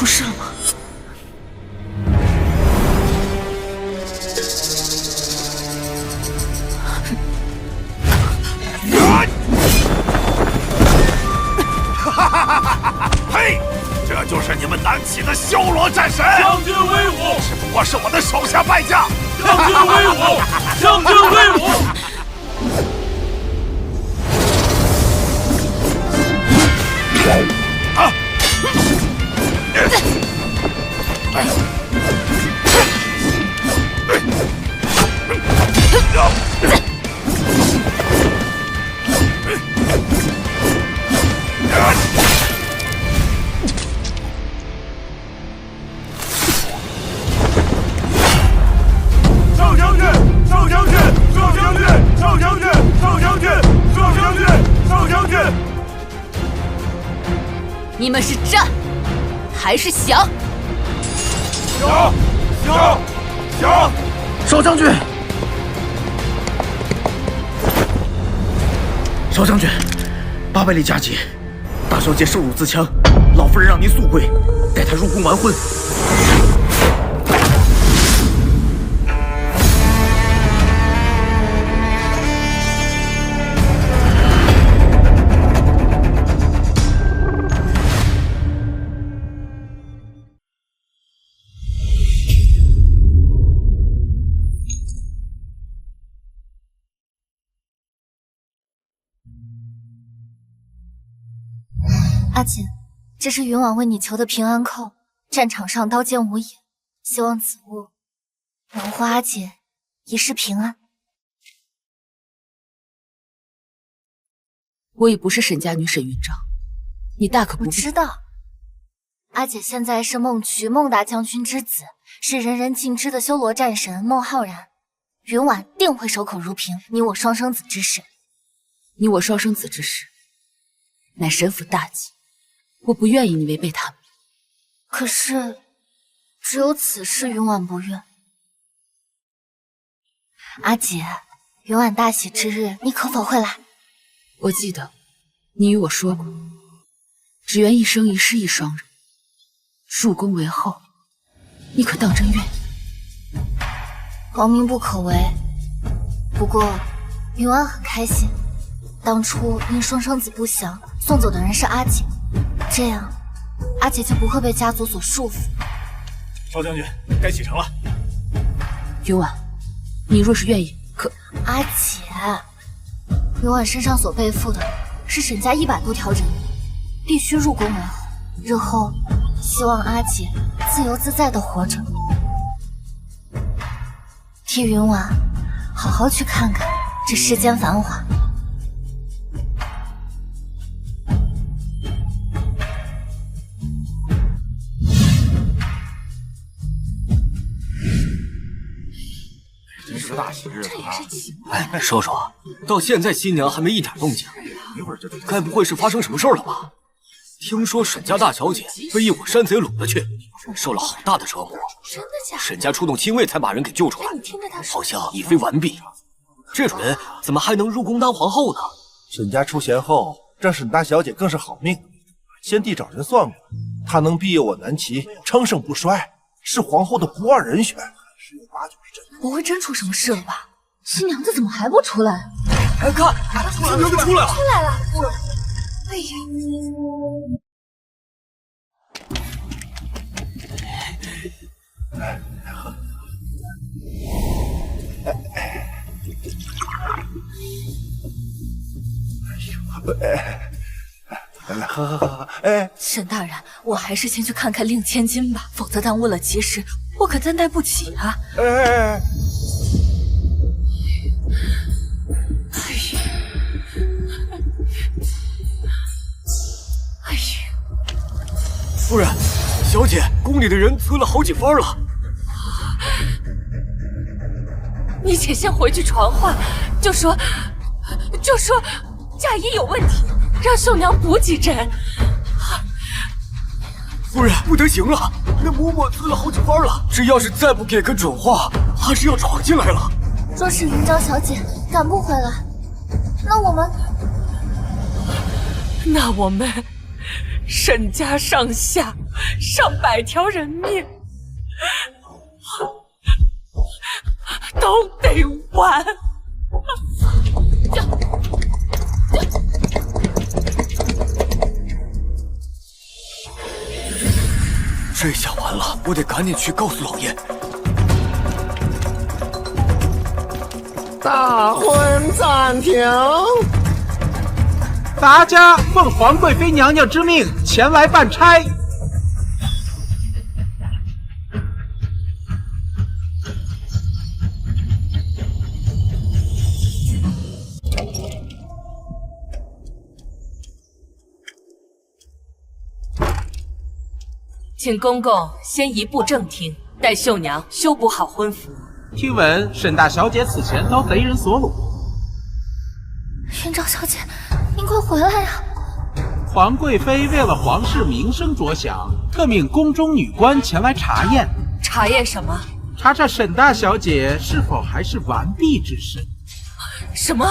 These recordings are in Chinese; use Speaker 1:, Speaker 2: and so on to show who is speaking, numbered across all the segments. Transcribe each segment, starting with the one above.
Speaker 1: 出事了吗？
Speaker 2: 嘿，这就是你们南齐的修罗战神！
Speaker 3: 将军威武！
Speaker 2: 只不过是我的手下败将。
Speaker 3: 将军威武！将军威武！
Speaker 2: 啊！
Speaker 3: 少将军！少将军！少将军！少将军！少将军！少将军！少将军！
Speaker 1: 你们是战还是降？
Speaker 3: 降！降！降！
Speaker 4: 少将军，少将军，800里佳节，大小姐受辱自强，老夫人让您速归，带她入宫完婚。
Speaker 5: 阿锦，这是云婉为你求的平安扣，战场上刀剑无眼，希望此物能护阿姐一世平安。
Speaker 1: 我已不是沈家女沈云章，你大可不必。
Speaker 5: 我知道，阿姐现在是孟渠孟大将军之子，是人人尽知的修罗战神孟浩然。云婉定会守口如瓶，你我双生子之事。
Speaker 1: 你我双生子之事，乃神府大忌，我不愿意你违背他们。
Speaker 5: 可是，只有此事云婉不愿。阿姐，云婉大喜之日，你可否会来？
Speaker 1: 我记得你与我说过，只愿一生一世一双人，入宫为后，你可当真愿意？
Speaker 5: 皇明不可为，不过云婉很开心。当初因双生子不祥，送走的人是阿姐，这样阿姐就不会被家族所束缚。
Speaker 3: 少将军，该启程了。
Speaker 1: 云婉，你若是愿意，可……
Speaker 5: 阿姐，云婉身上所背负的是沈家100多条人命，必须入宫为后。日后希望阿姐自由自在的活着，替云婉好好去看看这世间繁华。
Speaker 3: 真是个大喜日子啊！
Speaker 6: 哎，说说，到现在新娘还没一点动静，该不会是发生什么事儿了吧？听说沈家大小姐被一伙山贼掳了去，受了好大的折磨。
Speaker 1: 真的假的？
Speaker 6: 沈家出动亲卫才把人给救出来，好像已非完璧。这种人怎么还能入宫当皇后呢？
Speaker 7: 沈家出贤后，让沈大小姐更是好命。先帝找人算过，她能庇佑我南齐，昌盛不衰，是皇后的不二人选。十有八九是真的。
Speaker 1: 不会真出什么事了吧？新娘子怎么还不出来？
Speaker 6: 哎，看，新娘子出来了！
Speaker 1: 出来了！哎呀！
Speaker 7: 来，喝！哎，
Speaker 1: 沈大人，我还是先去看看令千金吧，否则耽误了吉时，我可担待不起啊！
Speaker 7: 哎，
Speaker 1: 哎呀！
Speaker 6: 夫人，小姐，宫里的人催了好几番了。
Speaker 1: 你且先回去传话，就说嫁衣有问题，让绣娘补几针。
Speaker 6: 夫人，不得行了，那嬷嬷催了好几番了，这要是再不给个准话，怕是要闯进来了。
Speaker 5: 若是云昭小姐赶不回来，那我们
Speaker 8: 沈家上下上百条人命，都得完。
Speaker 6: 这下完了，我得赶紧去告诉老爷。
Speaker 9: 大婚暂停。
Speaker 10: 大家奉皇贵妃娘娘之命前来办差。
Speaker 8: 请公公先移步正厅，待绣娘修补好婚服。
Speaker 10: 听闻沈大小姐此前遭贼人所掳。
Speaker 5: 云昭小姐，您快回来呀！
Speaker 10: 皇贵妃为了皇室名声着想，特命宫中女官前来查验。
Speaker 8: 查验什么？
Speaker 10: 查查沈大小姐是否还是完璧之身。
Speaker 8: 什么？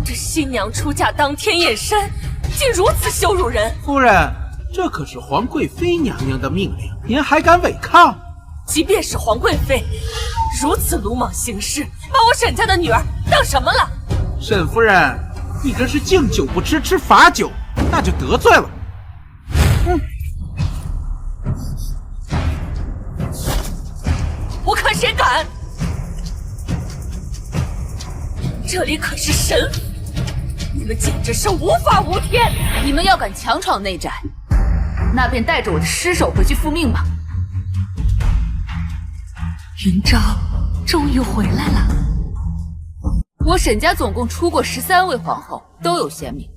Speaker 8: 这新娘出嫁当天验身，竟如此羞辱人！
Speaker 10: 夫人，这可是皇贵妃娘娘的命令，您还敢违抗？
Speaker 8: 即便是皇贵妃，如此鲁莽行事，把我沈家的女儿当什么了？
Speaker 10: 沈夫人，你这是敬酒不吃吃罚酒，那就得罪了。
Speaker 8: 我看谁敢！这里可是神府，你们简直是无法无天！
Speaker 1: 你们要敢强闯内宅，那便带着我的尸首回去复命吧。
Speaker 8: 云昭终于回来了。
Speaker 1: 我沈家总共出过13位皇后，都有贤名。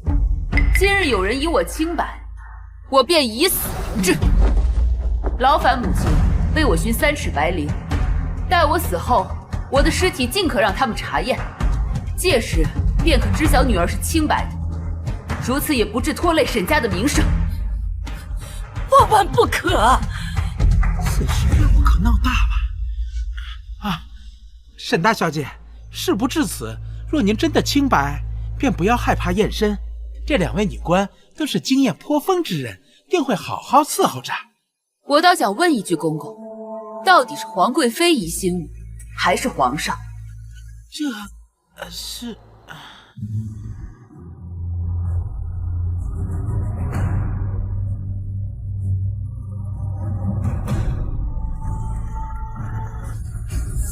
Speaker 1: 今日有人以我清白，我便以死明志。劳烦母亲为我寻3尺白绫，待我死后，我的尸体尽可让他们查验，届时便可知晓女儿是清白的，如此也不致拖累沈家的名声。
Speaker 8: 万万不可！
Speaker 10: 此事也不可闹大了。沈大小姐，事不至此，若您真的清白，便不要害怕验身。这2位女官都是经验颇丰之人，定会好好伺候着。
Speaker 1: 我倒想问一句，公公，到底是皇贵妃疑心我，还是皇上？
Speaker 10: 这是……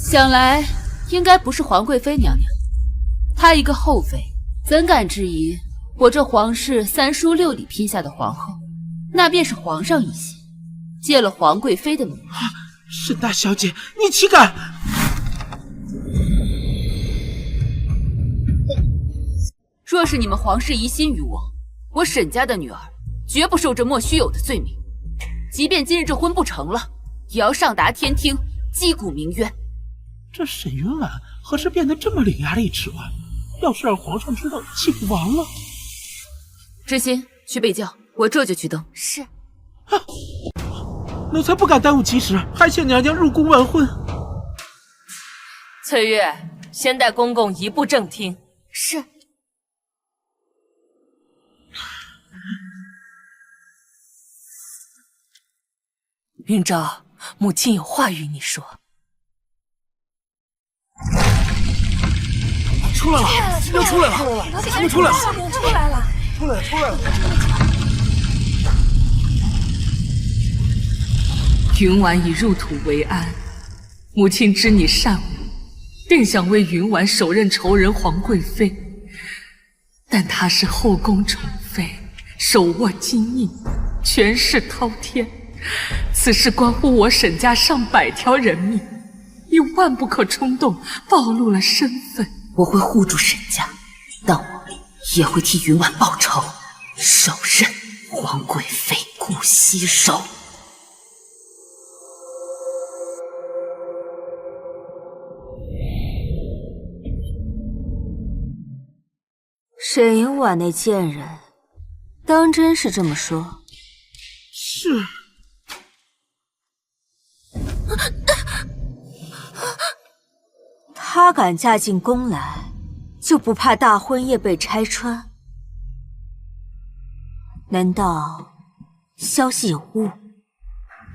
Speaker 1: 想来应该不是皇贵妃娘娘，她一个后妃，怎敢质疑我这皇室3书6礼拼下的皇后？那便是皇上一心，借了皇贵妃的名义。
Speaker 10: 沈大小姐，你岂敢！
Speaker 1: 若是你们皇室疑心于我，我沈家的女儿绝不受这莫须有的罪名。即便今日这婚不成了，也要上达天听，击鼓鸣冤。
Speaker 10: 这沈云婉何时变得这么伶牙俐齿了？要是让皇上知道，岂不完了？
Speaker 1: 知心，去备轿，我这就去登。
Speaker 5: 是。
Speaker 10: 奴才不敢耽误吉时，还请娘娘入宫完婚。
Speaker 8: 翠月，先带公公移步正厅。
Speaker 5: 是。
Speaker 8: 云昭，母亲有话与你说。
Speaker 6: 出来了，要出来了，他们出来了，
Speaker 7: 出来了！
Speaker 8: 云婉已入土为安，母亲知你善武，定想为云婉手刃仇人皇贵妃，但她是后宫宠妃，手握金印，权势滔天，此事关乎我沈家上百条人命，你万不可冲动，暴露了身份。
Speaker 1: 我会护住沈家，但我也会替云婉报仇，手刃皇贵妃顾惜手。
Speaker 11: 沈云婉那贱人，当真是这么说？
Speaker 10: 是。
Speaker 11: 她敢嫁进宫来，就不怕大婚夜被拆穿？难道消息有误，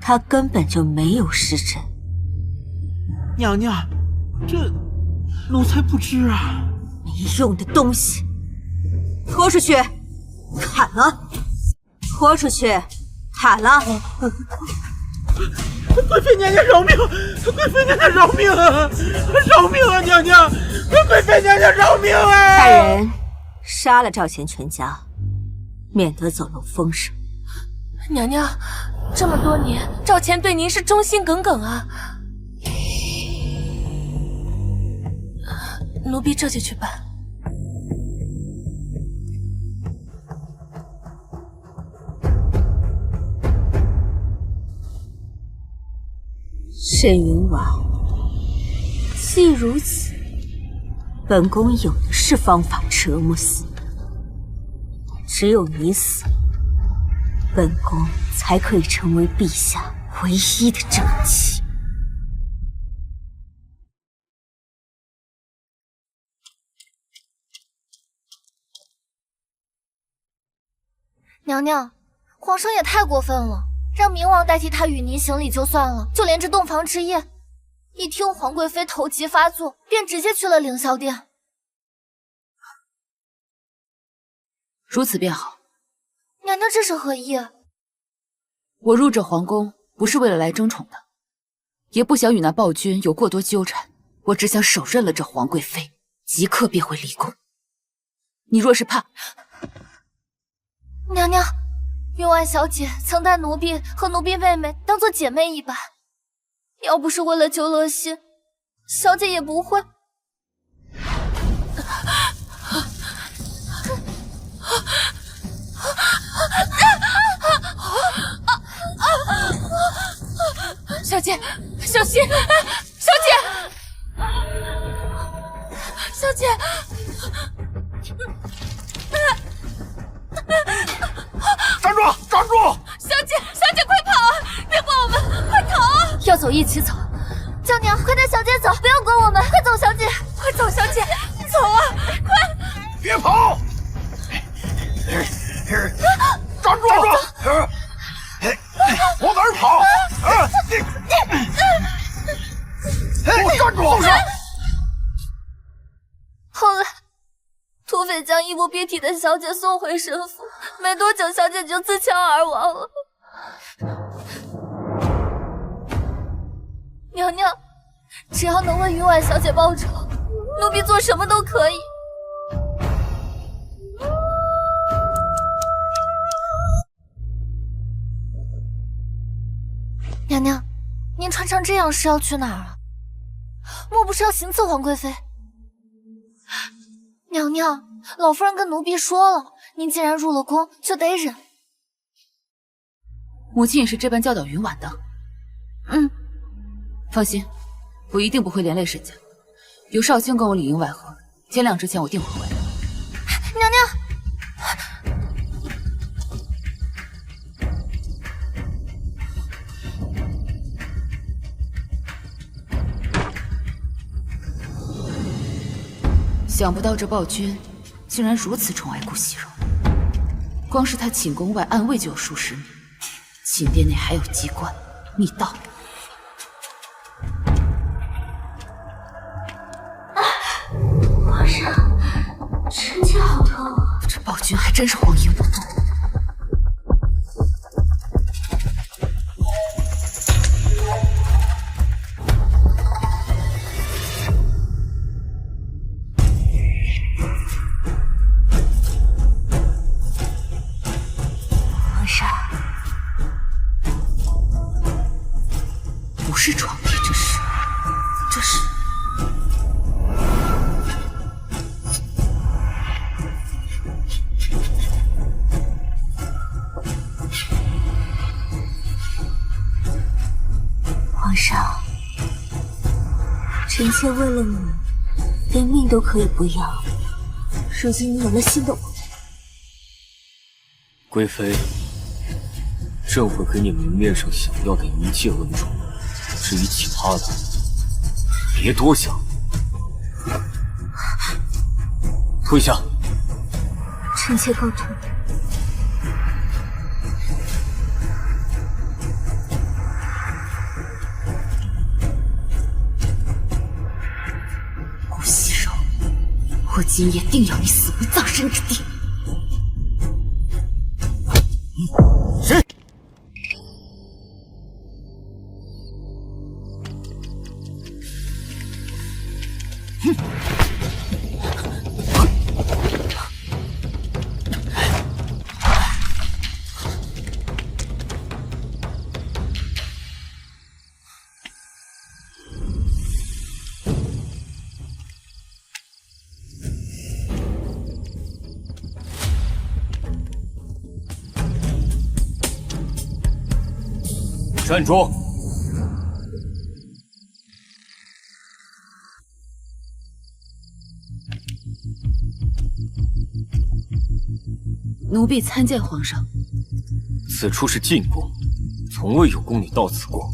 Speaker 11: 他根本就没有失真。
Speaker 10: 娘娘，这奴才不知啊。
Speaker 11: 没用的东西，拖出去，砍了！拖出去，砍了！
Speaker 10: 贵妃娘娘饶命！贵妃娘娘饶命啊！饶命啊！娘娘，贵妃娘娘饶命啊！
Speaker 11: 大人，杀了赵钱全家，免得走漏风声。
Speaker 12: 娘娘，这么多年，赵钱对您是忠心耿耿啊。奴婢这就去办。
Speaker 11: 沈云婉，既如此，本宫有的是方法折磨死你。只有你死，本宫才可以成为陛下唯一的正妻。
Speaker 5: 娘娘，皇上也太过分了，让明王代替他与您行礼就算了，就连这洞房之夜，一听皇贵妃头疾发作，便直接去了凌霄殿。
Speaker 1: 如此便好。
Speaker 5: 娘娘这是何意？
Speaker 1: 我入这皇宫不是为了来争宠的，也不想与那暴君有过多纠缠，我只想手刃了这皇贵妃，即刻便回离宫。你若是怕……
Speaker 5: 娘娘，云婉小姐曾待奴婢和奴婢妹妹当做姐妹一般，要不是为了救乐心，小姐也不会。
Speaker 12: 小姐，小心！小姐，小姐！
Speaker 2: 站住！站住！
Speaker 12: 小姐，小姐，快跑啊！别管我们，快逃啊！
Speaker 5: 要走一起走。娇娘，快带小姐走，不要管我们，快走，小姐，
Speaker 12: 快走，小姐，走啊！快！
Speaker 2: 别跑！站住！站住！往哪儿跑？给我站住！
Speaker 5: 后来，土匪将衣不蔽体的小姐送回神府，没多久，小姐就自枪而亡了。娘娘，只要能为云婉小姐报仇，奴婢做什么都可以。娘娘，您穿成这样是要去哪儿啊？莫不是要行刺皇贵妃？娘娘，老夫人跟奴婢说了，您既然入了宫，就得忍。
Speaker 1: 母亲也是这般教导云婉的。放心，我一定不会连累沈家。有少卿跟我里应外合，天亮之前我定会回来。
Speaker 5: 娘娘。
Speaker 1: 想不到这暴君竟然如此宠爱顾惜柔，光是他寝宫外暗卫就有数十名，寝殿内还有机关密道。
Speaker 5: 皇上，臣妾好痛啊！
Speaker 1: 这暴君还真是荒淫无度。不是床笫，这是……
Speaker 11: 皇上，臣妾为了你，连命都可以不要。如今你有了新的我，
Speaker 6: 贵妃，朕会给你明面上想要的一切恩宠。至于其他的，别多想。退下。
Speaker 11: 臣妾告退。
Speaker 1: 我今夜定要你死无葬身之地。
Speaker 6: 是。站住！
Speaker 1: 奴婢参见皇上。
Speaker 6: 此处是禁宫，从未有宫女到此过。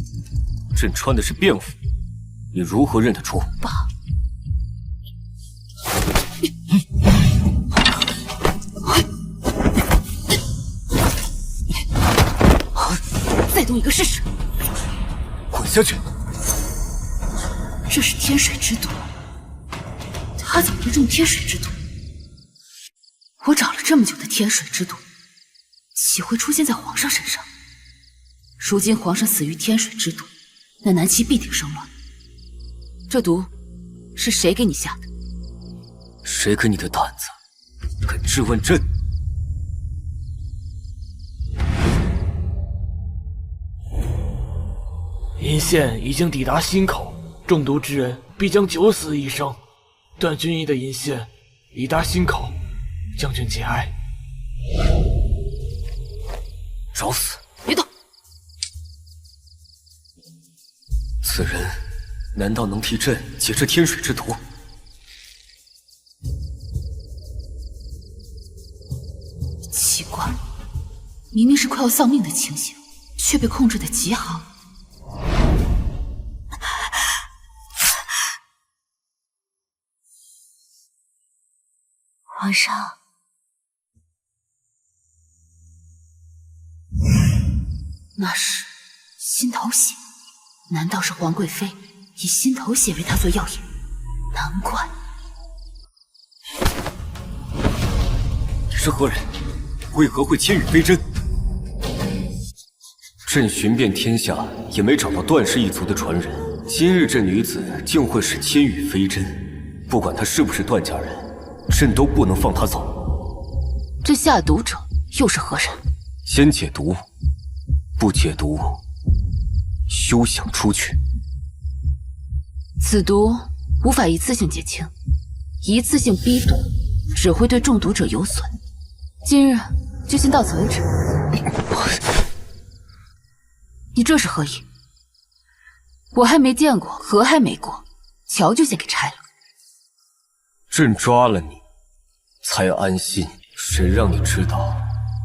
Speaker 6: 朕穿的是便服，你如何认得出？
Speaker 1: 罢。再动一个试试！
Speaker 6: 滚下去！
Speaker 1: 这是天水之毒，他怎么会中天水之毒？我找了这么久的天水之毒，岂会出现在皇上身上？如今皇上死于天水之毒，那南齐必定生乱。这毒是谁给你下的？
Speaker 6: 谁给你的胆子，敢质问朕？
Speaker 13: 银线已经抵达心口，中毒之人必将九死一生。段君逸的银线已达心口，将军节哀。
Speaker 6: 找死！
Speaker 1: 别动！
Speaker 6: 此人难道能替朕解这天水之毒？
Speaker 1: 奇怪，明明是快要丧命的情形，却被控制得极好。
Speaker 5: 皇上，
Speaker 1: 那是心头血，难道是皇贵妃以心头血为他做药引？难怪。
Speaker 6: 你是何人？为何会千羽飞针？朕寻遍天下，也没找到段氏一族的传人。今日这女子竟会使千羽飞针，不管她是不是段家人，朕都不能放她走。
Speaker 1: 这下毒者又是何人？
Speaker 6: 先解毒，不解毒，休想出去。
Speaker 1: 此毒无法一次性减轻，一次性逼毒只会对中毒者有损。今日就先到此为止。你这是何意？我还没见过，河还没过，桥就先给拆了。
Speaker 6: 朕抓了你，才安心。谁让你知道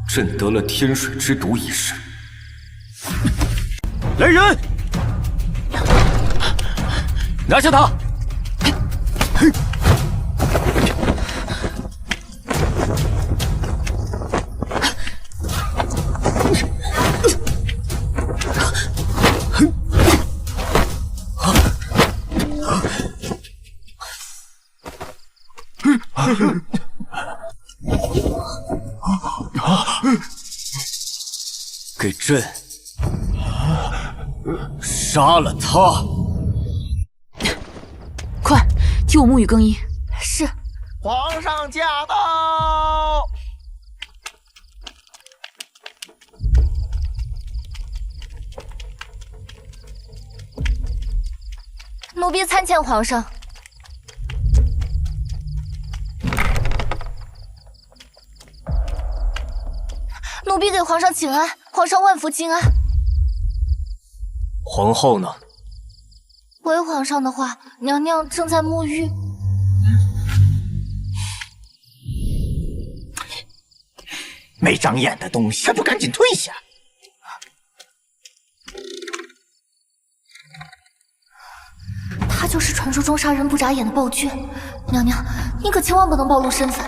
Speaker 6: 朕得了天水之毒一事？来人，拿下他！给朕杀了他！
Speaker 1: 快，替我沐浴更衣。
Speaker 5: 是。
Speaker 9: 皇上驾到！
Speaker 5: 奴婢参见皇上。奴婢给皇上请安，皇上万福金安。
Speaker 6: 皇后呢？
Speaker 5: 回皇上的话，娘娘正在沐浴。
Speaker 4: 没长眼的东西，还不赶紧退下！
Speaker 5: 他就是传说中杀人不眨眼的暴君。娘娘，你可千万不能暴露身份。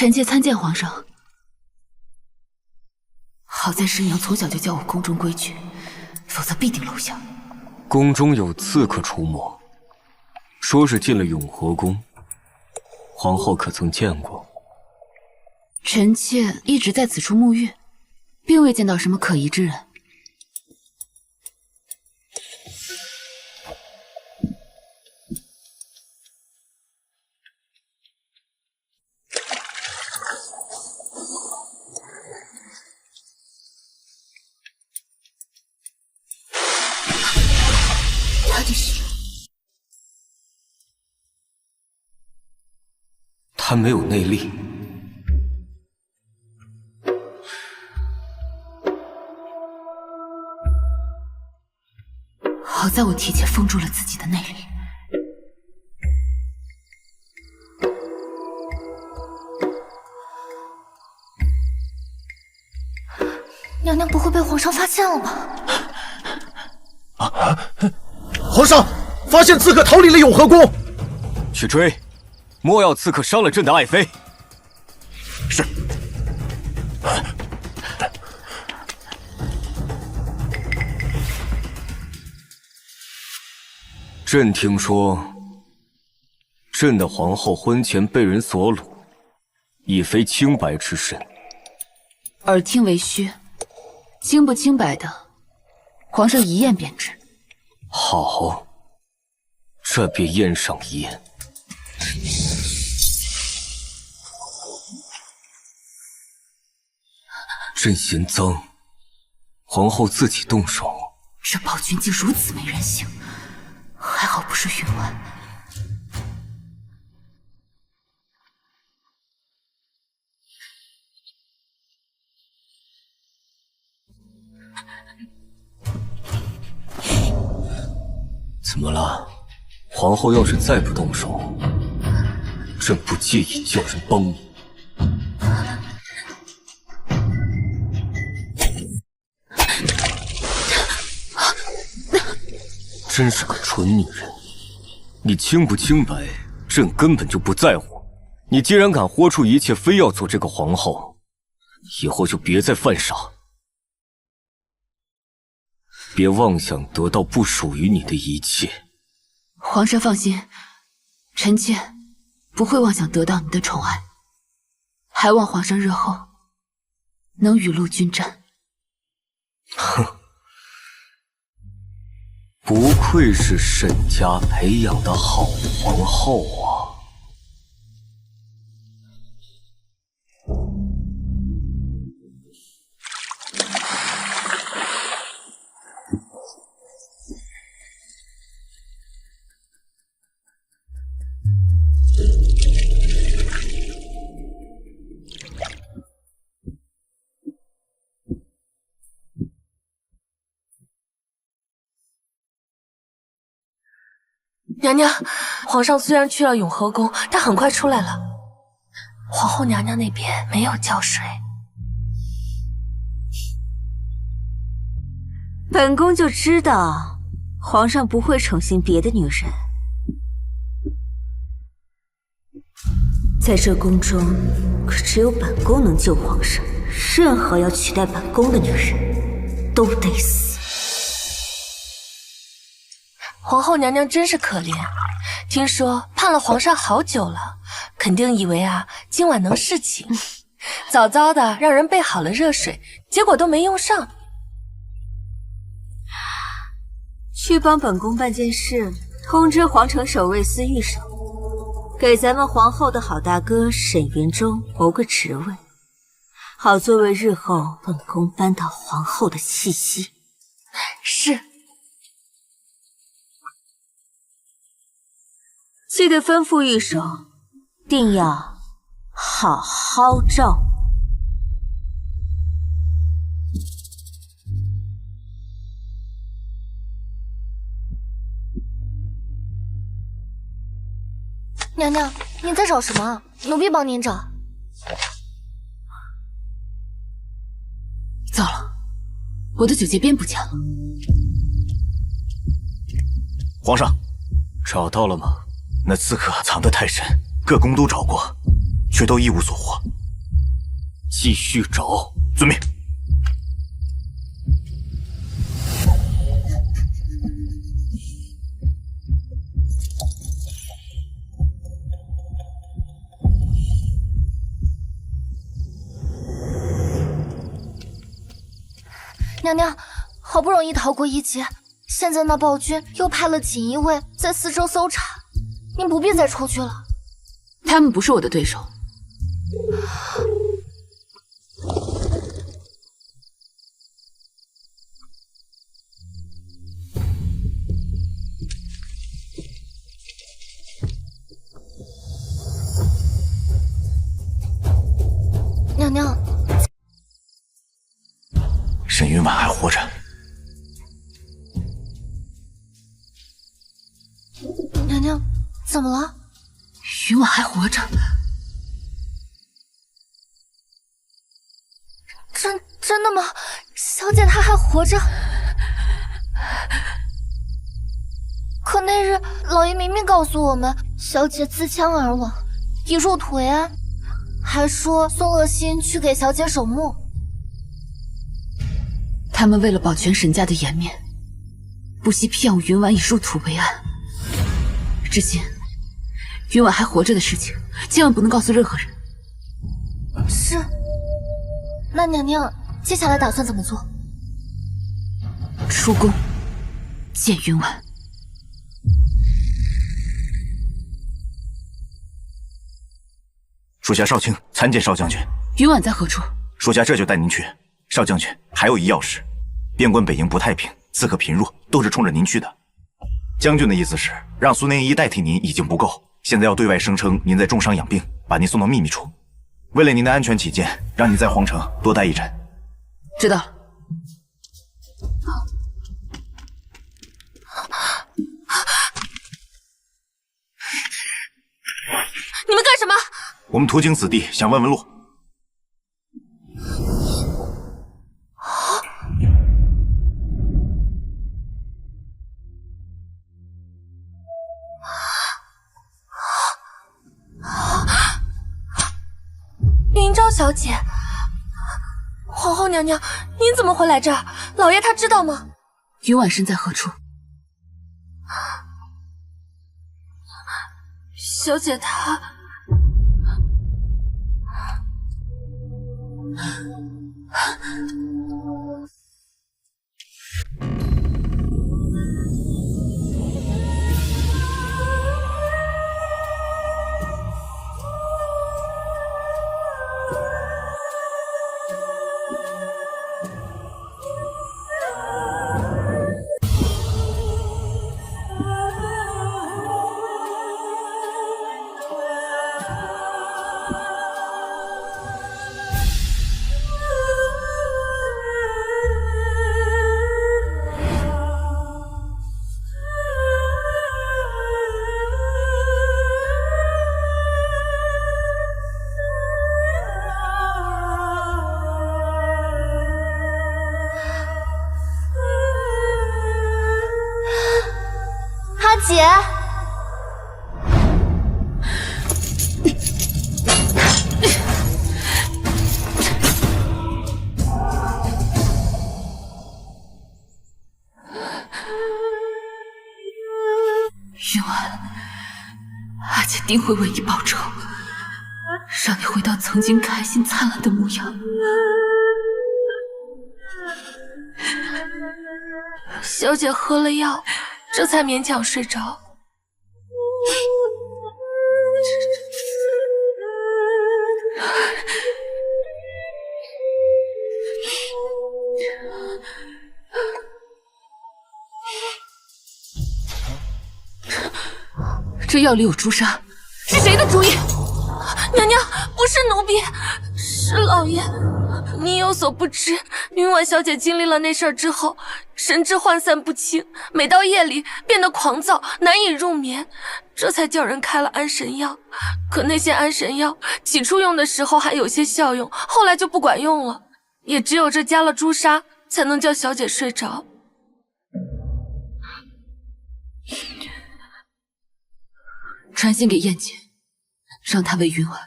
Speaker 1: 臣妾参见皇上。好在师娘从小就教我宫中规矩，否则必定露馅。
Speaker 6: 宫中有刺客出没，说是进了永和宫，皇后可曾见过？
Speaker 1: 臣妾一直在此处沐浴，并未见到什么可疑之人。
Speaker 6: 他没有内力。
Speaker 1: 好在我提前封住了自己的内力。
Speaker 5: 娘娘不会被皇上发现了吧？
Speaker 4: 皇上，发现刺客逃离了永和宫。
Speaker 6: 去追，莫要刺客伤了朕的爱妃。
Speaker 4: 是。
Speaker 6: 朕听说，朕的皇后婚前被人所掳，已非清白之身。
Speaker 1: 耳听为虚，清不清白的，皇上一验便知。
Speaker 6: 好，这便验上一验。朕嫌脏，皇后自己动手。
Speaker 1: 这暴君竟如此没人性，还好不是云婉。
Speaker 6: 怎么了？皇后要是再不动手，朕不介意叫人帮你。真是个蠢女人！你清不清白，朕根本就不在乎。你既然敢豁出一切，非要做这个皇后，以后就别再犯傻。别妄想得到不属于你的一切。
Speaker 1: 皇上放心，臣妾不会妄想得到你的宠爱，还望皇上日后能雨露均沾。
Speaker 6: 哼，不愧是沈家培养的好皇后啊！
Speaker 12: 娘娘，皇上虽然去了永和宫，但很快出来了。皇后娘娘那边没有浇水。
Speaker 11: 本宫就知道，皇上不会宠幸别的女人。在这宫中，可只有本宫能救皇上，任何要取代本宫的女人，都得死。
Speaker 12: 皇后娘娘真是可怜，听说盼了皇上好久了，肯定以为今晚能侍寝，早早的让人备好了热水，结果都没用上。
Speaker 11: 去帮本宫办件事，通知皇城守卫司御守，给咱们皇后的好大哥沈云中谋个职位，好作为日后本宫扳倒皇后的气息。
Speaker 12: 是。
Speaker 11: 记得吩咐御守，定要好好照顾。
Speaker 5: 娘娘，您在找什么？奴婢帮您找。
Speaker 1: 糟了，我的九节鞭不见了。
Speaker 4: 皇上，
Speaker 6: 找到了吗？
Speaker 4: 那刺客藏得太深，各宫都找过，却都一无所获。
Speaker 6: 继续找。
Speaker 4: 遵命。
Speaker 5: 娘娘，好不容易逃过一劫，现在那暴君又派了锦衣卫在四周搜查，您不必再出去了。
Speaker 1: 他们不是我的对手。
Speaker 5: 娘娘，
Speaker 4: 沈云婉还活着。
Speaker 5: 娘娘，怎么了？
Speaker 1: 云婉还活着？
Speaker 5: 真的吗？小姐她还活着？可那日老爷明明告诉我们，小姐自枪而亡，已入土为安，还说宋乐欣去给小姐守墓。
Speaker 1: 他们为了保全沈家的颜面，不惜骗我云婉已入土为安。至今，云婉还活着的事情，千万不能告诉任何人。
Speaker 5: 是。那娘娘接下来打算怎么做？
Speaker 1: 出宫见云婉。
Speaker 4: 属下少卿参见少将军。
Speaker 1: 云婉在何处？
Speaker 4: 属下这就带您去。少将军，还有一要事，边关北营不太平，刺客频入，都是冲着您去的。将军的意思是，让苏念一代替您已经不够，现在要对外声称您在重伤养病，把您送到秘密处。为了您的安全起见，让您在皇城多待一阵。
Speaker 1: 知道了。
Speaker 12: 你们干什么？
Speaker 4: 我们途经此地，想问问路。
Speaker 12: 云昭小姐，皇后娘娘，您怎么会来这儿？老爷他知道吗？
Speaker 1: 云婉身在何处？
Speaker 12: 小姐她……
Speaker 5: 姐，
Speaker 1: 云婉，阿姐定会为你报仇，让你回到曾经开心灿烂的模样。
Speaker 12: 小姐喝了药，这才勉强睡着。
Speaker 1: 这药里有朱砂，是谁的主意？
Speaker 12: 娘娘，不是奴婢，是老爷。您有所不知，云婉小姐经历了那事儿之后，神志涣散不清，每到夜里变得狂躁，难以入眠，这才叫人开了安神药。可那些安神药起初用的时候还有些效用，后来就不管用了，也只有这加了朱砂，才能叫小姐睡着。
Speaker 1: 传信给燕姐，让她为云婉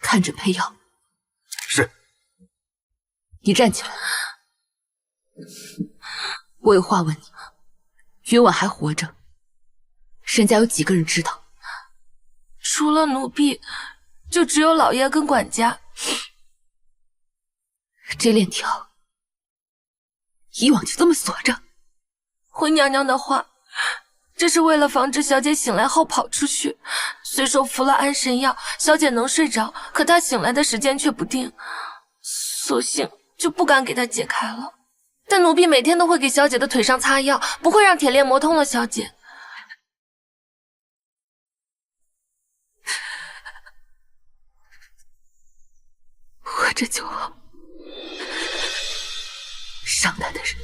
Speaker 1: 看准配药。
Speaker 4: 是。
Speaker 1: 你站起来。我有话问你，云婉还活着，沈家有几个人知道？
Speaker 12: 除了奴婢，就只有老爷跟管家。
Speaker 1: 这链条以往就这么锁着？
Speaker 12: 回娘娘的话，这是为了防止小姐醒来后跑出去。虽说服了安神药，小姐能睡着，可她醒来的时间却不定，索性就不敢给她解开了。但奴婢每天都会给小姐的腿上擦药，不会让铁链磨痛了小姐。
Speaker 1: 活着就好，伤她的人，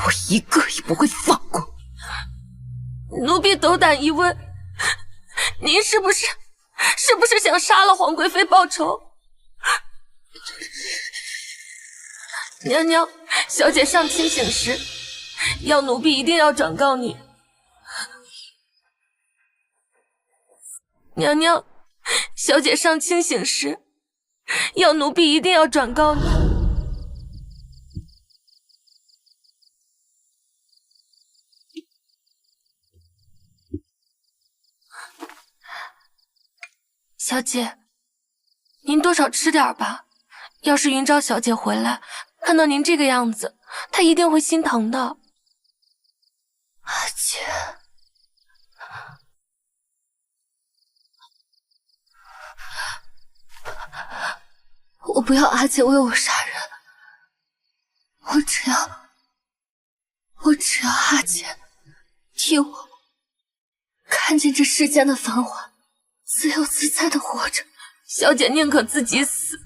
Speaker 1: 我一个也不会放过。
Speaker 12: 奴婢斗胆一问，您是不是想杀了皇贵妃报仇？娘娘，小姐上清醒时，要奴婢一定要转告你。娘娘，小姐上清醒时，要奴婢一定要转告你。小姐，您多少吃点吧。要是云昭小姐回来，看到您这个样子，她一定会心疼的。
Speaker 5: 阿姐，我不要阿姐为我杀人，我只要阿姐替我看见这世间的繁华，自由自在的活着。
Speaker 12: 小姐宁可自己死，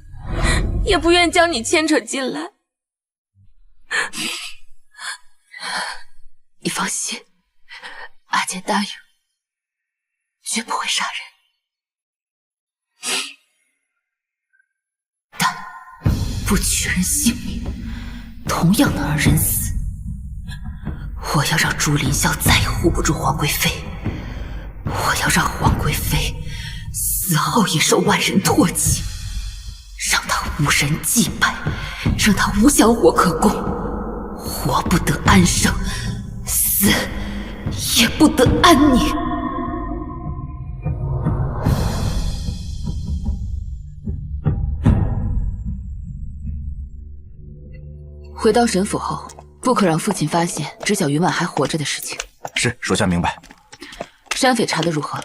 Speaker 12: 也不愿将你牵扯进来。
Speaker 1: 你放心，阿姐答应，绝不会杀人，但不取人性命，同样能让人死。我要让竹林萧再也护不住皇贵妃，我要让皇贵妃死后也受万人唾弃，让她无人祭拜，让她无香火可供，活不得安生，死也不得安宁。回到沈府后，不可让父亲发现知晓云婉还活着的事情。
Speaker 4: 是，属下明白。
Speaker 1: 山匪查得如何了？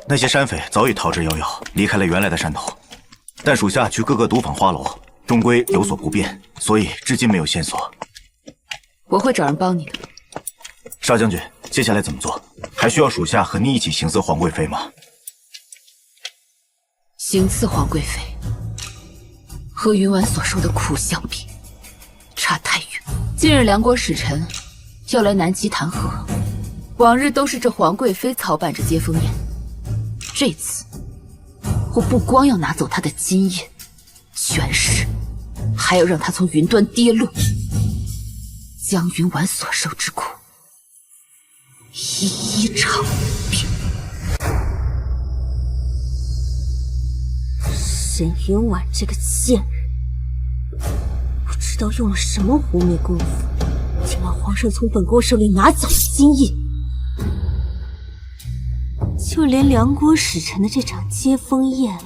Speaker 4: 那些山匪早已逃之夭夭，离开了原来的山头。但属下去各个毒坊花楼，终归有所不便，所以至今没有线索。
Speaker 1: 我会找人帮你的。
Speaker 4: 邵将军，接下来怎么做？还需要属下和你一起行刺皇贵妃吗？
Speaker 1: 行刺皇贵妃，和云婉所受的苦相比，差太远。近日梁国使臣要来南极谈和，往日都是这皇贵妃操办着接风宴，这次我不光要拿走她的金印、权势，还要让她从云端跌落，将云婉所受之苦一一偿并。
Speaker 11: 沈云婉这个贱人，不知道用了什么狐媚功夫，竟让皇上从本宫手里拿走了金印。就连梁国使臣的这场接风宴，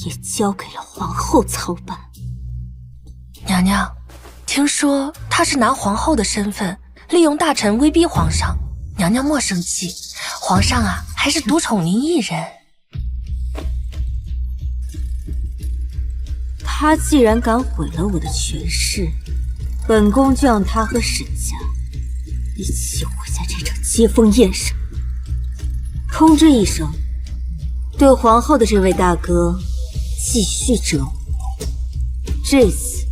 Speaker 11: 也交给了皇后操办。
Speaker 12: 娘娘，听说他是拿皇后的身份，利用大臣威逼皇上。娘娘莫生气，皇上啊，还是独宠您一人。
Speaker 11: 他既然敢毁了我的权势，本宫就让他和沈家一起毁在这场接风宴上。通知一声，对皇后的这位大哥继续折磨，这次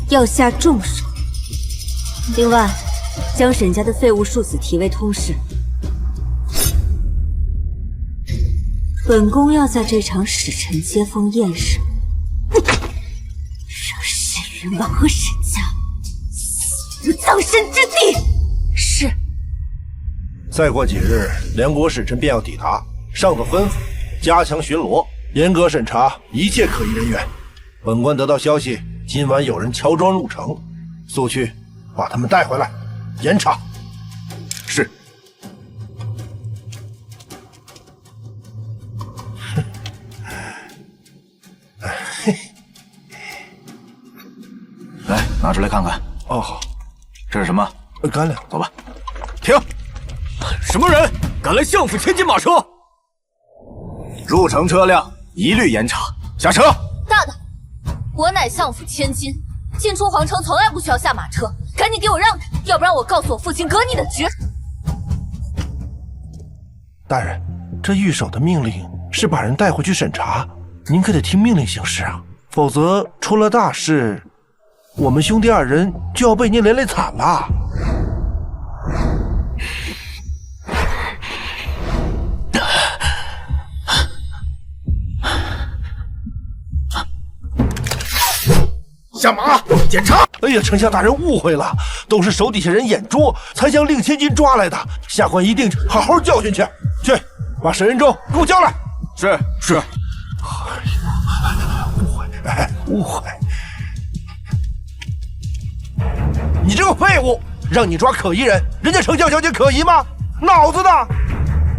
Speaker 11: 要下重手。另外，将沈家的废物庶子提为通事。本宫要在这场使臣接风宴上，让沈云婉和沈家死无葬身之地。
Speaker 12: 是。
Speaker 7: 再过几日，梁国使臣便要抵达，上头吩咐加强巡逻，严格审查一切可疑人员。本官得到消息，今晚有人乔装入城，速去把他们带回来，严查。
Speaker 4: 是。来，拿出来看看。
Speaker 7: 哦，好。
Speaker 4: 这是什么？
Speaker 7: 干粮。
Speaker 4: 走吧。
Speaker 6: 停！什么人敢来相府千金马车？
Speaker 4: 入城车辆一律严查，下车。
Speaker 5: 大胆！我乃相府千金，进出皇城从来不需要下马车，赶紧给我让开，要不然我告诉我父亲革你的职。
Speaker 7: 大人，这御守的命令是把人带回去审查，您可得听命令行事啊，否则出了大事，我们兄弟二人就要被您连累惨了。
Speaker 2: 下马检查！
Speaker 7: 哎呀，丞相大人误会了，都是手底下人眼拙，才将令千金抓来的。下官一定好好教训去。去，把沈仁忠给我叫来。
Speaker 4: 是。
Speaker 7: 误会！你这个废物，让你抓可疑人，人家丞相小姐可疑吗？脑子呢？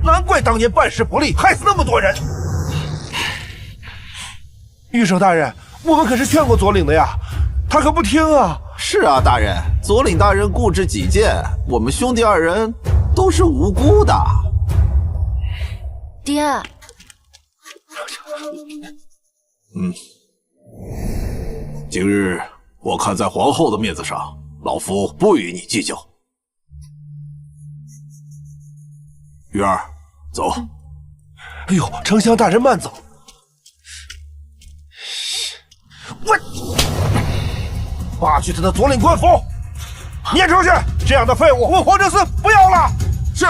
Speaker 7: 难怪当年办事不力，害死那么多人。御守大人，我们可是劝过左领的呀，他可不听啊。
Speaker 9: 是啊，大人，左领大人固执己见，我们兄弟二人都是无辜的。
Speaker 5: 爹。
Speaker 2: 今日我看在皇后的面子上，老夫不与你计较。玉儿，走。
Speaker 7: 哎呦，丞相大人慢走。我拔去他的左领官服，撵出去！这样的废物，我皇城寺不要了。
Speaker 2: 是。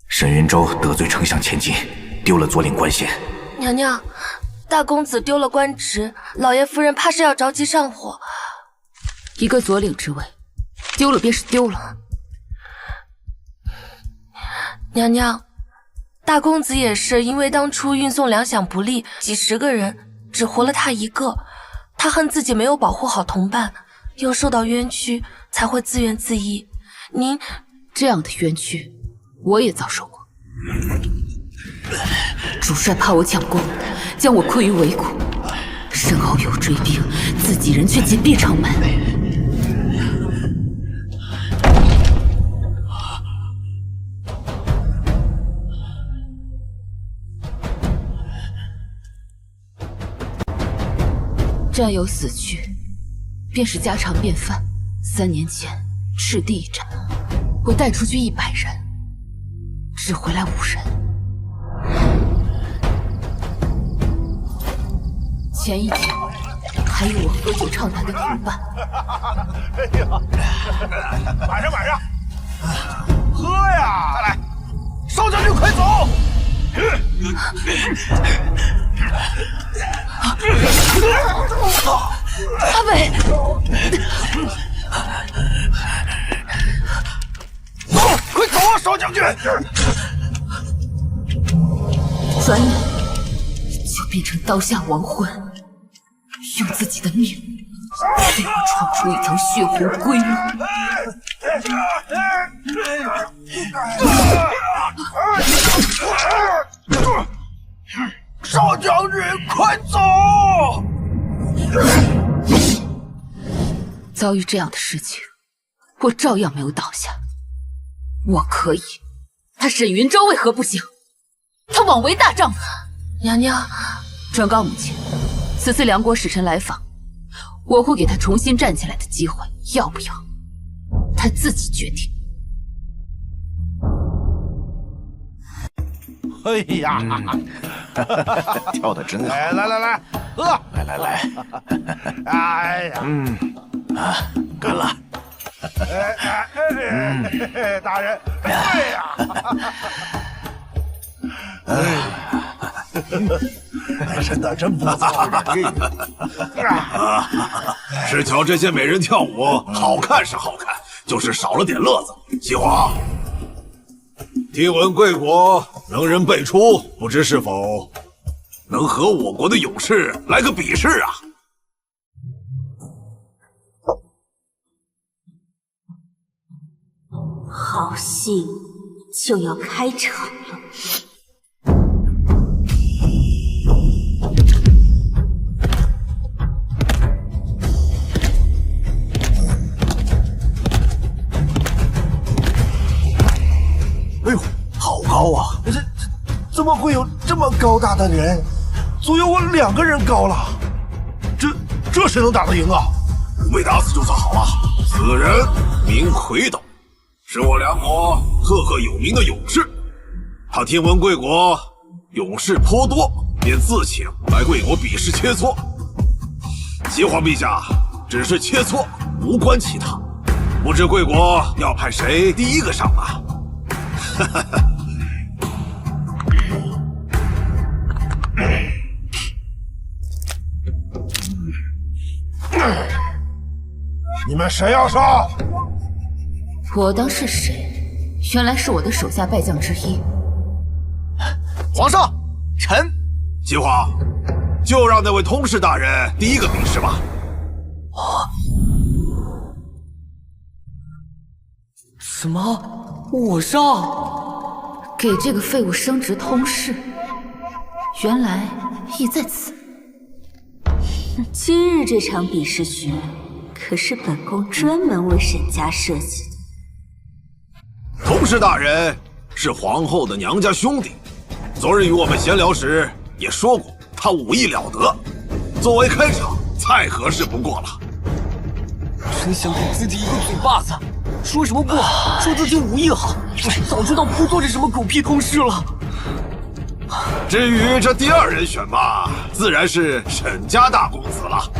Speaker 4: 沈云州得罪丞相千金，丢了左领官衔。
Speaker 12: 娘娘，大公子丢了官职，老爷夫人怕是要着急上火。
Speaker 1: 一个左领之位，丢了便是丢了。
Speaker 12: 娘娘，大公子也是因为当初运送粮饷不力，几十个人只活了他一个，他恨自己没有保护好同伴，又受到冤屈，才会自怨自艾。您
Speaker 1: 这样的冤屈，我也遭受过。主帅怕我抢功，将我困于围谷，身后有追兵，自己人却紧闭城门。战友死去，便是家常便饭。3年前赤地一战，我带出去100人，只回来5人。前一天还有我喝酒畅谈的同伴。
Speaker 7: 哎呀，晚上，喝呀！再来，少将军快走！
Speaker 5: 阿伟，
Speaker 7: 走，快走啊，少将军！
Speaker 1: 转眼就变成刀下亡魂，用自己的命为我闯出一条血红归路。
Speaker 7: 少将军，快走！
Speaker 1: 遭遇这样的事情，我照样没有倒下。我可以，他沈云州为何不行？他枉为大丈夫。
Speaker 12: 娘娘，
Speaker 1: 转告母亲，此次梁国使臣来访，我会给他重新站起来的机会，要不要？他自己决定。
Speaker 7: 哎呀，
Speaker 4: 跳得真好！
Speaker 7: 来，喝！
Speaker 4: 来！
Speaker 7: 哎呀，
Speaker 4: 干了！
Speaker 7: 大人，对呀！真的真不错，
Speaker 2: 是瞧这些美人跳舞，好看是好看，就是少了点乐子。西华，听闻贵国能人辈出，不知是否能和我国的勇士来个比试啊？
Speaker 11: 好戏就要开场了。
Speaker 7: 哎呦，好高啊！怎么会有这么高大的人？足有我2个人高了。这谁能打得赢啊？
Speaker 2: 不被打死就算好了。此人名魁斗，是我梁国赫有名的勇士。他听闻贵国勇士颇多，便自请来贵国比试切磋。西皇陛下，只是切磋，无关其他。不知贵国要派谁第一个上马？
Speaker 7: 你们谁要上？
Speaker 1: 我当是谁？原来是我的手下败将之一。
Speaker 4: 皇上，臣
Speaker 2: 西皇，就让那位通事大人第一个比试吧。
Speaker 6: 什么？我上？
Speaker 1: 给这个废物升职通事，原来意在此。
Speaker 11: 今日这场比试局，可是本宫专门为沈家设计的。
Speaker 2: 通事大人是皇后的娘家兄弟，昨日与我们闲聊时也说过，他武艺了得，作为开场再合适不过了。
Speaker 6: 真想给自己一个嘴巴子！说什么不好，说自己武艺好，早知道不做这什么狗屁通事了。
Speaker 2: 至于这第2人选嘛，自然是沈家大公子了。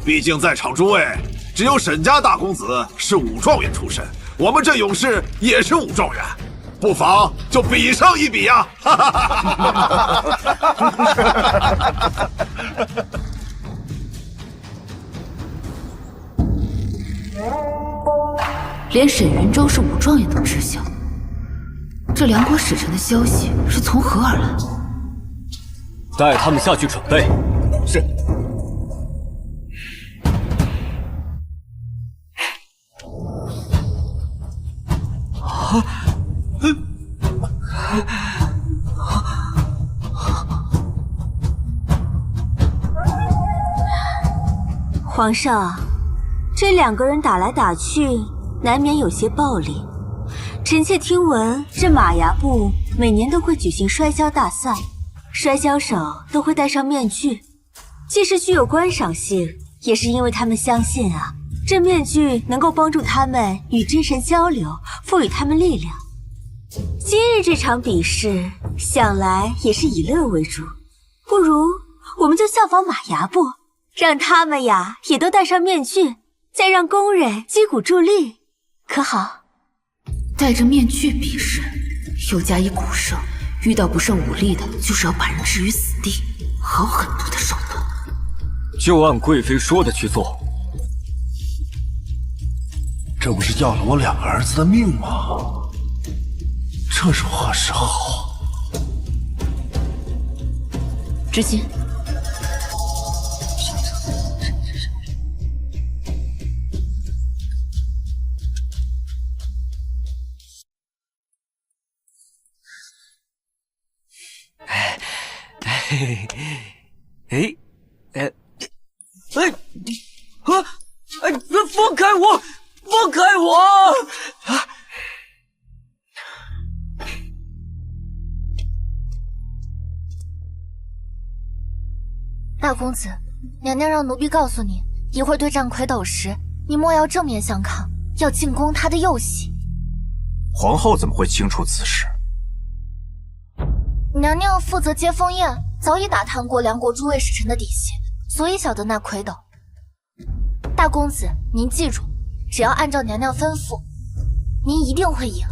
Speaker 2: 毕竟在场诸位，只有沈家大公子是武状元出身，我们这勇士也是武状元，不妨就比上一比呀！
Speaker 1: 连沈云州是武状元都知晓，这梁国使臣的消息是从何而来？
Speaker 6: 带他们下去准备。是。
Speaker 11: 皇上，这2个人打来打去，难免有些暴力。臣妾听闻，这马牙部每年都会举行摔跤大赛，摔跤手都会戴上面具，既是具有观赏性，也是因为他们相信啊，这面具能够帮助他们与真神交流，赋予他们力量。今日这场比试，想来也是以乐为主，不如我们就效仿马牙部，让他们呀也都戴上面具，再让工人击鼓助力，可好？
Speaker 1: 戴着面具比试，又加以鼓声，遇到不胜武力的，就是要把人置于死地，好狠毒的手段。
Speaker 6: 就按贵妃说的去做。
Speaker 7: 这不是要了我2个儿子的命吗？这是何时好？
Speaker 1: 执行。
Speaker 6: 放开我！放开我！
Speaker 5: 大公子，娘娘让奴婢告诉你，一会儿对战魁斗时，你莫要正面相抗，要进攻他的右膝。
Speaker 4: 皇后怎么会清楚此事？
Speaker 5: 娘娘负责接风宴，早已打探过梁国诸位使臣的底细，所以晓得那魁斗。大公子，您记住，只要按照娘娘吩咐，您一定会赢。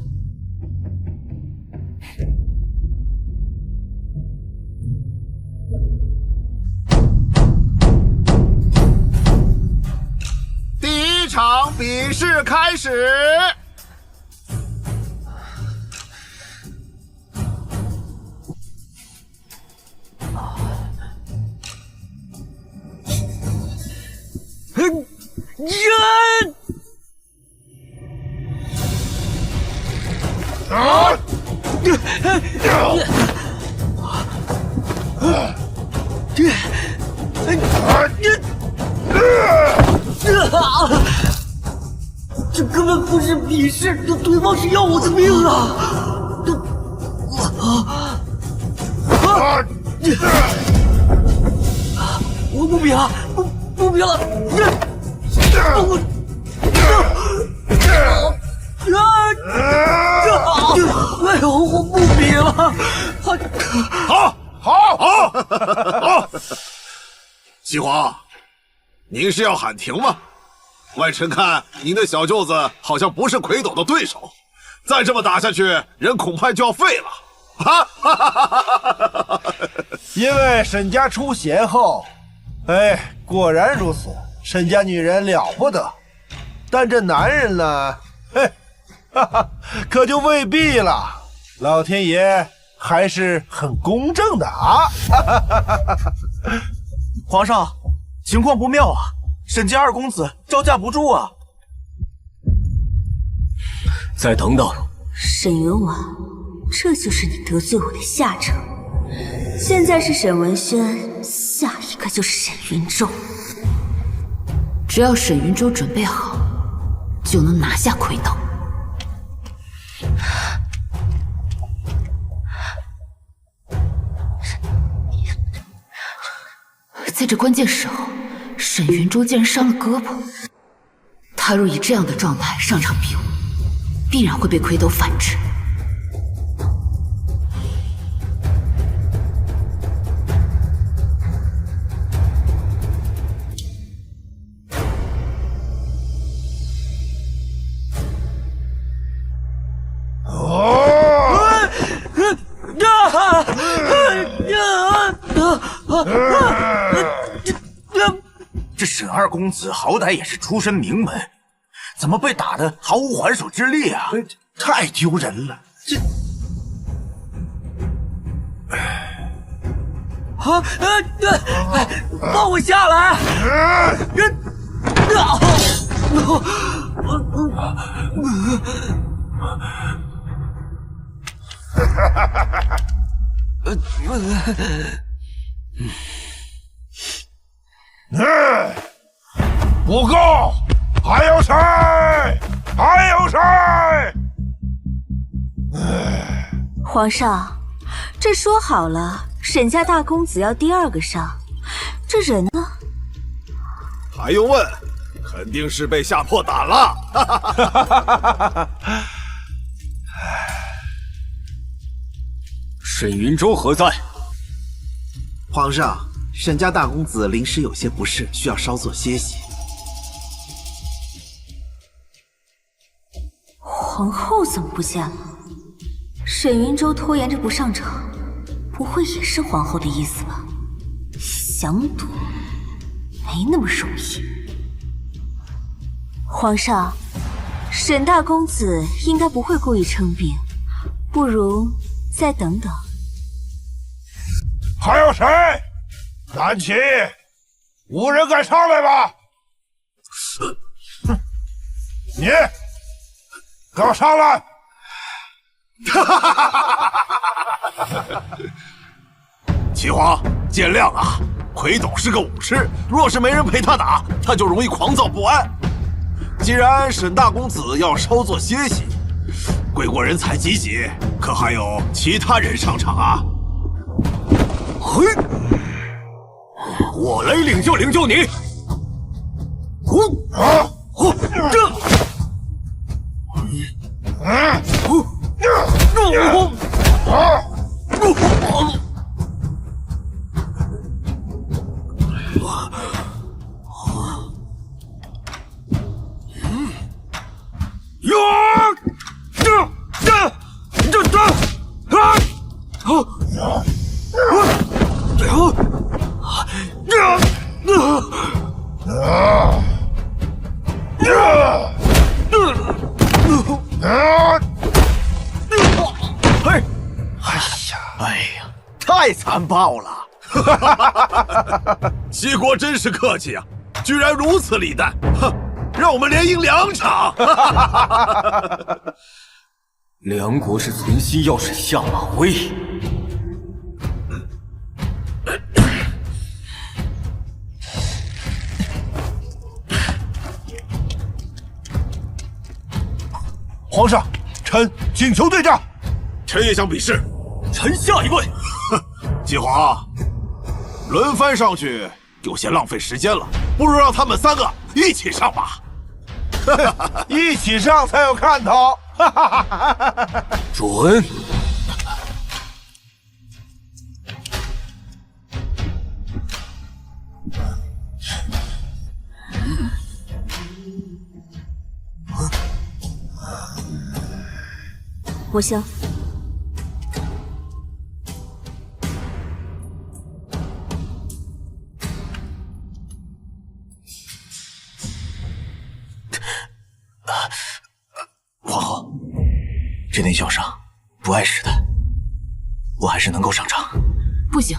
Speaker 9: 第1场比试开始，
Speaker 14: 这根本不是比试，对方是要我的命啊！我不比了，不比了！哎呦，我不比了！
Speaker 2: 好！西皇，您是要喊停吗？外臣看您的小舅子好像不是魁斗的对手，再这么打下去，人恐怕就要废了。
Speaker 7: 因为沈家出贤后，果然如此，沈家女人了不得，但这男人呢，可就未必了。老天爷还是很公正的啊！
Speaker 4: 皇上，情况不妙啊！沈家二公子招架不住啊！
Speaker 14: 再等等，
Speaker 11: 沈云婉，这就是你得罪我的下场。现在是沈文轩，下一个就是沈云舟。
Speaker 1: 只要沈云舟准备好，就能拿下魁斗。在这关键时候，沈云舟竟然伤了胳膊。他若以这样的状态上场比武，必然会被魁斗反制。
Speaker 4: 这沈二公子好歹也是出身名门，怎么被打得毫无还手之力啊？
Speaker 7: 太丢人了！这
Speaker 14: 放我下来！
Speaker 3: 不够，还有谁？还有谁？
Speaker 11: 皇上，这说好了，沈家大公子要第二个上，这人呢？
Speaker 2: 还用问？肯定是被吓破胆了。
Speaker 6: 沈云舟何在？
Speaker 9: 皇上，沈家大公子临时有些不适，需要稍作歇息。
Speaker 11: 皇后怎么不见了？沈云舟拖延着不上场，不会也是皇后的意思吧？想躲，没那么容易。皇上，沈大公子应该不会故意称病，不如再等等。
Speaker 3: 还有谁？南齐，无人敢上来吧？你，给我上来！
Speaker 2: 齐皇，见谅啊！魁斗是个武痴，若是没人陪他打，他就容易狂躁不安。既然沈大公子要稍作歇息，贵国人才几几，可还有其他人上场啊？
Speaker 6: 嘿，我来领教领教你！
Speaker 2: 太残暴了！齐国真是客气啊，居然如此礼待，哼，让我们连赢2场。
Speaker 6: 梁国是存心要审下马威。
Speaker 7: 皇上，臣请求对战。
Speaker 2: 臣也想比试。
Speaker 6: 臣下一位。
Speaker 2: 姬华，轮番上去有些浪费时间了，不如让他们3个一起上吧。
Speaker 7: 一起上才有看头。
Speaker 6: 准。
Speaker 11: 我香。
Speaker 4: 皇后，这点小伤不碍事的，我还是能够上场。
Speaker 1: 不行，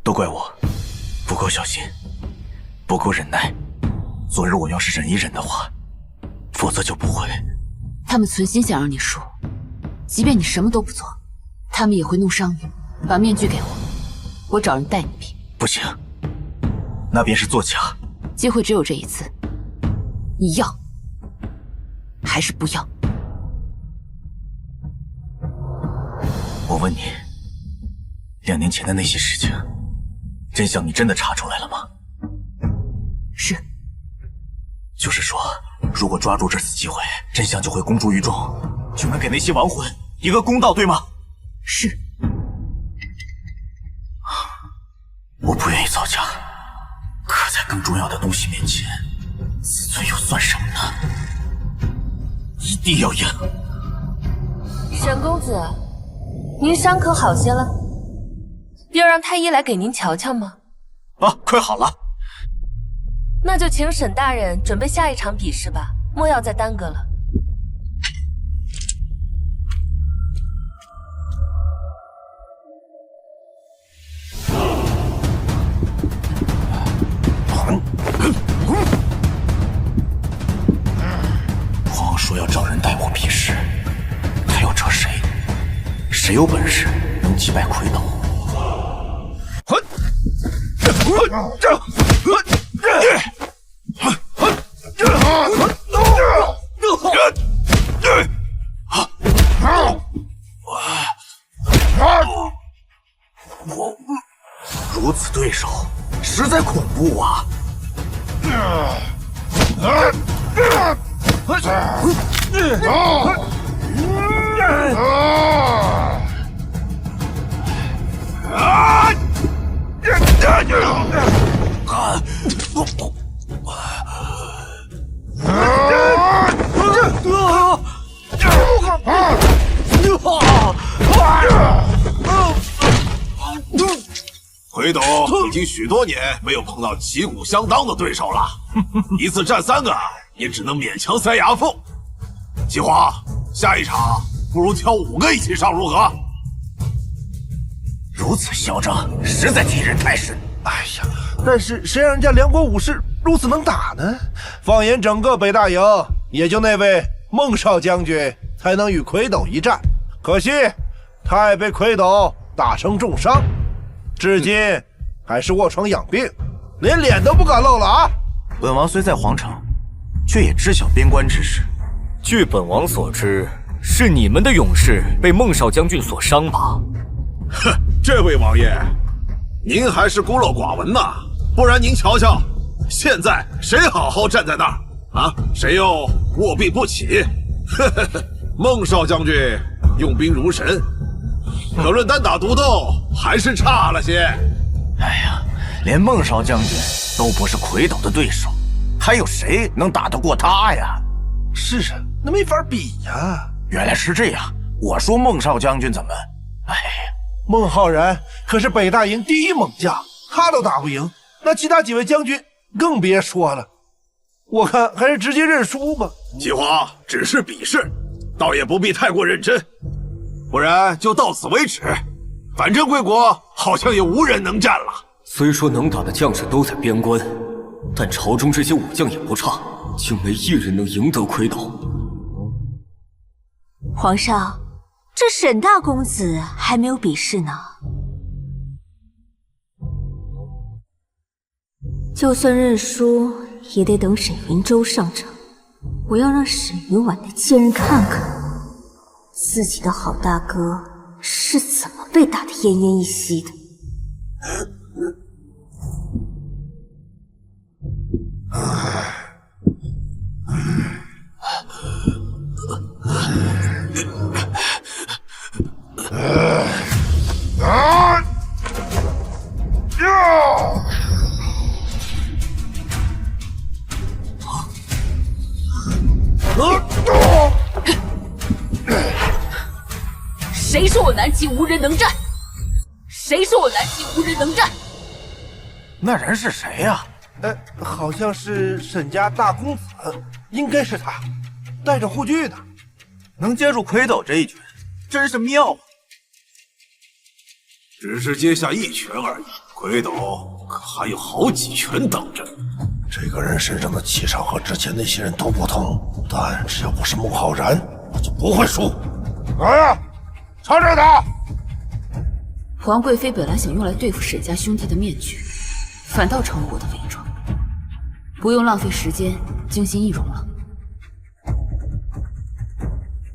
Speaker 4: 都怪我不够小心，不够忍耐。昨日我要是忍一忍的话，否则就不会。
Speaker 1: 他们存心想让你输，即便你什么都不做，他们也会弄伤你。把面具给我，我找人带你比。
Speaker 4: 不行，那便是作假。
Speaker 1: 机会只有这一次，你要还是不要？
Speaker 4: 我问你，2年前的那些事情，真相你真的查出来了吗？
Speaker 1: 是。
Speaker 4: 就是说，如果抓住这次机会，真相就会公诸于众，就能给那些亡魂一个公道，对吗？
Speaker 1: 是。
Speaker 4: 我不愿意造假，可在更重要的东西面前，自尊又算什么呢？一定要赢！
Speaker 12: 沈公子，您伤可好些了？要让太医来给您瞧瞧吗？
Speaker 4: 啊，快好了。
Speaker 12: 那就请沈大人准备下一场比试吧，莫要再耽搁了。
Speaker 4: 皇上说要找人带我比试，他要找谁？谁有本事能击败魁斗？如此对手，实在恐怖啊！
Speaker 2: 魁斗已经许多年没有碰到旗鼓相当的对手了，一次战3个也只能勉强塞牙缝。姬华，下一场不如挑5个一起上如何？
Speaker 4: 如此嚣张，实在替人太甚。
Speaker 7: 哎呀，但是谁让人家梁国武士如此能打呢？放眼整个北大营，也就那位孟少将军才能与魁斗一战。可惜他也被魁斗打成重伤，至今还是卧床养病，连脸都不敢露了啊！
Speaker 4: 本王虽在皇城，却也知晓边关之事。
Speaker 15: 据本王所知，是你们的勇士被孟少将军所伤吧？
Speaker 2: 哼，这位王爷，您还是孤陋寡闻呐！不然您瞧瞧，现在谁好好站在那儿啊？谁又卧病不起？呵呵呵，孟少将军用兵如神，可论单打独斗还是差了些。
Speaker 4: 哎呀，连孟少将军都不是魁斗的对手，还有谁能打得过他呀？
Speaker 7: 是啊，那没法比呀。
Speaker 4: 原来是这样，我说孟少将军怎么……哎呀，
Speaker 7: 孟浩然可是北大营第一猛将，他都打不赢，那其他几位将军更别说了。我看还是直接认输吧。
Speaker 2: 姬华只是比试，倒也不必太过认真，不然就到此为止。反正贵国好像也无人能战了。
Speaker 6: 虽说能打的将士都在边关，但朝中这些武将也不差，竟没一人能赢得魁斗。
Speaker 11: 皇上，这沈大公子还没有比试呢。就算认输，也得等沈云舟上场。我要让沈云婉那贱人看看，自己的好大哥是怎么被打得奄奄一息的。
Speaker 1: 谁说我南齐无人能战？谁说我南齐无人能战？
Speaker 7: 那人是谁呀？好像是沈家大公子，应该是他，带着护具的，
Speaker 4: 能接住魁斗这一拳，真是妙啊！
Speaker 2: 只是接下一拳而已，魁斗可还有好几拳等着。
Speaker 7: 这个人身上的气场和之前那些人都不同，但只要不是孟浩然，我就不会输。来呀，朝这打！
Speaker 1: 皇贵妃本来想用来对付沈家兄弟的面具，反倒成了我的伪装，不用浪费时间精心易容了。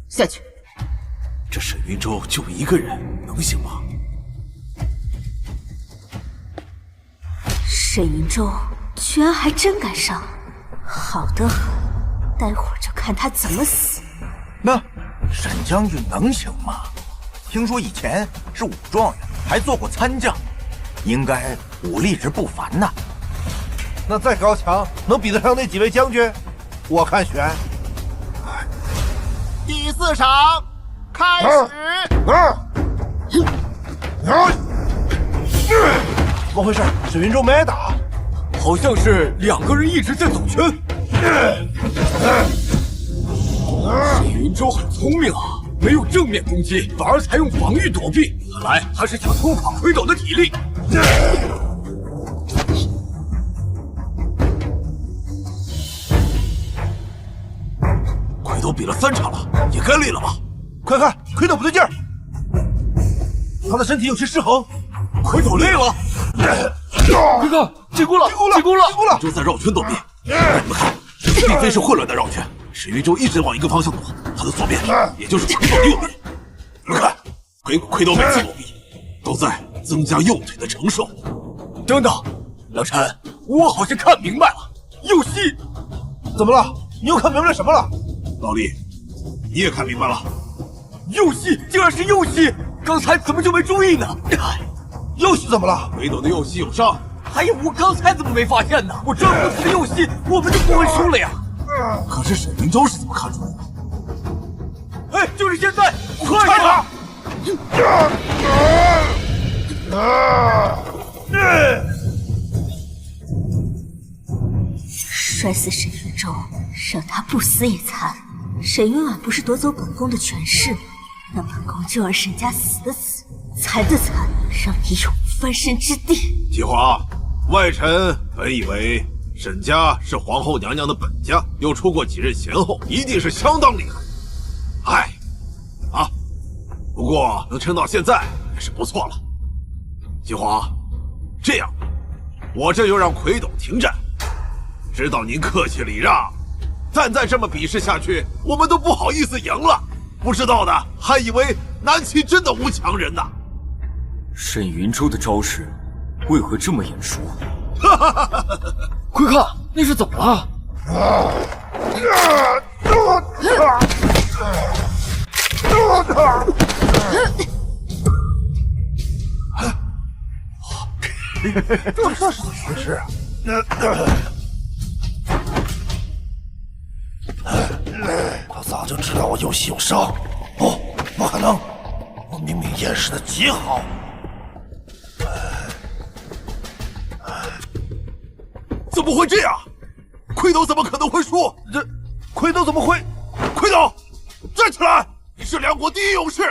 Speaker 1: 下去。
Speaker 2: 这沈云舟就一个人，能行吗？
Speaker 11: 沈云舟居然还真敢上，好得很，待会儿就看他怎么死。
Speaker 4: 那沈将军能行吗？听说以前是武状元，还做过参将，应该武力值不凡呐。
Speaker 7: 那再高强，能比得上那几位将军？我看选。
Speaker 9: 第4场开始。
Speaker 7: 怎么回事？沈云舟没挨打，
Speaker 6: 好像是两个人一直在走圈。沈云舟很聪明啊，没有正面攻击，反而采用防御躲避。看来他是想拖垮魁斗的体力。
Speaker 2: 魁斗比了3场了，也该累了吧？
Speaker 7: 快看，魁斗不对劲儿，他的身体有些失衡。
Speaker 6: 魁斗累了。快看，进攻了！进攻了！
Speaker 2: 就在绕圈躲避。你们看，这并非是混乱的绕圈，沈云舟一直往一个方向躲，他的左边也就是魁斗的右边。你们看，魁斗每次躲避都在增加右腿的承受。
Speaker 6: 等等，老陈，我好像看明白了，右膝。
Speaker 7: 怎么了？你又看明白什么了？
Speaker 2: 老李，你也看明白了？
Speaker 6: 右膝竟然是右膝，刚才怎么就没注意呢？
Speaker 7: 右膝怎么了？
Speaker 2: 魁斗的右膝有伤。
Speaker 6: 哎呀，我刚才怎么没发现呢？我这不是右膝，我们就不会输了呀。
Speaker 2: 可是沈云舟是怎么看出来的？
Speaker 6: 哎，就是现在，快点！
Speaker 11: 摔死沈云舟，让他不死也惨。沈云婉不是夺走本宫的权势吗？那本宫就让沈家死的死，残的残，让你永无翻身之地。
Speaker 2: 姬华，外臣本以为沈家是皇后娘娘的本家，又出过几任贤后，一定是相当厉害。唉，不过能撑到现在也是不错了。姬华，这样，我这就让魁斗停战。知道您客气礼让，但再这么比试下去，我们都不好意思赢了。不知道的还以为南齐真的无强人呢。
Speaker 6: 沈云舟的招式为何这么眼熟？快看，那是怎么了？
Speaker 7: 这是怎么回事啊？他早就知道我右膝有伤。不可能，我明明掩饰的极好。
Speaker 2: 怎么会这样？魁斗怎么可能会输？
Speaker 7: 魁斗怎么会？
Speaker 2: 魁斗，站起来！你是梁国第一勇士，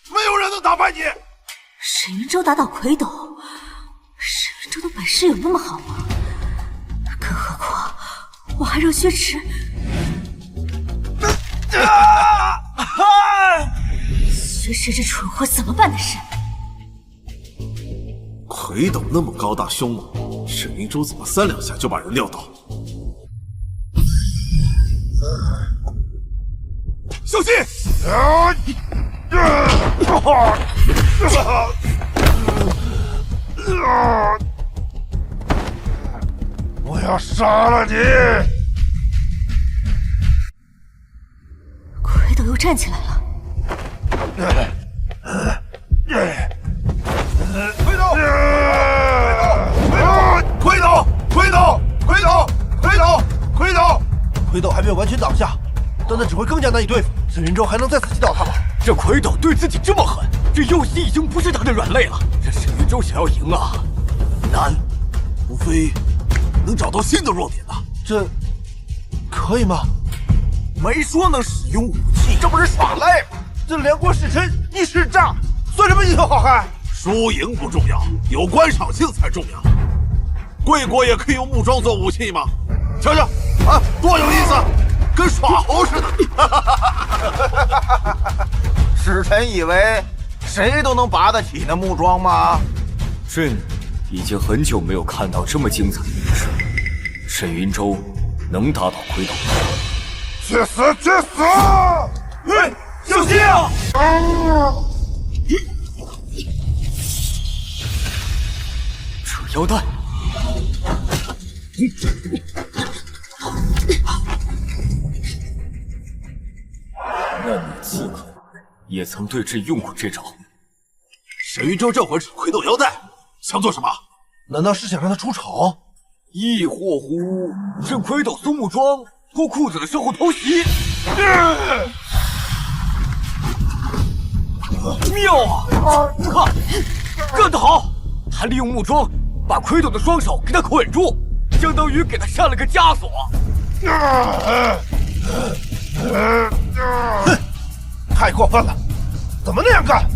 Speaker 2: 没有人能打败你。
Speaker 11: 沈云舟打倒魁斗，沈云舟的本事有那么好吗？更何况我还让薛池……薛池这蠢货怎么办的事？
Speaker 2: 魁斗那么高大凶猛，沈云舟怎么3两下就把人撂倒？小心！
Speaker 7: 我要杀了你！
Speaker 11: 魁斗又站起来了。
Speaker 7: 魁斗还没有完全倒下，但那只会更加难以对付。孙云舟还能再次击倒他吗？
Speaker 15: 这魁斗对自己这么狠，这右膝已经不是他的软肋了。这沈云舟想要赢啊，难。
Speaker 2: 无非能找到新的弱点啊。
Speaker 7: 这可以吗？
Speaker 4: 没说能使用武器，这不是耍赖吗？
Speaker 7: 这梁国使臣一使诈，算什么英雄好汉？
Speaker 2: 输赢不重要，有观赏性才重要。贵国也可以用木桩做武器吗？瞧瞧，啊，多有意思，跟耍猴似的。
Speaker 4: 使臣以为谁都能拔得起那木桩吗？
Speaker 15: 朕已经很久没有看到这么精彩的比试。沈云舟能打倒魁斗？
Speaker 7: 去死！去死！哎，小心啊！
Speaker 15: 扯腰带。那女刺客也曾对朕用过这招。
Speaker 2: 沈云舟这会儿扯魁斗腰带，想做什么？
Speaker 7: 难道是想让他出丑？
Speaker 15: 亦或乎朕魁斗松木桩脱裤子的时候偷袭？妙啊！看，干得好！他利用木桩把魁斗的双手给他捆住，相当于给他上了个枷锁。
Speaker 7: 哼，太过分了！怎么那样干？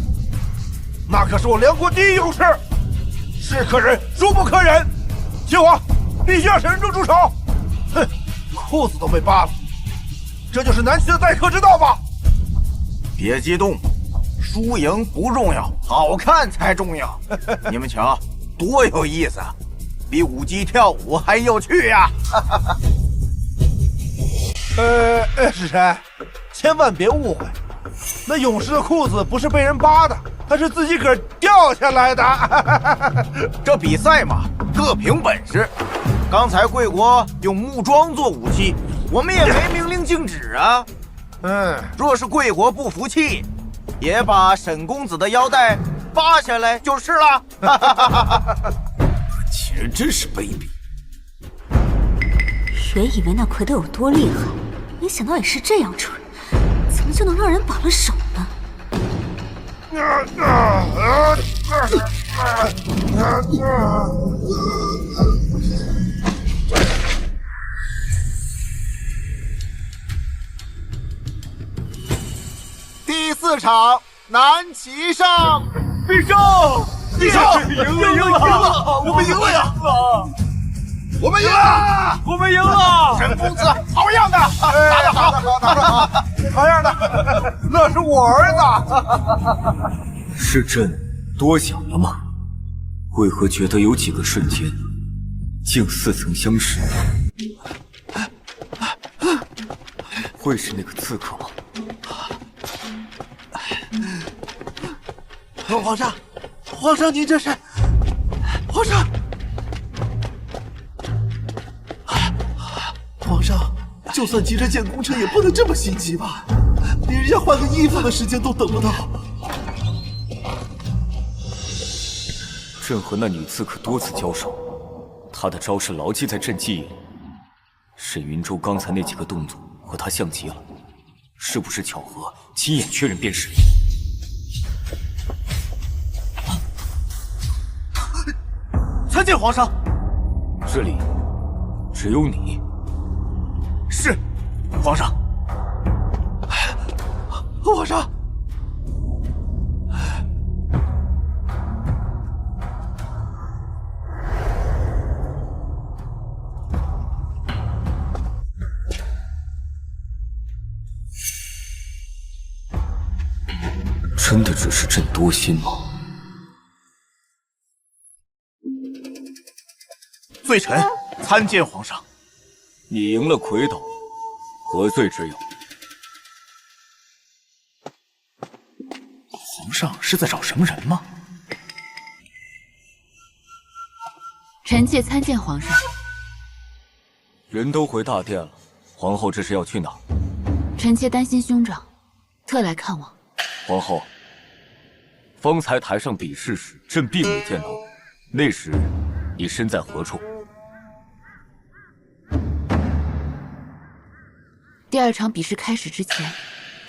Speaker 7: 那可是我梁国第一勇士，是可忍，孰不可忍！秦王，必须让沈云舟住手！哼，裤子都被扒了，这就是南齐的待客之道吧？
Speaker 4: 别激动，输赢不重要，好看才重要。你们瞧，多有意思啊，比舞姬跳舞还有趣呀！
Speaker 7: 使臣，千万别误会，那勇士的裤子不是被人扒的，他是自己个儿掉下来的。
Speaker 4: 这比赛嘛，各凭本事。刚才贵国用木桩做武器，我们也没明令禁止啊。若是贵国不服气，也把沈公子的腰带扒下来就是了。
Speaker 2: 秦人真是卑鄙。
Speaker 11: 原以为那魁斗有多厉害，没想到也是这样蠢，怎么就能让人绑了手呢？
Speaker 4: 第4场南齐上，必胜！
Speaker 3: 必胜！赢了！我们赢了呀！我们赢了！
Speaker 14: 我们赢了！
Speaker 4: 沈公子，好样的！打得好，打得好，好样的！那是我儿子。
Speaker 15: 是朕多想了吗？为何觉得有几个瞬间，竟似曾相识？会是那个刺客吗？
Speaker 3: 皇上，您这是？皇上，就算急着建功臣，也不能这么心急吧？连人家换个衣服的时间都等不到。
Speaker 15: 朕和那女刺客多次交手，她的招式牢记在朕记忆里。沈云舟刚才那几个动作和她像极了，是不是巧合？亲眼确认便是。
Speaker 4: 参见皇上。
Speaker 15: 这里只有你。
Speaker 4: 是，皇上。
Speaker 3: 皇上。
Speaker 15: 真的只是朕多心吗？
Speaker 4: 罪臣参见皇上。
Speaker 15: 你赢了魁斗，何罪之有？
Speaker 4: 皇上是在找什么人吗？
Speaker 1: 臣妾参见皇上。
Speaker 15: 人都回大殿了，皇后这是要去哪儿？
Speaker 1: 臣妾担心兄长，特来看望。
Speaker 15: 皇后，方才台上比试时，朕并未见到你，那时你身在何处？
Speaker 1: 第二场比试开始之前，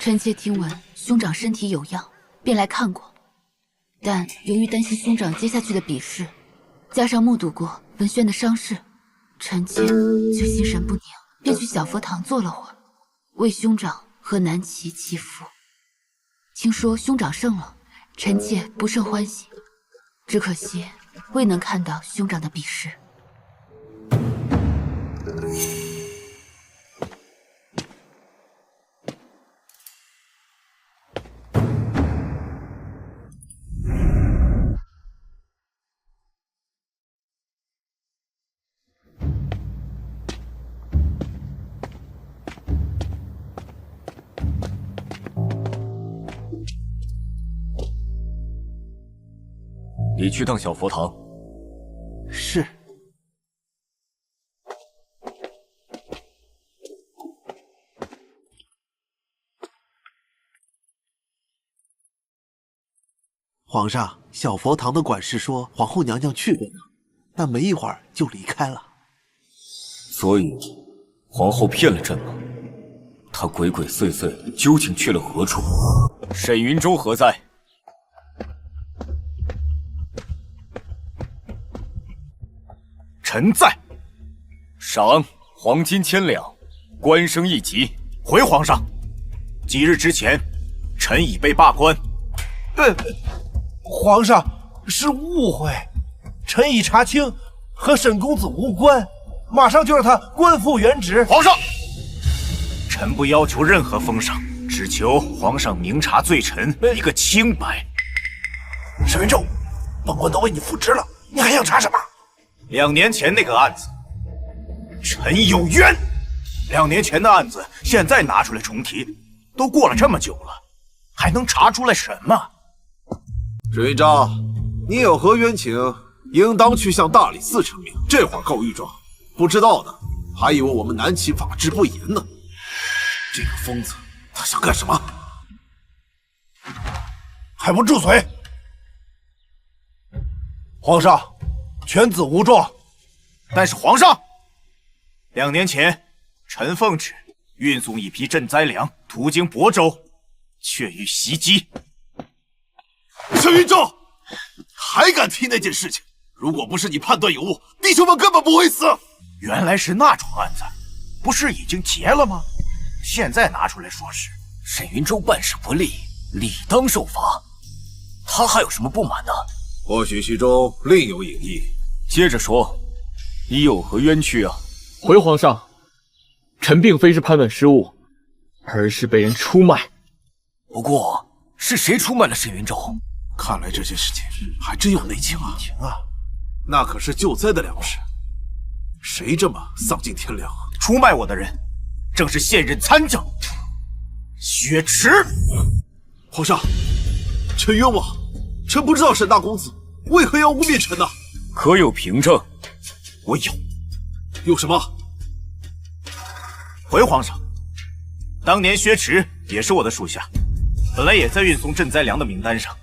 Speaker 1: 臣妾听闻兄长身体有恙，便来看过。但由于担心兄长接下去的比试，加上目睹过文轩的伤势，臣妾就心神不宁，便去小佛堂坐了会儿，为兄长和南齐祈福。听说兄长胜了，臣妾不胜欢喜，只可惜未能看到兄长的比试。
Speaker 15: 你去趟小佛堂。
Speaker 7: 是。
Speaker 9: 皇上，小佛堂的管事说皇后娘娘去过呢，但没一会儿就离开了。
Speaker 15: 所以，皇后骗了朕吗？她鬼鬼祟祟的，究竟去了何处？沈云州何在？
Speaker 4: 臣在。
Speaker 15: 赏黄金1000两，官升1级。
Speaker 4: 回皇上，几日之前，臣已被罢官。
Speaker 7: 皇上是误会，臣已查清，和沈公子无关，马上就让他官复原职。
Speaker 4: 皇上，臣不要求任何封赏，只求皇上明察罪臣一个清白。
Speaker 7: 沈云州，本官都为你复职了，你还想查什么
Speaker 4: ？2年前那个案子，臣有冤。2年前的案子，现在拿出来重提，都过了这么久了，还能查出来什么？
Speaker 2: 沈云昭，你有何冤情，应当去向大理寺陈明。这会儿告御状，不知道的还以为我们南齐法制不严呢。这个疯子，他想干什么？
Speaker 7: 还不住嘴！皇上，犬子无状。
Speaker 4: 但是皇上，2年前，臣奉旨运送一批赈灾粮，途经亳州，却遇袭击。
Speaker 2: 沈云昭，还敢提那件事情？如果不是你判断有误，弟兄们根本不会死。
Speaker 4: 原来是那桩案子，不是已经结了吗？现在拿出来说是
Speaker 15: 沈云州办事不力，理当受罚。他还有什么不满的？
Speaker 2: 或许其中另有隐意。
Speaker 15: 接着说，你有何冤屈啊？
Speaker 13: 回皇上，臣并非是判断失误，而是被人出卖。
Speaker 15: 不过是谁出卖了沈云州？
Speaker 2: 看来这件事情还真有内情啊！那可是救灾的粮食，谁这么丧尽天良？
Speaker 4: 出卖我的人，正是现任参将薛池。
Speaker 2: 皇上，臣冤枉，臣不知道沈大公子为何要污蔑臣呢？
Speaker 15: 可有凭证？
Speaker 4: 我有。
Speaker 2: 有什么？
Speaker 4: 回皇上，当年薛池也是我的属下，本来也在运送赈灾粮的名单上。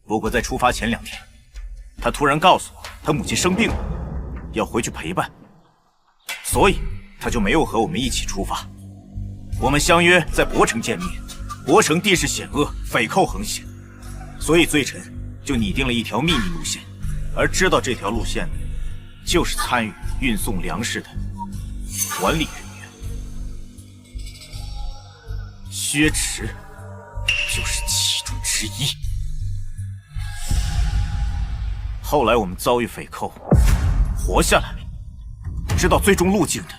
Speaker 4: 不过在出发前2天，他突然告诉我他母亲生病了，要回去陪伴，所以他就没有和我们一起出发。我们相约在亳城见面，亳城地势险恶，匪寇横行，所以罪臣就拟定了一条秘密路线，而知道这条路线的，就是参与运送粮食的管理人员。薛池就是其中之一。后来我们遭遇匪寇，活下来了，知道最终路径的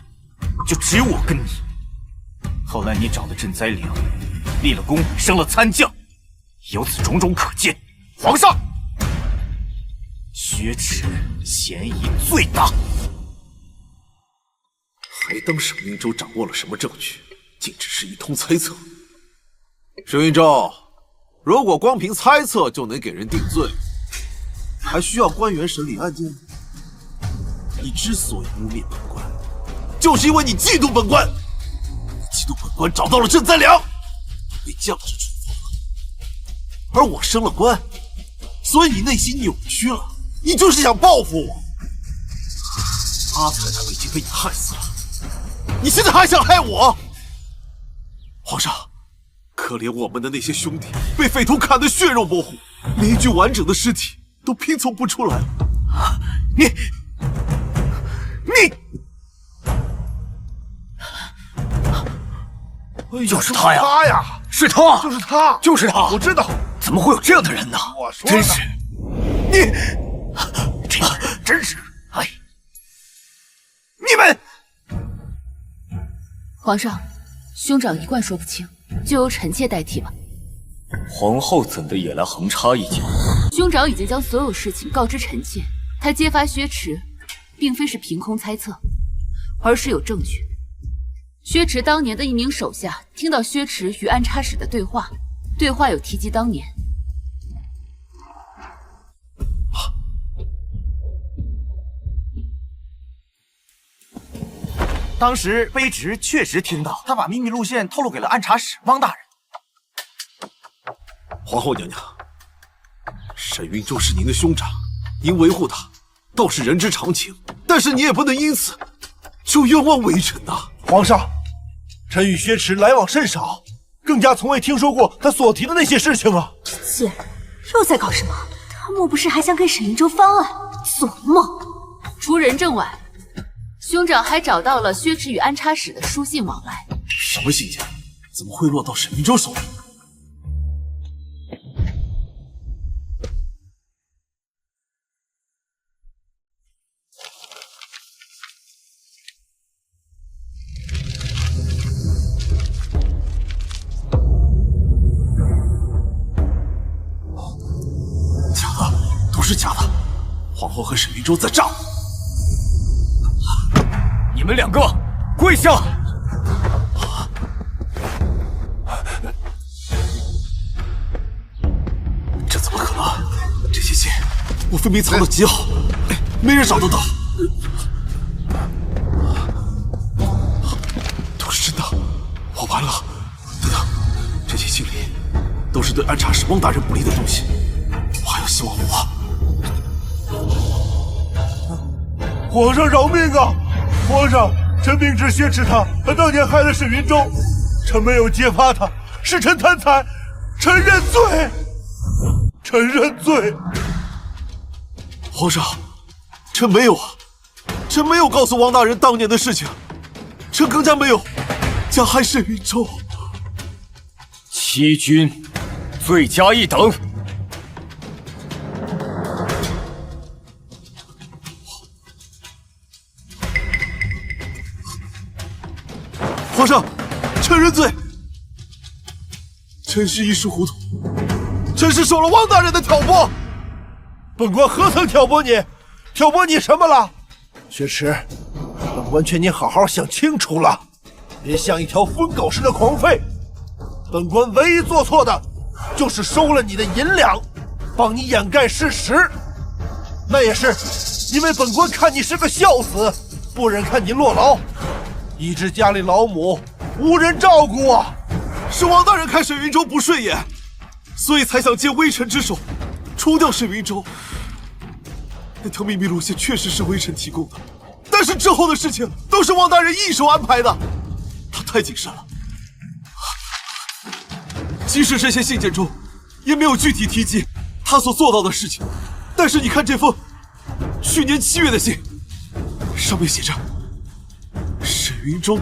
Speaker 4: 就只有我跟你。后来你找的赈灾粮立了功，升了参将，由此种种可见，皇上，薛池嫌疑最大。
Speaker 2: 还当沈云州掌握了什么证据？竟只是一通猜测。沈云州，如果光凭猜测就能给人定罪，还需要官员审理案件吗？你之所以污蔑本官，就是因为你嫉妒本官，嫉妒本官找到了郑三良，被降职处分了，而我升了官，所以你内心扭曲了，你就是想报复我。阿才他们已经被你害死了，你现在还想害我？皇上，可怜我们的那些兄弟被匪徒砍得血肉模糊，连一具完整的尸体都拼凑不出来了。你
Speaker 4: 就是他呀！
Speaker 7: 他呀，
Speaker 4: 是他，
Speaker 7: 就是他，
Speaker 4: 就是他！
Speaker 7: 我知道，
Speaker 4: 怎么会有这样的人呢？
Speaker 7: 我说
Speaker 4: 真是，
Speaker 7: 你，
Speaker 4: 这个人真是，哎，你们！
Speaker 1: 皇上，兄长一贯说不清，就由臣妾代替吧。
Speaker 15: 皇后怎的也来横插一脚？
Speaker 1: 兄长已经将所有事情告知臣妾，他揭发薛池，并非是凭空猜测，而是有证据。薛池当年的一名手下听到薛池与安插使的对话，对话有提及当年。
Speaker 4: 当时卑职确实听到他把秘密路线透露给了按察使汪大人。
Speaker 2: 皇后娘娘，沈云州是您的兄长，您维护他倒是人之常情，但是你也不能因此就冤枉微臣呐。
Speaker 7: 皇上，臣与薛池来往甚少，更加从未听说过他所提的那些事情啊。
Speaker 11: 贱人又在搞什么？他莫不是还想给沈云州翻案？做梦！
Speaker 1: 除人证外，兄长还找到了薛池与安插使的书信往来。
Speaker 2: 什么信件？怎么会落到沈云州手里？假的，都是假的。皇后和沈云州在诈我。
Speaker 15: 你们两个跪下！
Speaker 2: 这怎么可能？这些信我分明藏得极好，没人找得到。都是真的，我完了！等等，这些信里都是对安察使汪大人不利的东西，我还有希望我。
Speaker 7: 皇上饶命啊！皇上，臣明知薛池他当年害了沈云州，臣没有揭发他，是臣贪财，臣认罪，臣认罪。
Speaker 2: 皇上，臣没有啊，臣没有告诉汪大人当年的事情，臣更加没有加害沈云州。
Speaker 15: 欺君，罪加一等。
Speaker 2: 皇上，臣认罪。臣是一时糊涂，臣是受了汪大人的挑拨。
Speaker 7: 本官何曾挑拨你？挑拨你什么了？薛池，本官劝你好好想清楚了，别像一条疯狗似的狂吠。本官唯一做错的，就是收了你的银两，帮你掩盖事实。那也是因为本官看你是个孝子，不忍看你落牢。一直家里老母无人照顾啊！
Speaker 2: 是汪大人看沈云州不顺眼，所以才想借微臣之手除掉沈云州。那条秘密路线确实是微臣提供的，但是之后的事情都是汪大人一手安排的，他太谨慎了。即使这些信件中也没有具体提及他所做到的事情，但是你看这封去年7月的信，上面写着沈云州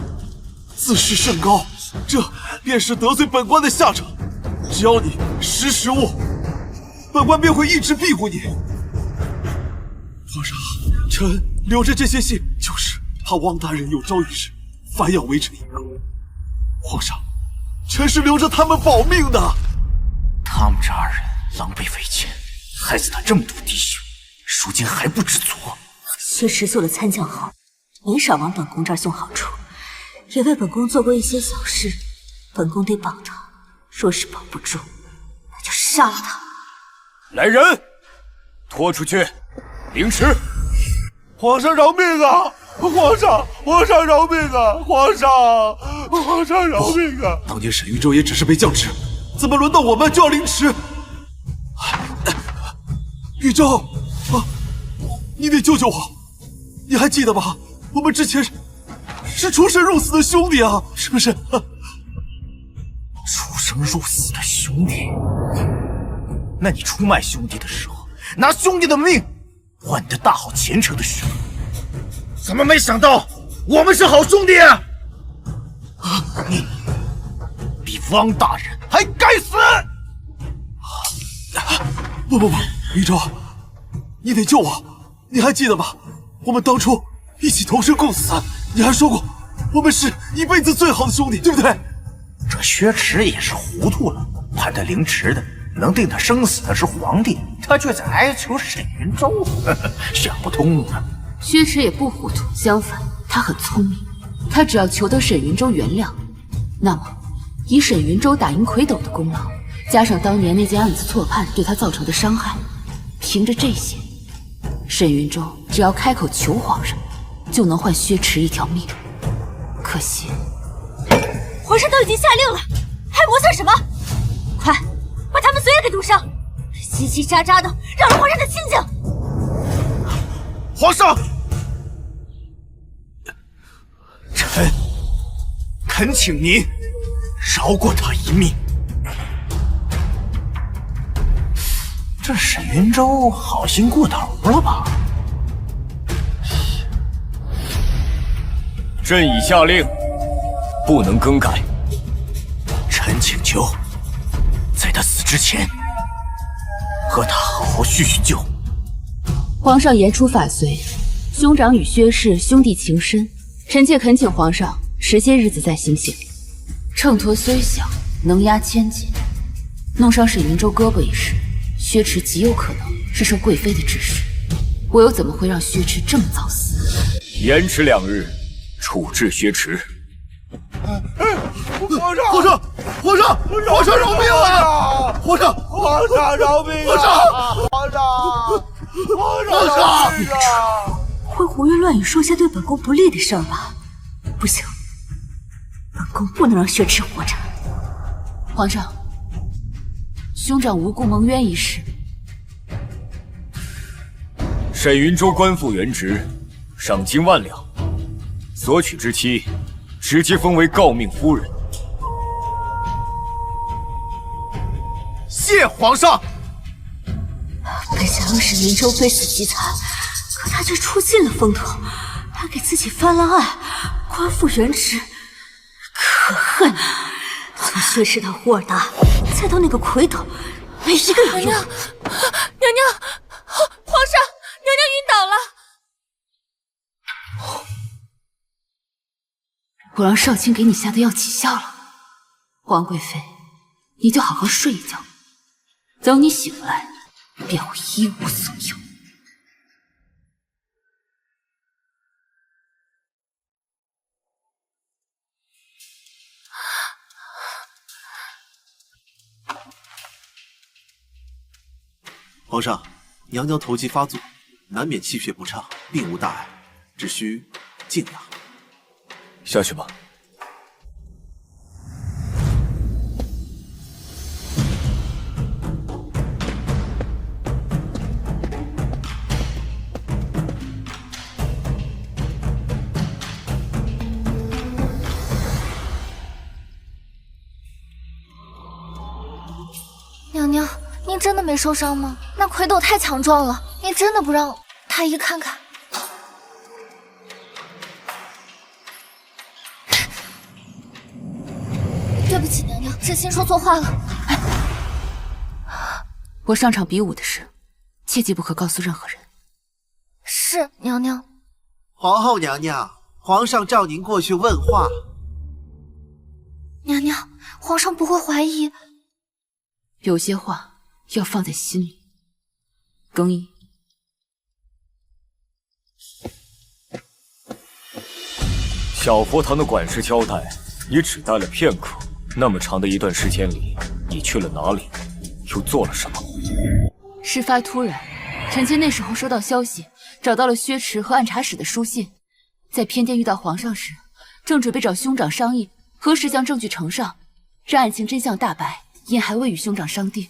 Speaker 2: 自视甚高，这便是得罪本官的下场。只要你识时务，本官便会一直庇护你。皇上，臣留着这些信，就是怕汪大人有朝一日反咬微臣一口。皇上，臣是留着他们保命的。
Speaker 1: 他
Speaker 4: 他们这二人狼狈为奸，害死他这么多弟兄，如今还不知足。
Speaker 11: 薛池做了参将后，没少往本宫这儿送好处，也为本宫做过一些小事，本宫得保他。若是保不住，那就杀了他。
Speaker 15: 来人，拖出去，凌迟！
Speaker 3: 皇上饶命啊！皇上饶命啊！皇上饶命啊！
Speaker 2: 当年沈玉州也只是被降职，怎么轮到我们就要凌迟？玉州，你得救救我！你还记得吗？我们之前是出生入死的兄弟啊，是不是？
Speaker 4: 出生入死的兄弟？那你出卖兄弟的时候，拿兄弟的命换你的大好前程的时候，怎么没想到我们是好兄弟啊？你比汪大人还该死！
Speaker 2: 不，玉州，你得救我！你还记得吗？我们当初一起同生共死，你还说过我们是一辈子最好的兄弟，对不对？
Speaker 4: 这薛池也是糊涂了，判他凌迟的，能定他生死的是皇帝，他却在哀求沈云州，想不通啊！
Speaker 1: 薛池也不糊涂，相反，他很聪明。他只要求得沈云州原谅，那么以沈云州打赢魁斗的功劳，加上当年那件案子错判对他造成的伤害，凭着这些，沈云州只要开口求皇上，就能换薛池一条命。可惜，
Speaker 11: 皇上都已经下令了，还磨蹭什么？快把他们嘴也给堵上，叽叽喳喳的，扰了皇上的清静。
Speaker 4: 皇上，臣恳请您饶过他一命。这沈云州好心过头了吧？
Speaker 15: 朕已下令，不能更改。
Speaker 4: 臣请求，在他死之前，和他好好叙叙旧。
Speaker 1: 皇上言出法随，兄长与薛氏兄弟情深，臣妾恳请皇上迟些日子再行刑。秤砣虽小，能压千斤，弄伤沈云州胳膊一事，薛池极有可能是受贵妃的指使。我又怎么会让薛池这么早死？
Speaker 15: 延迟2日，处置薛池。
Speaker 3: 皇上
Speaker 2: 饶命啊！皇上
Speaker 3: 饶命啊！皇上！
Speaker 11: 会胡言乱语说些对本宫不利的事儿吧？不行，本宫不能让薛池活着。
Speaker 1: 皇上，兄长无故蒙冤一事，
Speaker 15: 沈云州官复原职，赏金1万两，所娶之妻直接封为诰命夫人。
Speaker 4: 谢皇上。
Speaker 11: 本想让沈云州非死即残，可他却出尽了风头，他给自己翻了案，官复原职。可恨！从薛氏到胡尔达，再到那个魁斗，没一个有用。
Speaker 12: 娘娘，皇上，娘娘晕倒了。
Speaker 1: 我让少卿给你下的药起效了，皇贵妃，你就好好睡一觉，等你醒来，便会一无所有。
Speaker 9: 皇上，娘娘头疾发作，难免气血不畅，并无大碍，只需静养。
Speaker 15: 下去吧。
Speaker 5: 娘娘，您真的没受伤吗？那魁斗太强壮了，您真的不让太医看看？对不起，娘娘，知心说错话了。
Speaker 1: 我上场比武的事，切记不可告诉任何人。
Speaker 5: 是，娘娘。
Speaker 9: 皇后娘娘，皇上召您过去问话。
Speaker 5: 娘娘，皇上不会怀疑
Speaker 1: 有些话要放在心里。更衣。
Speaker 15: 小佛堂的管事交代，你只待了片刻。那么长的一段时间里，你去了哪里？又做了什么？
Speaker 1: 事发突然，臣妾那时候收到消息，找到了薛池和按察使的书信。在偏殿遇到皇上时，正准备找兄长商议何时将证据呈上，让案情真相大白。因还未与兄长商定，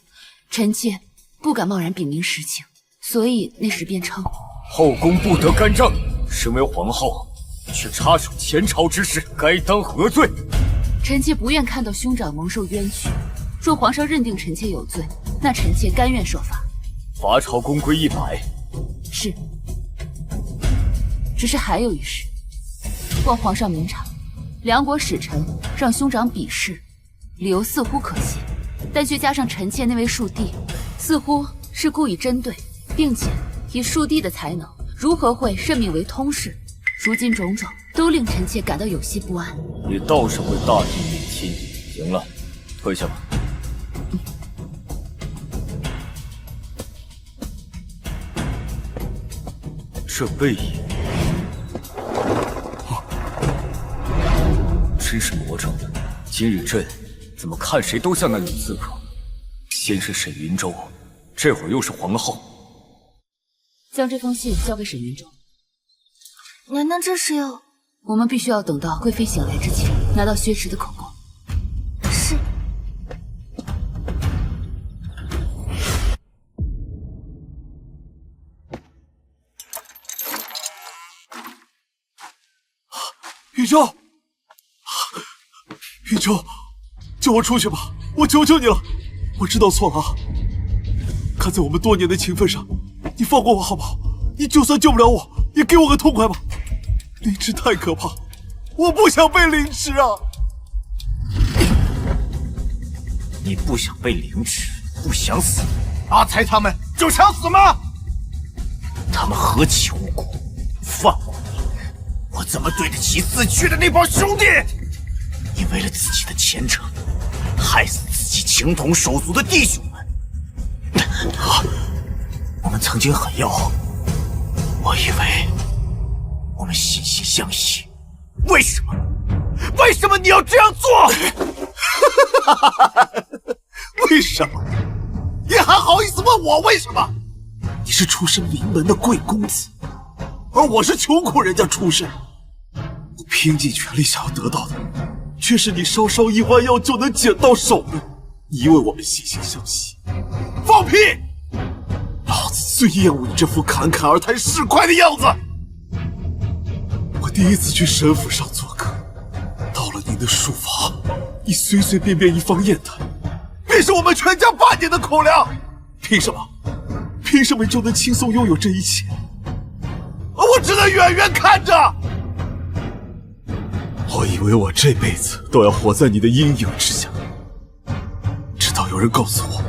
Speaker 1: 臣妾不敢贸然禀明实情，所以那时便称
Speaker 15: 后宫不得干政，身为皇后却插手前朝之事，该当何罪？
Speaker 1: 臣妾不愿看到兄长蒙受冤屈。若皇上认定臣妾有罪，那臣妾甘愿受罚。
Speaker 15: 罚朝宫规100。
Speaker 1: 是。只是还有一事，望皇上明察。两国使臣让兄长比试，理由似乎可信，但却加上臣妾那位庶弟，似乎是故意针对，并且以庶弟的才能，如何会任命为通事？如今种种都令臣妾感到有些不安。
Speaker 15: 你倒是会大义灭亲。行了，退下吧。这背影，真是魔怔。今日朕怎么看谁都像那女刺客？先是沈云舟，这会儿又是皇后。
Speaker 1: 将这封信交给沈云舟。
Speaker 5: 娘娘这是要……
Speaker 1: 我们必须要等到贵妃醒来之前，拿到薛池的口供。
Speaker 5: 是。
Speaker 3: 云舟，云舟，救我出去吧！我求求你了，我知道错了啊！看在我们多年的情分上，你放过我好不好？你就算救不了我，也给我个痛快吧！凌迟太可怕，我不想被凌迟啊！
Speaker 4: 你不想被凌迟，不想死，
Speaker 3: 阿才他们就想死吗？
Speaker 4: 他们何其无辜，放过你，我怎么对得起死去的那帮兄弟？你为了自己的前程，害死自己情同手足的弟兄们。我们曾经很要好，我以为我们惺惺相惜，为什么？为什么你要这样做？
Speaker 3: 为什么？你还好意思问我为什么？你是出身名门的贵公子，而我是穷苦人家出身。我拼尽全力想要得到的，却是你稍稍一弯腰就能捡到手的。你以为我们惺惺相惜？放屁！老子最厌恶你这副侃侃而谈市侩的样子。我第一次去沈府上做客，到了您的书房，你随随便便一方砚台，便是我们全家8年的口粮。凭什么？凭什么就能轻松拥有这一切？而我只能远远看着。我以为我这辈子都要活在你的阴影之下，直到有人告诉我，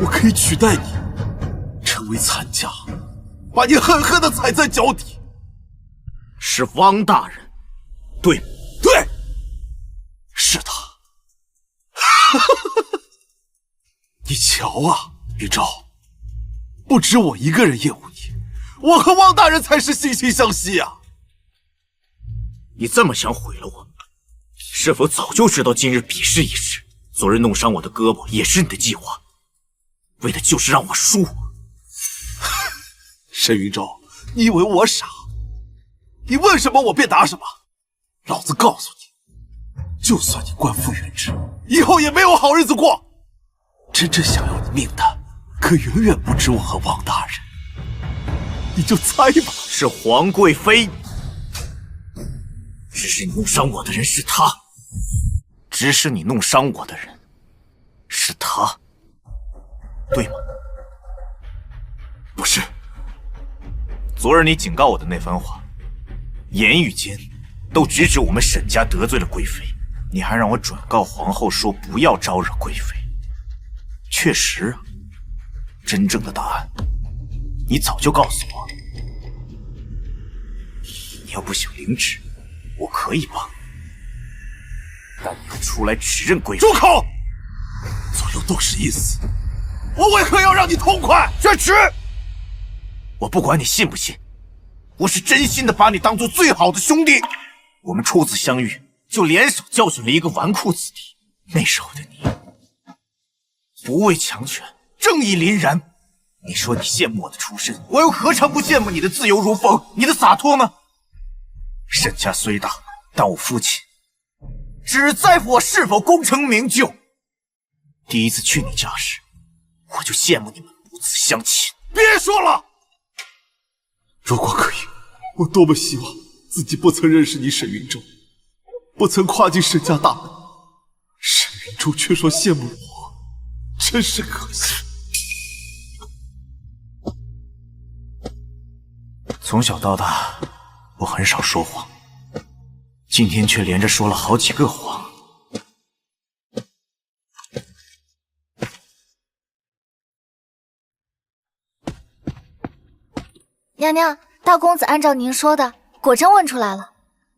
Speaker 3: 我可以取代你，成为残家，把你狠狠地踩在脚底。
Speaker 4: 是汪大人，对吗？
Speaker 3: 对，是他。你瞧啊，云舟，不止我一个人厌恶你，我和汪大人才是惺惺相惜啊！
Speaker 4: 你这么想毁了我，是否早就知道今日比试一事？昨日弄伤我的胳膊也是你的计划，为的就是让我输。
Speaker 3: 沈云舟，你以为我傻？你问什么我便答什么。老子告诉你，就算你官复原职，以后也没有好日子过。真正想要你命的，可远远不止我和汪大人。你就猜吧。
Speaker 4: 是皇贵妃。只是你弄伤我的人是他，指使你弄伤我的人是他，对吗？
Speaker 3: 不是。
Speaker 4: 昨日你警告我的那番话，言语间都直指我们沈家得罪了贵妃，你还让我转告皇后说不要招惹贵妃。确实啊，真正的答案你早就告诉我。你要不想凌迟，我可以帮，但你要出来指认贵妃。
Speaker 3: 住口！左右都是意思，我为何要让你痛快？
Speaker 4: 薛池，我不管你信不信，我是真心的把你当做最好的兄弟。我们初次相遇就联手教训了一个纨绔子弟，那时候的你不畏强权，正义凛然。你说你羡慕我的出身，我又何尝不羡慕你的自由如风，你的洒脱呢？沈家虽大，但我父亲只在乎我是否功成名就。第一次去你家时，我就羡慕你们母子相亲。
Speaker 3: 别说了，如果可以，我多么希望自己不曾认识你沈云舟，不曾跨进沈家大门。沈云舟却说羡慕我，真是可惜。
Speaker 4: 从小到大，我很少说谎，今天却连着说了好几个谎。
Speaker 5: 娘娘，大公子按照您说的，果真问出来了。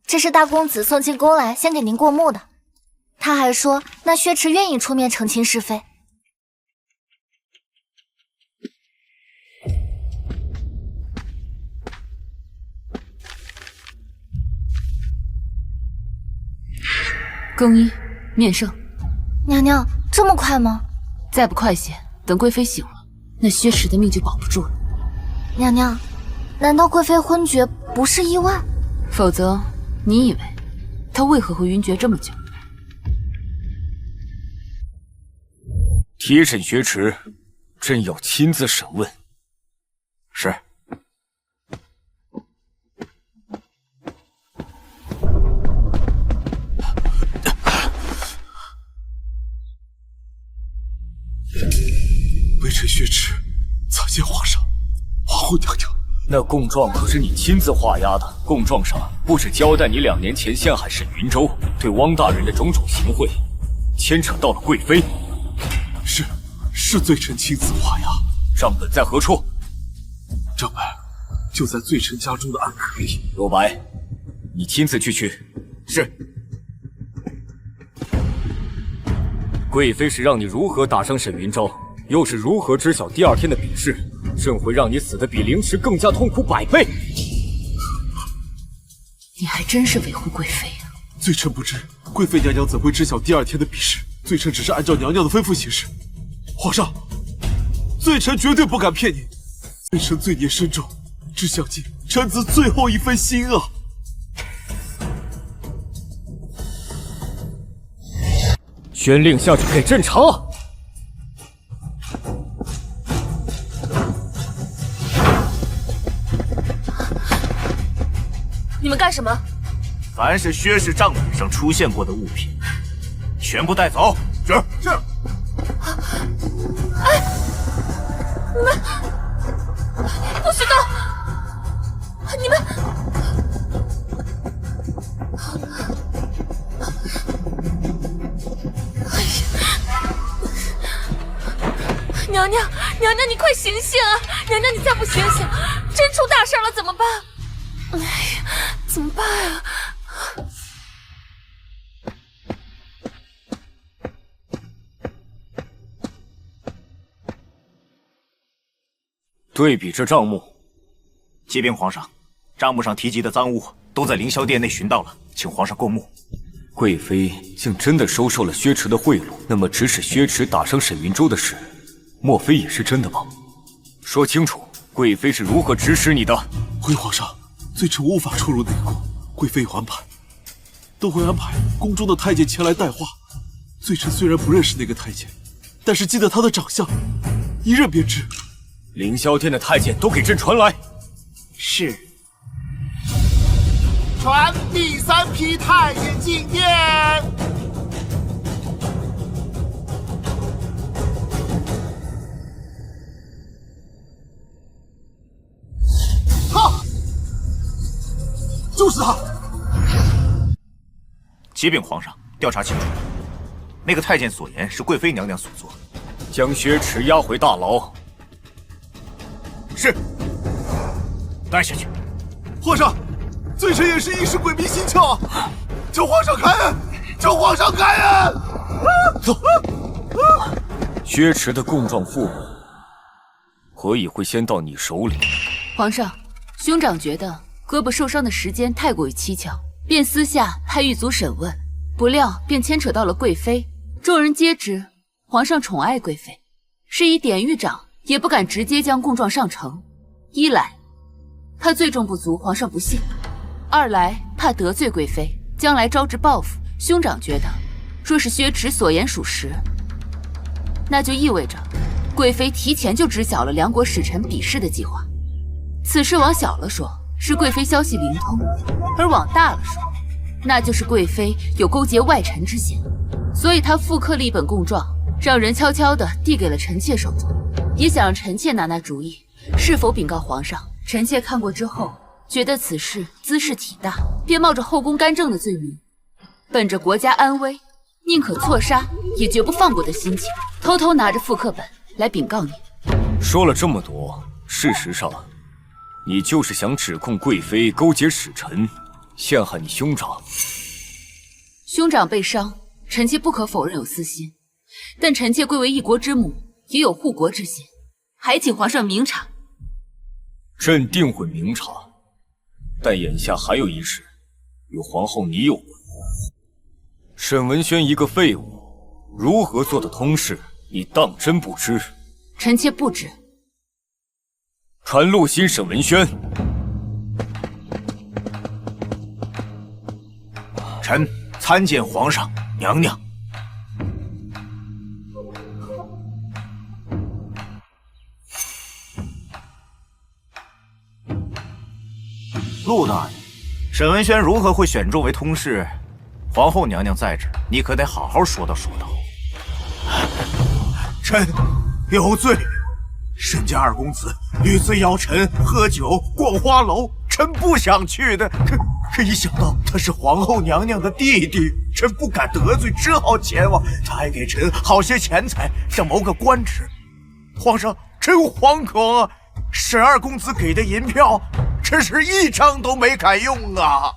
Speaker 5: 这是大公子送进宫来，先给您过目的。他还说，那薛池愿意出面澄清是非。
Speaker 1: 更衣，面圣。
Speaker 5: 娘娘，这么快吗？
Speaker 1: 再不快些，等贵妃醒了，那薛池的命就保不住了。
Speaker 5: 娘娘，难道贵妃昏厥不是意外？
Speaker 1: 否则，你以为她为何会晕厥这么久？
Speaker 15: 提审薛池，朕要亲自审问。
Speaker 4: 是。
Speaker 3: 微臣薛池参见皇上、皇后娘娘。
Speaker 15: 那供状可是你亲自画押的，供状上不止交代你2年前陷害沈云舟，对汪大人的种种行贿，牵扯到了贵妃。
Speaker 3: 是罪臣亲自画押。
Speaker 15: 账本在何处？
Speaker 3: 账本就在罪臣家中的暗格里。
Speaker 15: 若白，你亲自去取。
Speaker 4: 是。
Speaker 15: 贵妃是让你如何打伤沈云舟，又是如何知晓第2天的比试，朕会让你死得比凌迟更加痛苦100倍。
Speaker 1: 你还真是维护贵妃啊！
Speaker 3: 罪臣不知，贵妃娘娘怎会知晓第2天的比试？罪臣只是按照娘娘的吩咐行事。皇上，罪臣绝对不敢骗您。罪臣罪孽深重，只想尽臣子最后一份心啊！
Speaker 15: 宣令下旨给朕查。
Speaker 12: 你们干什么？
Speaker 4: 凡是薛氏账本上出现过的物品，全部带走。是。
Speaker 12: 哎，你们不许动！你们，娘娘，你快醒醒啊！娘娘，你再不醒醒，真出大事了怎么办？哎呀，怎么办啊？
Speaker 15: 对比这账目，
Speaker 4: 启禀皇上，账目上提及的赃物都在凌霄殿内寻到了，请皇上过目。
Speaker 15: 贵妃竟真的收受了薛池的贿赂，那么指使薛池打伤沈云舟的事，莫非也是真的吗？说清楚，贵妃是如何指使你的？
Speaker 3: 回皇上，罪臣无法出入内宫，贵妃有安排，都会安排宫中的太监前来带话。罪臣虽然不认识那个太监，但是记得他的长相，一认便知。
Speaker 15: 凌霄殿的太监都给朕传来。
Speaker 4: 是。
Speaker 16: 传第3批太监进殿。
Speaker 3: 他，就是他。
Speaker 4: 启禀皇上，调查清楚，那个太监所言是贵妃娘娘所做，
Speaker 15: 将薛池押回大牢。
Speaker 4: 是，带下去。
Speaker 3: 皇上，罪臣也是一时鬼迷心窍，求皇上开恩，求皇上开恩。
Speaker 15: 走。薛池的供状副本何以会先到你手里？
Speaker 1: 皇上，兄长觉得胳膊受伤的时间太过于蹊跷，便私下派狱卒审问，不料便牵扯到了贵妃。众人皆知皇上宠爱贵妃，是以典狱长也不敢直接将供状上呈。一来怕罪证不足，皇上不信；二来怕得罪贵妃，将来招致报复。兄长觉得，若是薛池所言属实，那就意味着贵妃提前就知晓了梁国使臣比试的计划。此事往小了说，是贵妃消息灵通；而往大了说，那就是贵妃有勾结外臣之嫌。所以她复刻了一本供状，让人悄悄地递给了臣妾手中，也想让臣妾拿主意，是否禀告皇上。臣妾看过之后，觉得此事兹事体大，便冒着后宫干政的罪名，本着国家安危，宁可错杀也绝不放过的心情，偷偷拿着复刻本来禀告你。
Speaker 15: 说了这么多，事实上，你就是想指控贵妃勾结使臣，陷害你兄长。
Speaker 1: 兄长被伤，臣妾不可否认有私心，但臣妾贵为一国之母，也有护国之心，还请皇上明察。
Speaker 15: 朕定会明察，但眼下还有一事，与皇后你有关。沈文轩一个废物，如何做的通事，你当真不知？
Speaker 1: 臣妾不知。
Speaker 15: 传陆心沈文轩。
Speaker 4: 臣参见皇上娘娘。陆大人，沈文轩如何会选中为通事？皇后娘娘在这，你可得好好说道说道。
Speaker 3: 臣有罪，沈家二公子屡次邀臣喝酒逛花楼，臣不想去的，可一想到他是皇后娘娘的弟弟，臣不敢得罪，只好前往。他还给臣好些钱财，想谋个官职。皇上，臣惶恐啊！沈二公子给的银票，臣是一张都没敢用啊！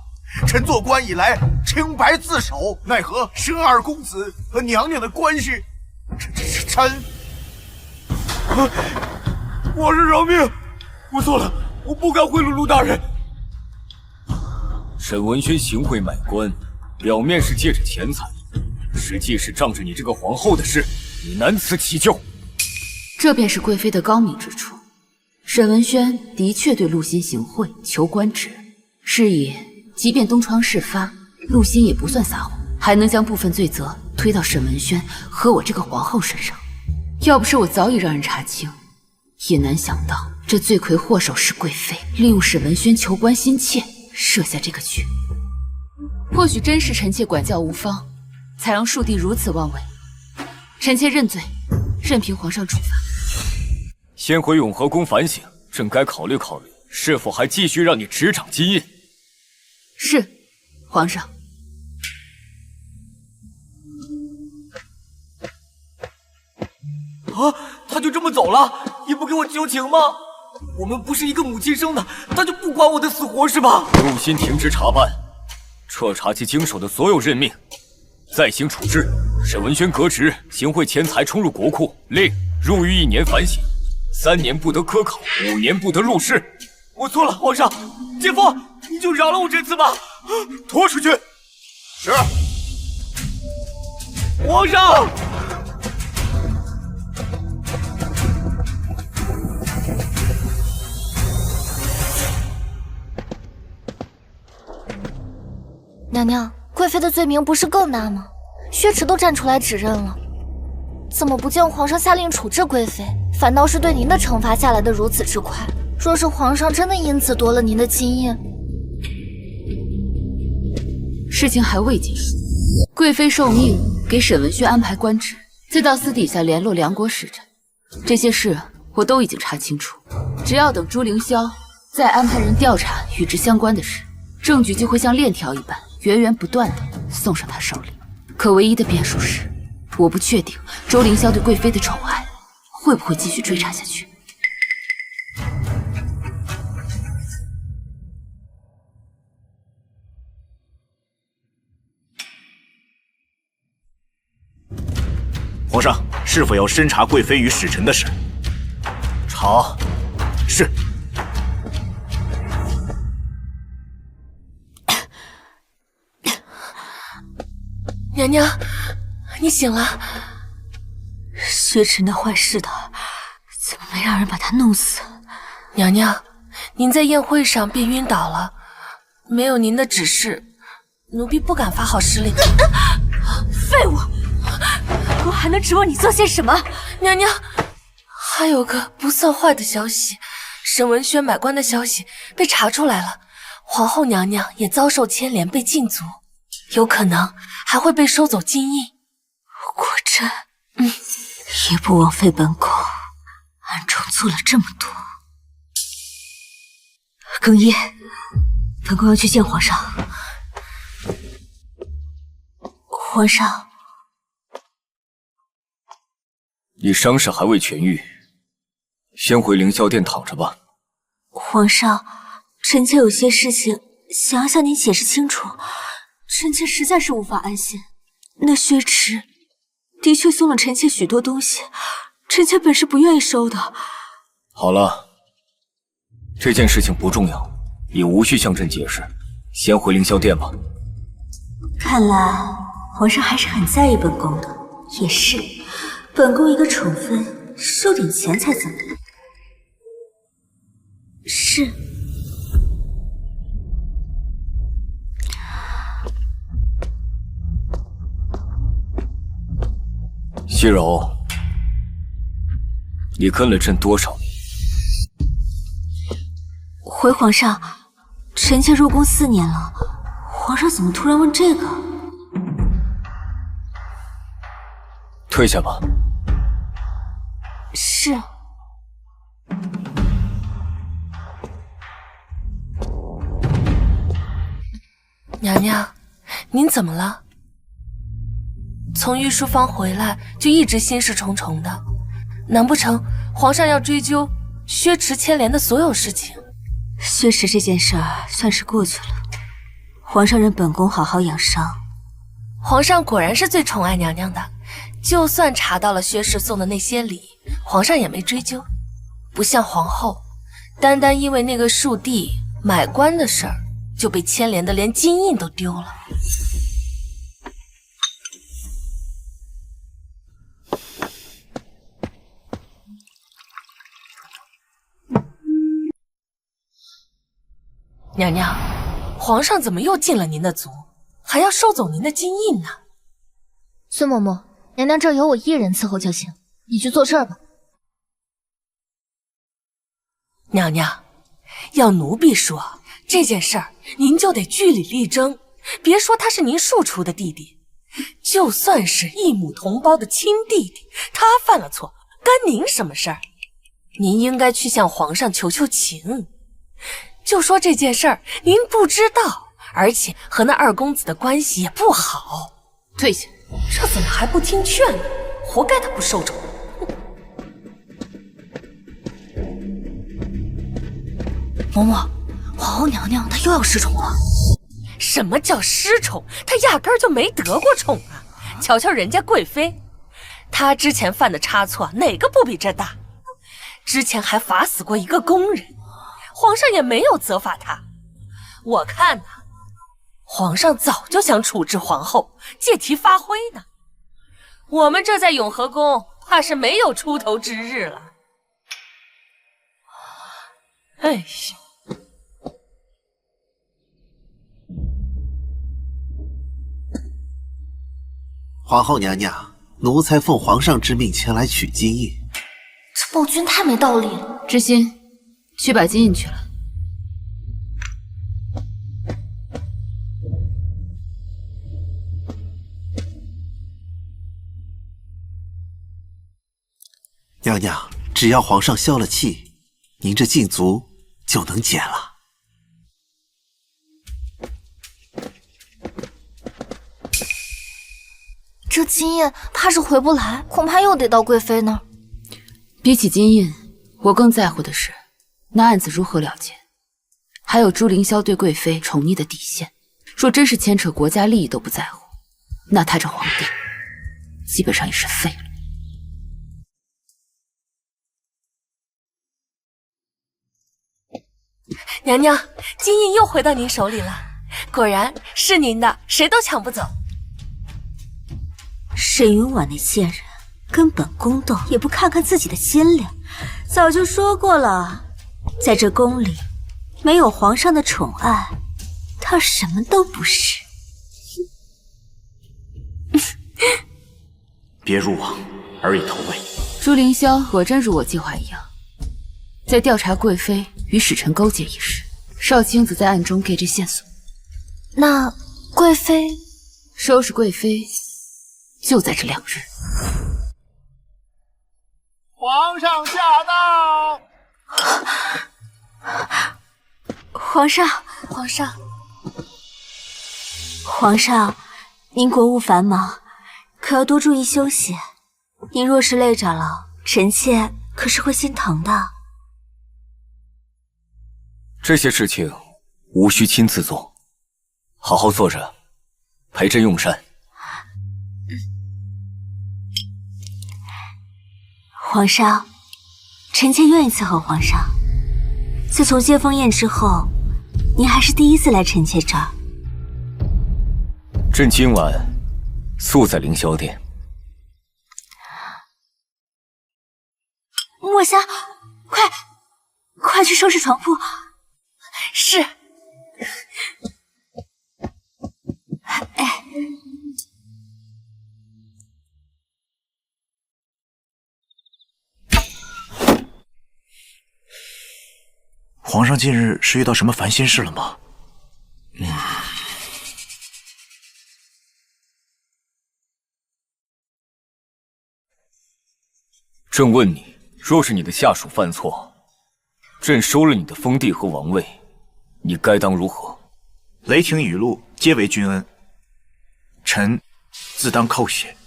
Speaker 3: 臣做官以来清白自守，奈何沈二公子和娘娘的关系，臣，
Speaker 13: 皇上饶命！我错了，我不该贿赂陆大人。
Speaker 15: 沈文轩行贿买官，表面是借着钱财，实际是仗着你这个皇后的事，你难辞其咎。
Speaker 1: 这便是贵妃的高明之处。沈文轩的确对陆心行贿求官职，是以即便东窗事发，陆心也不算撒谎，还能将部分罪责推到沈文轩和我这个皇后身上。要不是我早已让人查清，也难想到这罪魁祸首是贵妃，利用沈文轩求官心切，设下这个局。或许真是臣妾管教无方，才让庶弟如此妄为。臣妾认罪，任凭皇上处罚。
Speaker 15: 先回永和宫反省，朕该考虑考虑，是否还继续让你执掌金印。
Speaker 1: 是，皇上。
Speaker 14: 啊，他就这么走了，也不给我求情吗？我们不是一个母亲生的，他就不管我的死活是吧？
Speaker 15: 陆心停职查办，彻查其经手的所有任命，再行处置。沈文轩革职，行贿钱财冲入国库，令入狱1年反省，3年不得科考，5年不得入仕。
Speaker 14: 我错了，皇上，姐夫，你就饶了我这次吧。
Speaker 3: 拖出去。是。
Speaker 14: 皇上。
Speaker 5: 娘娘，贵妃的罪名不是更大吗？薛池都站出来指认了，怎么不见皇上下令处置贵妃，反倒是对您的惩罚下来的如此之快？若是皇上真的因此夺了您的金印，
Speaker 1: 事情还未结束。贵妃受命给沈文轩安排官职，再到私底下联络梁国使臣，这些事我都已经查清楚。只要等朱凌霄再安排人调查与之相关的事，证据就会像链条一般源源不断地送上他手里。可唯一的变数是，我不确定周凌霄对贵妃的宠爱会不会继续追查下去。
Speaker 4: 皇上是否要深查贵妃与使臣的事？
Speaker 15: 好，是。
Speaker 12: 娘娘，你醒了。
Speaker 11: 薛池那坏事的，怎么没让人把他弄死？
Speaker 12: 娘娘，您在宴会上便晕倒了，没有您的指示，奴婢不敢发号施令。
Speaker 11: 废物！我还能指望你做些什么？
Speaker 12: 娘娘，还有个不算坏的消息，沈文轩买官的消息被查出来了，皇后娘娘也遭受牵连，被禁足，有可能还会被收走金印。
Speaker 11: 果真，也不枉费本宫暗中做了这么多。更衣，本宫要去见皇上。皇上，
Speaker 15: 你伤势还未痊愈，先回凌霄殿躺着吧。
Speaker 11: 皇上，臣妾有些事情想要向您解释清楚，臣妾实在是无法安心。那薛池的确送了臣妾许多东西，臣妾本是不愿意收的。
Speaker 15: 好了，这件事情不重要，也无需向朕解释，先回凌霄殿吧。
Speaker 11: 看来皇上还是很在意本宫的。也是，本宫一个宠妃，收点钱才怎么样？是。
Speaker 15: 西柔，你跟了朕多少年？
Speaker 11: 回皇上，臣妾入宫4年了。皇上怎么突然问这个？
Speaker 15: 退下吧。
Speaker 11: 是。
Speaker 12: 娘娘，您怎么了？从御书房回来就一直心事重重的，难不成皇上要追究薛池牵连的所有事情？
Speaker 11: 薛池这件事儿算是过去了，皇上让本宫好好养伤。
Speaker 12: 皇上果然是最宠爱娘娘的，就算查到了薛氏送的那些礼，皇上也没追究。不像皇后，单单因为那个树地买官的事儿，就被牵连的连金印都丢了。娘娘，皇上怎么又进了您的族，还要收走您的金印呢？
Speaker 5: 孙嬷嬷，娘娘这儿有我一人伺候就行，你去做事儿吧。
Speaker 12: 娘娘，要奴婢说这件事儿，您就得据理力争。别说他是您庶出的弟弟，就算是一母同胞的亲弟弟，他犯了错，干您什么事儿？您应该去向皇上求求情。就说这件事儿您不知道，而且和那二公子的关系也不好。
Speaker 1: 退下！
Speaker 12: 这怎么还不听劝呢？活该他不受宠。
Speaker 11: 嬷嬷，皇后娘娘她又要失宠了。
Speaker 12: 什么叫失宠？她压根儿就没得过宠啊！瞧瞧人家贵妃，她之前犯的差错哪个不比这大？之前还罚死过一个宫人，皇上也没有责罚她。我看呐，皇上早就想处置皇后，借题发挥呢。我们这在永和宫怕是没有出头之日了。哎呀！
Speaker 9: 皇后娘娘，奴才奉皇上之命前来取金印。
Speaker 5: 这暴君太没道理了。
Speaker 1: 知心，去把金印取来。
Speaker 9: 娘娘，只要皇上消了气，您这禁足就能解了。
Speaker 5: 这金印怕是回不来，恐怕又得到贵妃那儿。
Speaker 1: 比起金印，我更在乎的是那案子如何了结，还有朱凌霄对贵妃宠溺的底线。若真是牵扯国家利益都不在乎，那他这皇帝基本上也是废了。
Speaker 12: 娘娘，金印又回到您手里了，果然是您的，谁都抢不走。
Speaker 11: 沈云婉那贱人跟本宫斗，也不看看自己的心量。早就说过了，在这宫里，没有皇上的宠爱，她什么都不是。
Speaker 4: 别入网，而已投喂。
Speaker 1: 朱凌霄果真如我计划一样，在调查贵妃与使臣勾结一事，少卿子在暗中给这线索。
Speaker 5: 那贵妃
Speaker 1: 收拾贵妃，就在这2日。
Speaker 16: 皇上驾到！
Speaker 11: 皇上，皇上，您国务繁忙，可要多注意休息。您若是累着了，臣妾可是会心疼的。
Speaker 15: 这些事情无需亲自做，好好坐着，陪朕用膳。
Speaker 11: 皇上，臣妾愿意伺候皇上。自从接风宴之后，您还是第一次来臣妾这儿。
Speaker 15: 朕今晚宿在凌霄殿。
Speaker 11: 墨香，快去收拾床铺。
Speaker 12: 是。
Speaker 4: 皇上近日是遇到什么烦心事了吗？
Speaker 15: 朕问你，若是你的下属犯错，朕收了你的封地和王位，你该当如何？
Speaker 4: 雷霆雨露皆为君恩，臣自当叩谢。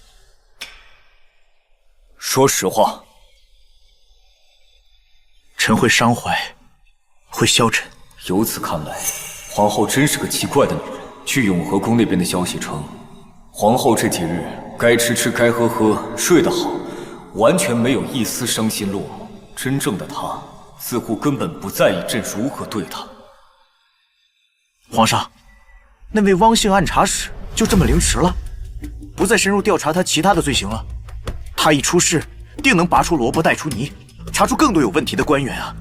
Speaker 15: 说实话。
Speaker 4: 臣会伤怀，会消沉。
Speaker 15: 由此看来，皇后真是个奇怪的女人。据永和宫那边的消息称，皇后这几日该吃吃，该喝喝，睡得好，完全没有一丝伤心落寞。真正的她，似乎根本不在意朕如何对她。
Speaker 4: 皇上，那位汪姓暗查使就这么凌迟了，不再深入调查他其他的罪行了。他一出事，定能拔出萝卜带出泥，查出更多有问题的官员啊。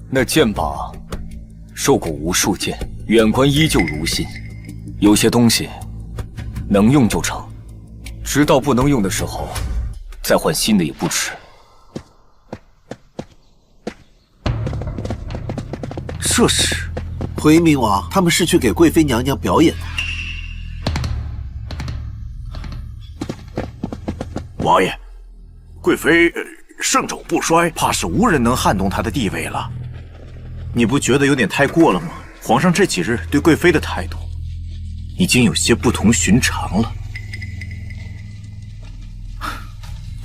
Speaker 15: 那剑靶受过无数剑，远观依旧如新。有些东西能用就成，直到不能用的时候，再换新的也不迟。
Speaker 3: 这是回明王，他们是去给贵妃娘娘表演的。
Speaker 4: 王爷，贵妃圣宠不衰，怕是无人能撼动她的地位了。你不觉得有点太过了吗？皇上这几日对贵妃的态度，已经有些不同寻常了。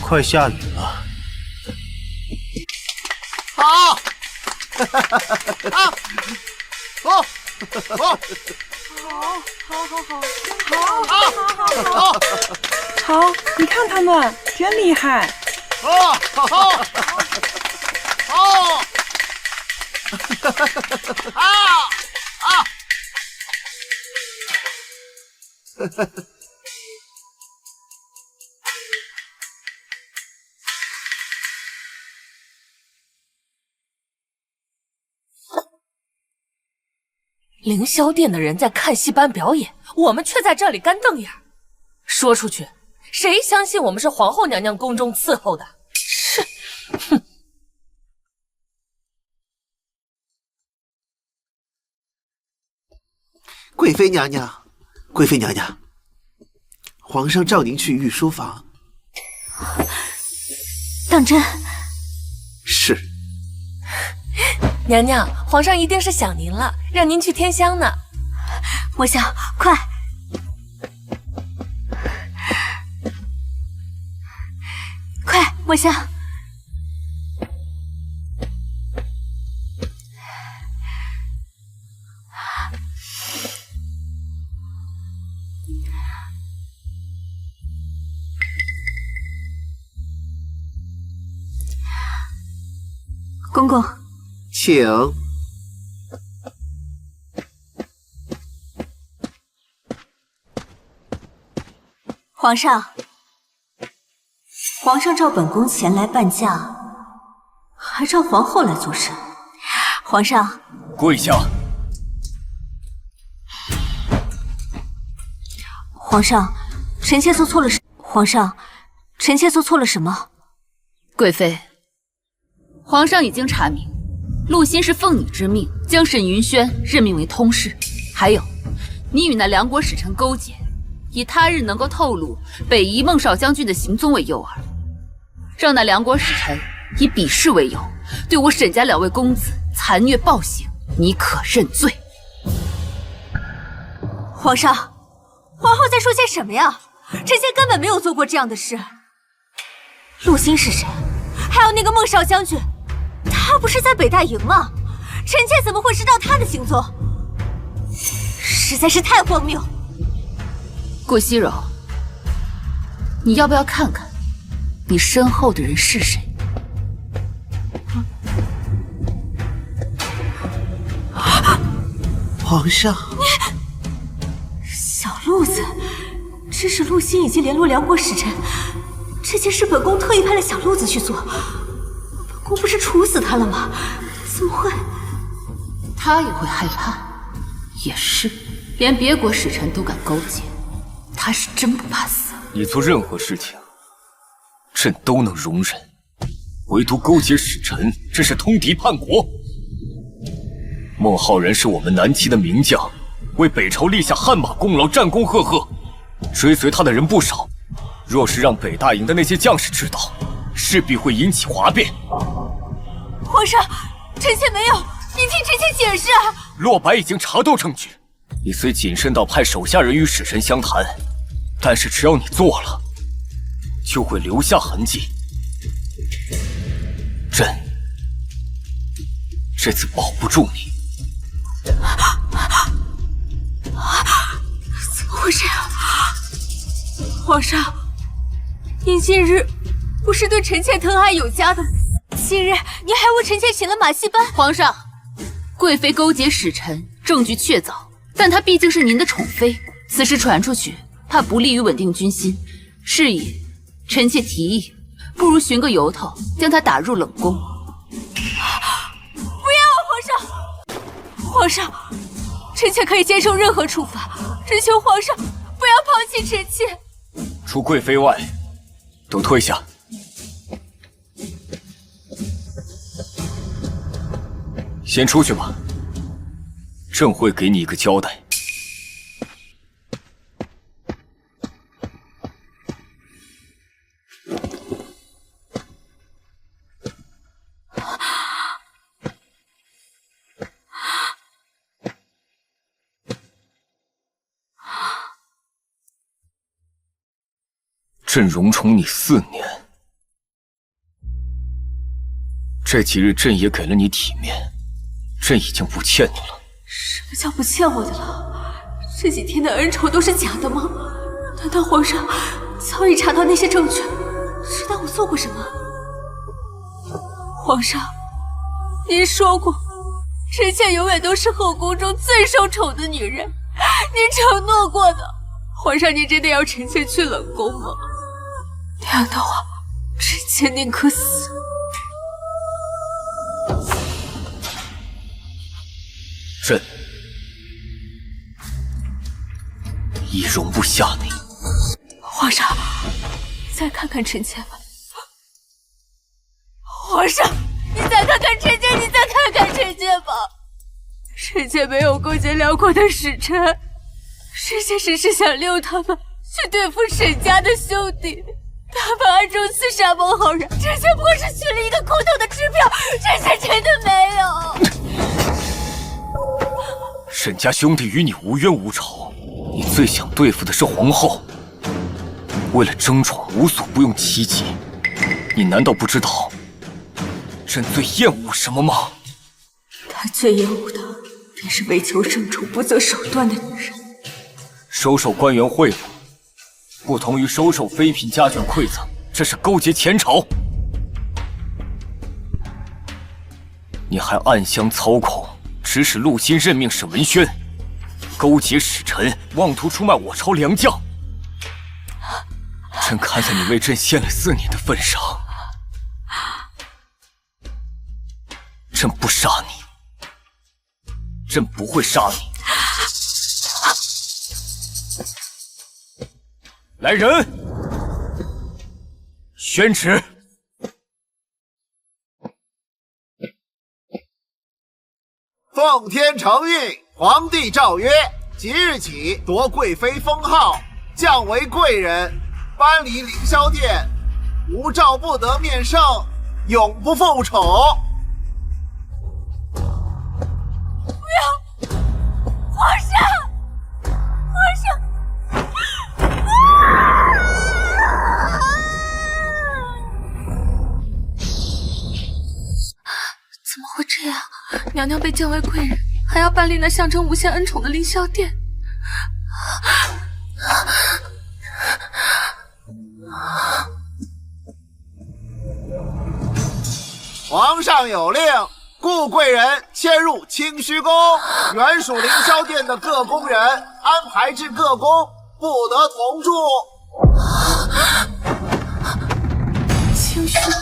Speaker 4: 快下雨了。
Speaker 16: 好，
Speaker 17: 好，你看他们真厉害。
Speaker 12: 凌霄殿的人在看戏班表演，我们却在这里干瞪眼。说出去，谁相信我们是皇后娘娘宫中伺候的？是，哼！
Speaker 3: 贵妃娘娘，贵妃娘娘，皇上召您去御书房。
Speaker 11: 当真？
Speaker 3: 是。
Speaker 12: 娘娘，皇上一定是想您了，让您去添香呢。
Speaker 11: 墨香，快！快，墨香！公公。
Speaker 3: 请。
Speaker 11: 皇上，皇上召本宫前来伴驾，还召皇后来作甚？皇上，
Speaker 15: 跪下！
Speaker 11: 皇上，臣妾做错了什？皇上，臣妾做错了什么？
Speaker 1: 贵妃，皇上已经查明，陆欣是奉你之命将沈云轩任命为通事，还有，你与那梁国使臣勾结，以他日能够透露北夷孟少将军的行踪为诱饵，让那梁国使臣以比试为由，对我沈家2位公子残虐暴行，你可认罪？
Speaker 11: 皇上，皇后在说些什么呀？臣妾根本没有做过这样的事。陆欣是谁？还有那个孟少将军，他不是在北大营吗？臣妾怎么会知道他的行踪？实在是太荒谬。
Speaker 1: 顾惜柔，你要不要看看你身后的人是谁？
Speaker 9: 皇上，
Speaker 11: 小路子，致使陆欣已经联络梁国使臣，这件事本宫特意派了小路子去做。本宫不是处死他了吗？怎么会？
Speaker 1: 他也会害怕，也是，连别国使臣都敢勾结，他是真不怕死。
Speaker 15: 你做任何事情，朕都能容忍，唯独勾结使臣，这是通敌叛国。孟浩然是我们南齐的名将，为北朝立下汗马功劳，战功赫赫，追随他的人不少。若是让北大营的那些将士知道，势必会引起哗变。
Speaker 11: 皇上，臣妾没有，您听臣妾解释啊！
Speaker 15: 洛白已经查到证据，你虽谨慎到派手下人与使臣相谈，但是只要你做了，就会留下痕迹。朕这次保不住你。
Speaker 11: 怎么会这样？皇上，您近日不是对臣妾疼爱有加的吗？近日您还为臣妾请了马戏班。
Speaker 1: 皇上，贵妃勾结使臣，证据确凿，但她毕竟是您的宠妃，此事传出去，怕不利于稳定军心。是以，臣妾提议，不如寻个由头，将她打入冷宫。
Speaker 11: 不要，皇上！皇上，臣妾可以接受任何处罚，只求皇上不要抛弃臣妾。
Speaker 15: 除贵妃外，都退下。先出去吧，朕会给你一个交代。朕荣宠你4年，这几日朕也给了你体面，朕已经不欠你了。
Speaker 11: 什么叫不欠我的了？这几天的恩宠都是假的吗？难道皇上早已查到那些证据，知道我做过什么？皇上，您说过，臣妾永远都是后宫中最受宠的女人，您承诺过的。皇上，您真的要臣妾去冷宫吗？那样的话，臣妾宁可死。
Speaker 15: 朕已容不下你。
Speaker 11: 皇上，再看看臣妾吧。皇上，你再看看臣妾，你再看看臣妾吧。臣妾没有勾结辽国的使臣，臣妾只是想利用他们去对付沈家的兄弟。他们暗中刺杀孟浩然，臣妾不过是取了一个空头的支票，臣妾真的没有。
Speaker 15: 沈家兄弟与你无冤无仇，你最想对付的是皇后。为了争宠，无所不用其极。你难道不知道朕最厌恶什么吗？
Speaker 11: 他最厌恶的便是为求争宠不择手段的女人。
Speaker 15: 收受官员贿赂，不同于收受妃嫔家眷馈赠，这是勾结前朝。你还暗箱操控，指使陆欣任命沈文轩，勾结使臣，妄图出卖我朝良将。朕看在你为朕献了4年的份上，朕不杀你，朕不会杀你。来人，宣旨。
Speaker 16: 奉天承运，皇帝诏曰：即日起夺贵妃封号，降为贵人，搬离凌霄殿，无诏不得面圣，永不复宠。
Speaker 12: 不要！皇上！皇上！
Speaker 8: 怎么会这样？娘娘被降为贵人，还要搬离那象征无限恩宠的凌霄殿。
Speaker 16: 皇上有令，顾贵人迁入清虚宫，原属凌霄殿的各宫人安排至各宫，不得同住。
Speaker 8: 清虚宫，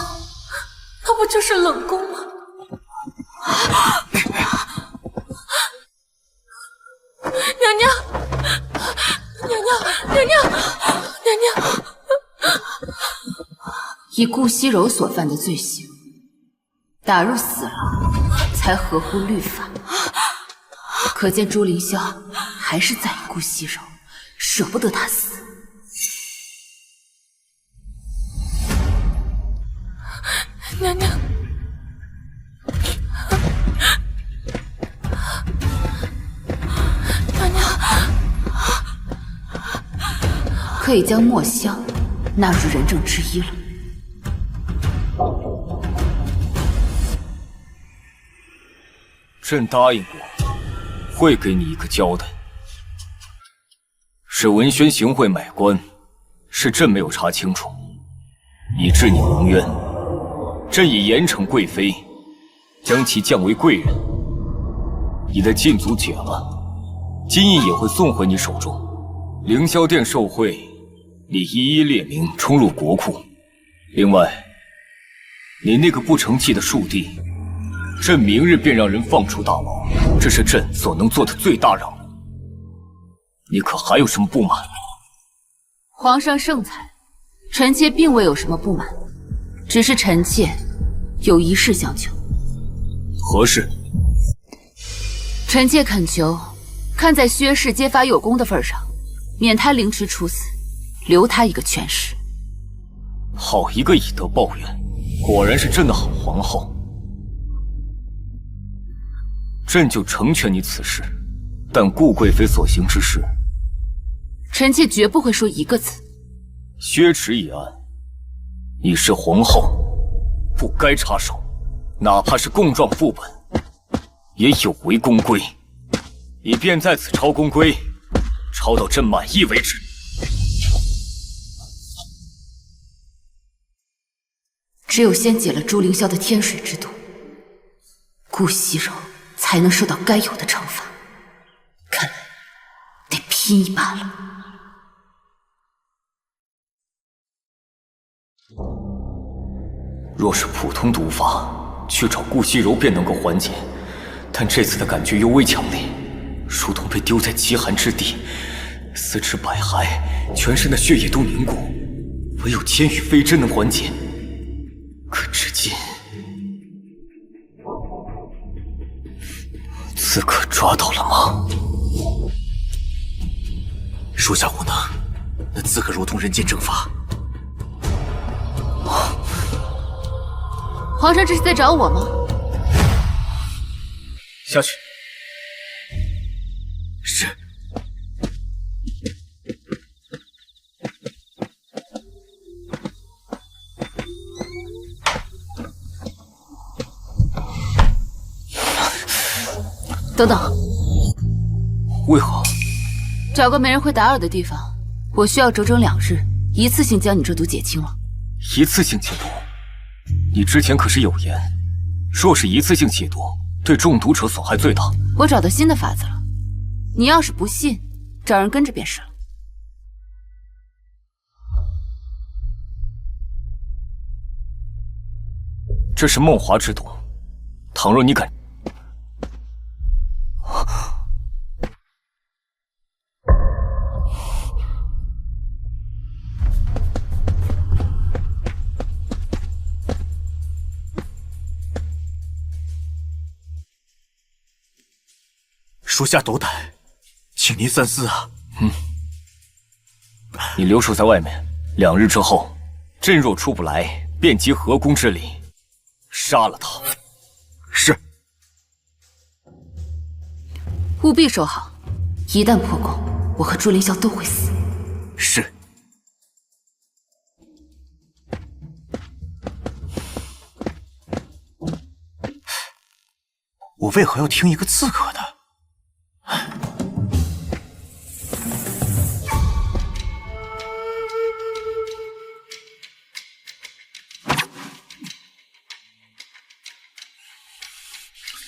Speaker 8: 那不就是冷宫吗？娘娘，娘娘，娘娘，娘娘！
Speaker 1: 以顾惜柔所犯的罪行，打入死牢才合乎律法。可见朱凌霄还是在意顾惜柔，舍不得她死。
Speaker 8: 娘娘。
Speaker 1: 可以将墨香纳入人证之一了。
Speaker 15: 朕答应过，会给你一个交代。是文宣行贿买官，是朕没有查清楚，以致你蒙冤。朕已严惩贵妃，将其降为贵人。你的禁足解了，金印也会送回你手中。凌霄殿受贿，你一一列明，冲入国库。另外，你那个不成器的庶弟，朕明日便让人放出大牢，这是朕所能做的最大让步。你可还有什么不满？
Speaker 1: 皇上圣裁，臣妾并未有什么不满，只是臣妾有一事相求。
Speaker 15: 何事？
Speaker 1: 臣妾恳求，看在薛氏揭发有功的份上，免他凌迟处死，留他一个全尸。
Speaker 15: 好一个以德报怨，果然是朕的好皇后。朕就成全你此事，但顾贵妃所行之事，
Speaker 1: 臣妾绝不会说一个字。
Speaker 15: 薛池一案，你是皇后，不该插手，哪怕是供状副本，也有违宫规。你便在此抄宫规，抄到朕满意为止。
Speaker 1: 只有先解了朱凌霄的天水之毒，顾惜柔才能受到该有的惩罚。看来得拼一把了。
Speaker 15: 若是普通毒法，去找顾惜柔便能够缓解，但这次的感觉尤为强烈，如同被丢在极寒之地，四肢百骸，全身的血液都凝固，唯有千羽飞针能缓解。可至今，刺客抓到了吗？
Speaker 3: 属下无能，那刺客如同人间蒸发。
Speaker 1: 皇上这是在找我吗？
Speaker 15: 下去。
Speaker 3: 是。
Speaker 1: 等等，
Speaker 15: 为何？
Speaker 1: 找个没人会打扰的地方，我需要整整2日，一次性将你这毒解清了。
Speaker 15: 一次性解毒？你之前可是有言，若是一次性解毒，对中毒者损害最大。
Speaker 1: 我找到新的法子了，你要是不信，找人跟着便是了。
Speaker 15: 这是梦华之毒，倘若你敢……
Speaker 4: 属下斗胆，请您三思啊！
Speaker 15: 你留守在外面，2日之后，朕若出不来，便集河宫之力，杀了他。
Speaker 4: 是。
Speaker 1: 务必守好，一旦破功，我和朱凌霄都会死。
Speaker 4: 是。我为何要听一个刺客的？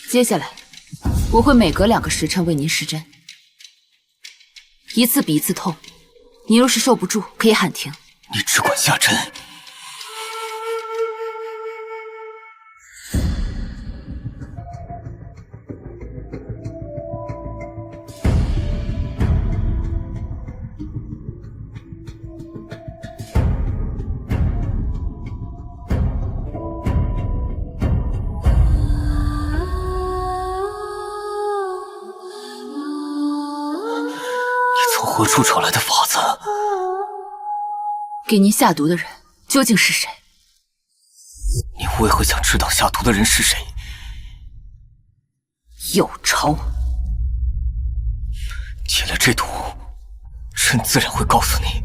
Speaker 1: 接下来，我会每隔2个时辰为您施针，一次比一次痛。您若是受不住，可以喊停。
Speaker 4: 你只管下针。
Speaker 15: 何处找来的法子？
Speaker 1: 给您下毒的人究竟是谁？
Speaker 15: 你为何想知道下毒的人是谁？
Speaker 1: 有仇。
Speaker 15: 解了这毒，朕自然会告诉你，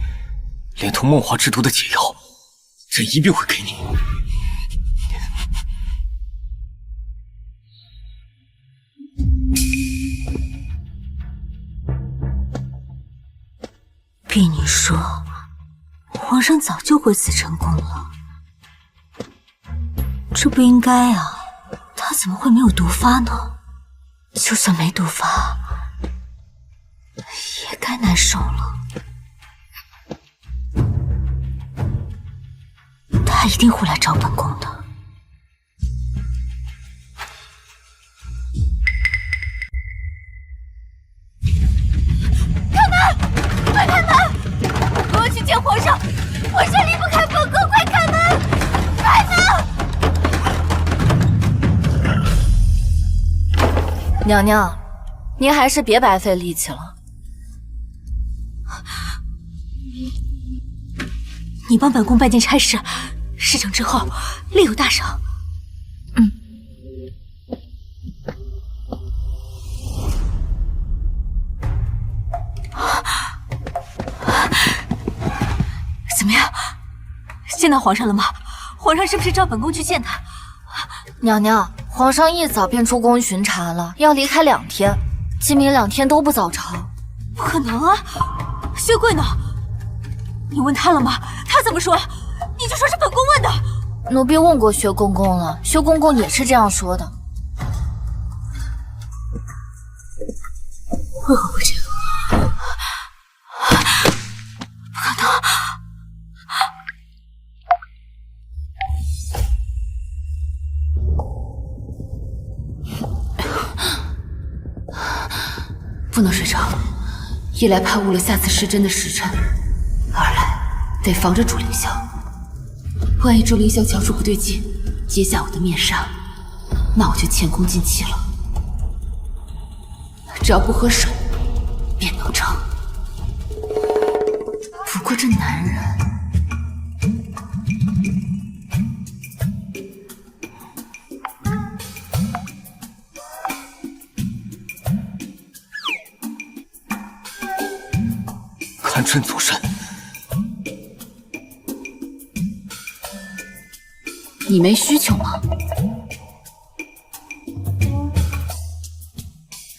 Speaker 15: 连同梦华之毒的解药，朕一并会给你。
Speaker 11: 逼你说，皇上早就会死成功了，这不应该啊！他怎么会没有毒发呢？就算没毒发，也该难受了。他一定会来找本宫的。
Speaker 5: 开门！快开门！我要去见皇上，皇上离不开本宫，快开门！开门！娘娘，您还是别白费力气了。
Speaker 11: 你帮本宫办件差事，事成之后另有大赏。怎么样？见到皇上了吗？皇上是不是召本宫去见他？
Speaker 5: 娘娘，皇上一早便出宫巡查了，要离开2天，今明2天都不早朝。
Speaker 11: 不可能啊！薛贵呢？你问他了吗？他怎么说？你就说是本宫问的。
Speaker 5: 奴婢问过薛公公了，薛公公也是这样说的。
Speaker 11: 为何会这样？不可能！
Speaker 1: 不能睡着，一来怕误了下次施针的时辰，二来得防着朱凌霄。万一朱凌霄瞧出不对劲，揭下我的面纱，那我就前功尽弃了。只要不喝水，便能成。不过这男人……
Speaker 15: 看朕做甚？
Speaker 1: 你没需求吗？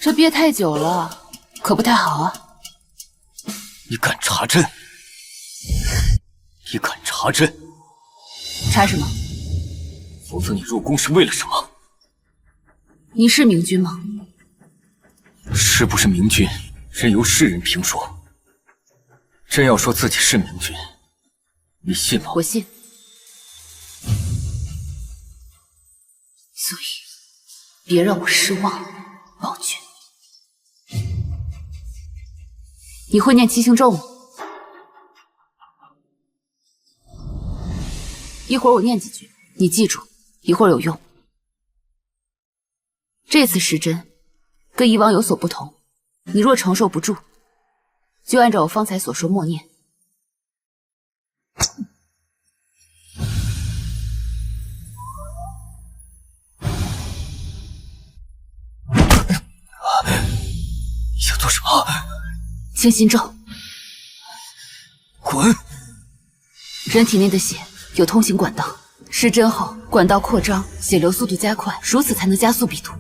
Speaker 1: 这憋太久了，可不太好啊！
Speaker 15: 你敢查朕？你敢查朕？
Speaker 1: 查什么？
Speaker 15: 否则你入宫是为了什么？
Speaker 1: 你是明君吗？
Speaker 15: 是不是明君，任由世人评说。朕要说自己是明君，你信吗？
Speaker 1: 我信。别让我失望，暴君。你会念七星咒吗？一会儿我念几句，你记住，一会儿有用。这次时针跟以往有所不同，你若承受不住，就按照我方才所说默念。
Speaker 14: 想做什么？
Speaker 1: 清心咒。
Speaker 14: 滚！
Speaker 1: 人体内的血有通行管道，施针后管道扩张，血流速度加快，如此才能加速彼图。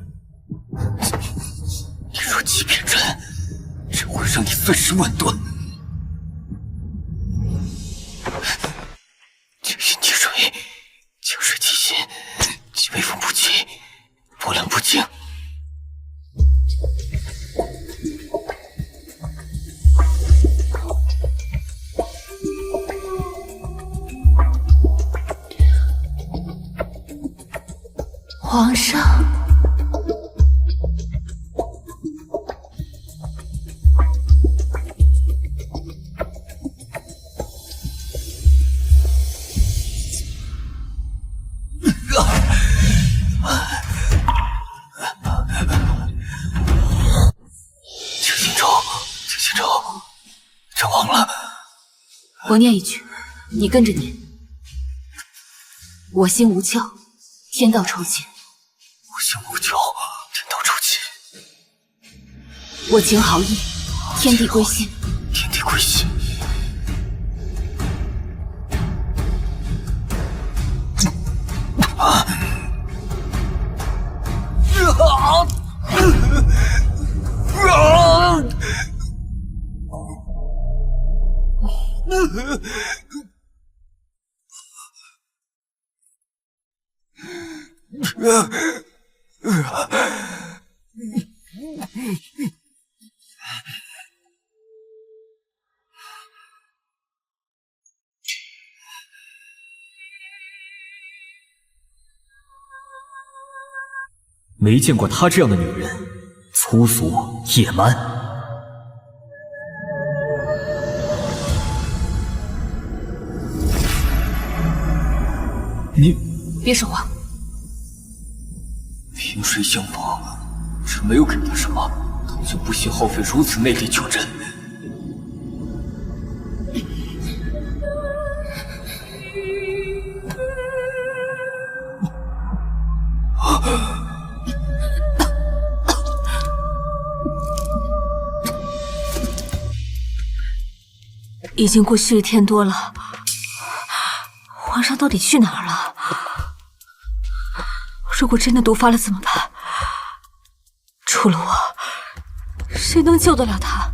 Speaker 14: 你若欺骗朕，朕会让你碎尸万段。清心积水，清水积心，其微风不起，波澜不惊。
Speaker 1: 皇上，
Speaker 14: 清心咒，清心咒，朕忘了。
Speaker 1: 我念一句，你跟着念。我心无窍，天道酬勤。
Speaker 14: 我心无咎，天道酬勤。
Speaker 1: 我情豪义，天地归心。
Speaker 14: 天地归心。
Speaker 15: 没见过她这样的女人，粗俗野蛮。你
Speaker 1: 别说话。
Speaker 14: 萍水相逢，朕没有给他什么，他就不惜耗费如此内力救朕。
Speaker 11: 已经过去1天多了，皇上到底去哪儿了？如果真的毒发了怎么办？除了我，谁能救得了他？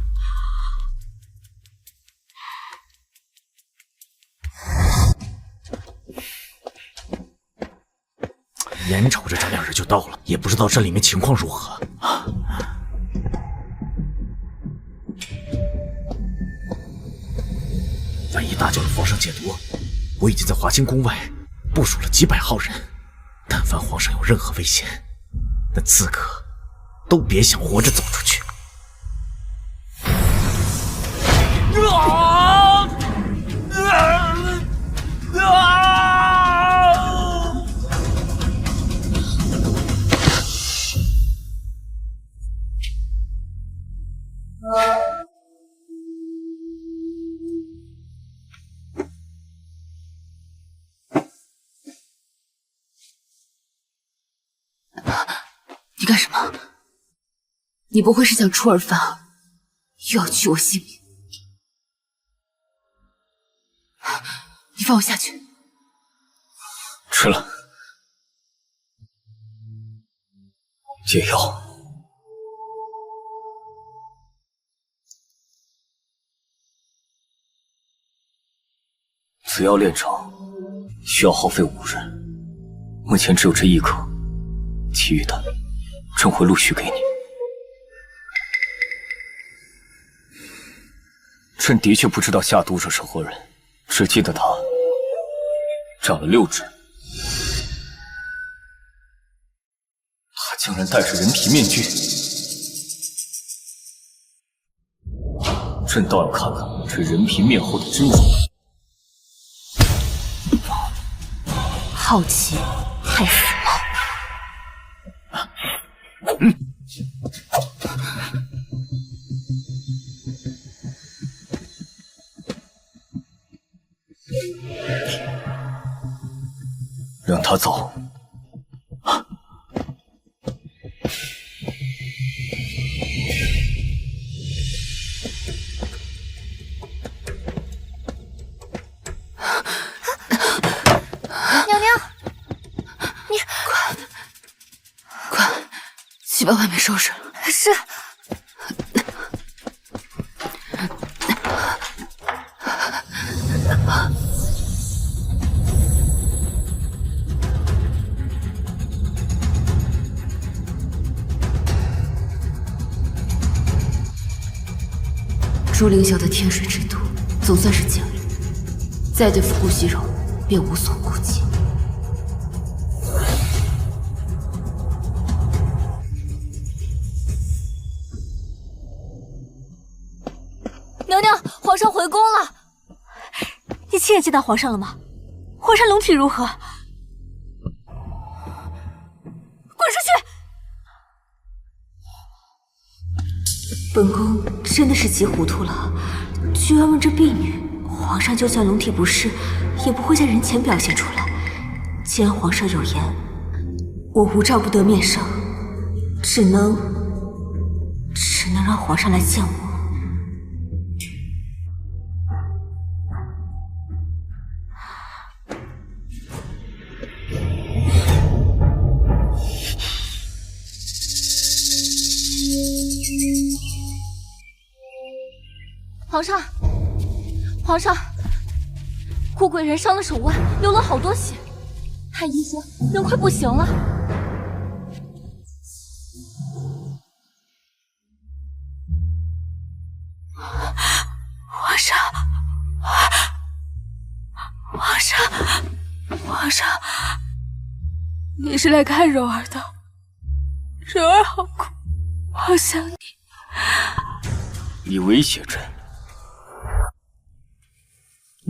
Speaker 13: 眼瞅着这2日就到了，也不知道这里面情况如何。万一打搅了皇上解毒，我已经在华清宫外部署了几百号人，但凡皇上有任何危险，那刺客都别想活着走出去。
Speaker 1: 你干什么？你不会是想出尔反尔，又要取我性命？你放我下去！
Speaker 14: 吃了，解药。此药炼成需要耗费5日，目前只有这1颗，其余的朕会陆续给你。朕的确不知道下毒者是何人，只记得他长了6指。他
Speaker 15: 竟然戴着人皮面具，朕倒要看看这人皮面后的真容。
Speaker 11: 好奇害死猫。
Speaker 15: 让他走。
Speaker 5: 娘娘，你
Speaker 1: 快去把外面收拾了。
Speaker 5: 是。
Speaker 1: 朱凌霄的天水之毒总算是解了，再对付顾惜柔便无所顾忌。
Speaker 5: 娘娘，皇上回宫了。
Speaker 11: 你亲眼见到皇上了吗？皇上龙体如何？滚出去！本宫真的是急糊涂了，居然问这婢女，皇上就算龙体不适，也不会在人前表现出来。既然皇上有言，我无诏不得面圣，只能让皇上来见我。
Speaker 5: 皇上，顾贵人伤了手腕，流了好多血，太医说人快不行了。
Speaker 8: 皇上，你是来看柔儿的，柔儿好苦，好想你。
Speaker 15: 你威胁朕？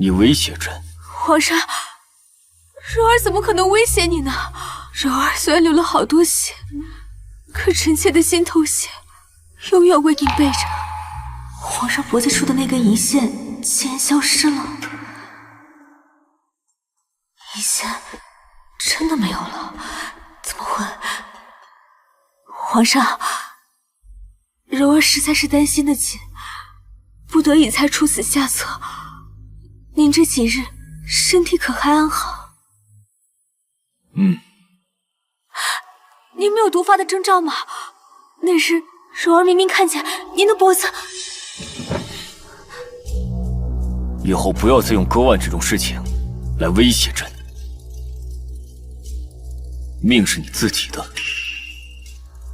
Speaker 15: 你威胁朕？
Speaker 8: 皇上，柔儿怎么可能威胁你呢？柔儿虽然流了好多血，可臣妾的心头血永远为您备着。
Speaker 11: 皇上脖子处的那根银线竟然消失了，银线真的没有了？怎么会？皇上，柔儿实在是担心的紧，不得已才出此下策。您这几日身体可还安好？您没有毒发的征兆吗？那日柔儿明明看见您的脖子。
Speaker 15: 以后不要再用割腕这种事情来威胁朕。命是你自己的。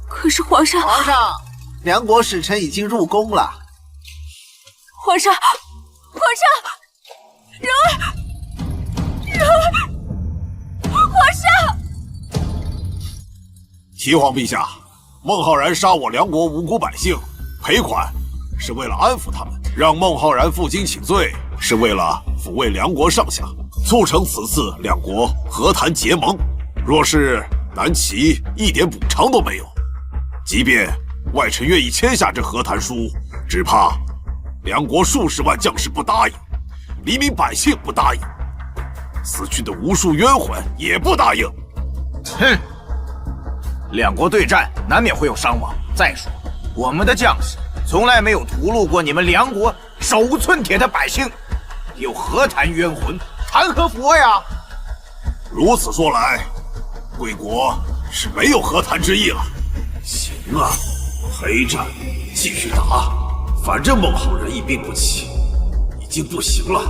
Speaker 8: 可是皇上，
Speaker 16: 梁国使臣已经入宫了。
Speaker 8: 皇上，柔儿，皇上！
Speaker 2: 齐皇陛下，孟浩然杀我梁国无辜百姓，赔款是为了安抚他们，让孟浩然负荆请罪是为了抚慰梁国上下，促成此次两国和谈结盟。若是南齐一点补偿都没有，即便外臣愿意签下这和谈书，只怕梁国数十万将士不答应，黎民百姓不答应，死去的无数冤魂也不答应。
Speaker 4: 哼！两国对战难免会有伤亡。再说，我们的将士从来没有屠戮过你们梁国手无寸铁的百姓，又何谈冤魂，谈何佛呀？
Speaker 2: 如此说来，贵国是没有和谈之意了。行啊，黑战继续打，反正孟浩然一兵不起，已经不行了。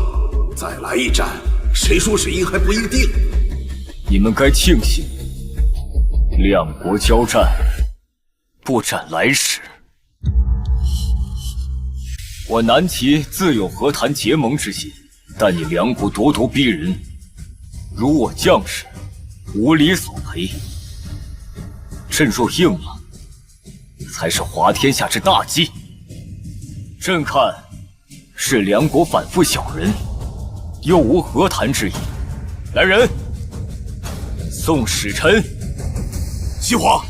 Speaker 2: 再来一战，谁输谁赢还不一定。
Speaker 15: 你们该庆幸，两国交战，不斩来使。我南齐自有和谈结盟之心，但你梁国咄咄逼人，如我将士无理所赔，朕若应了，才是滑天下之大稽。朕看是梁国反复小人，又无和谈之意。来人，送使臣。
Speaker 3: 西皇，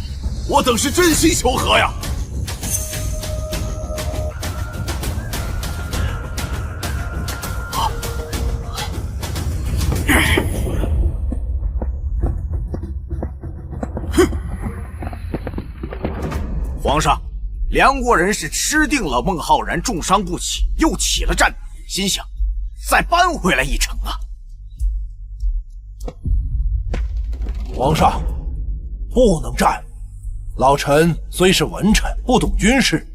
Speaker 3: 我等是真心求和呀。
Speaker 18: 皇上，梁国人是吃定了孟浩然重伤不起，又起了战，心想再扳回来一城啊。
Speaker 7: 皇上，不能战。老臣虽是文臣，不懂军事，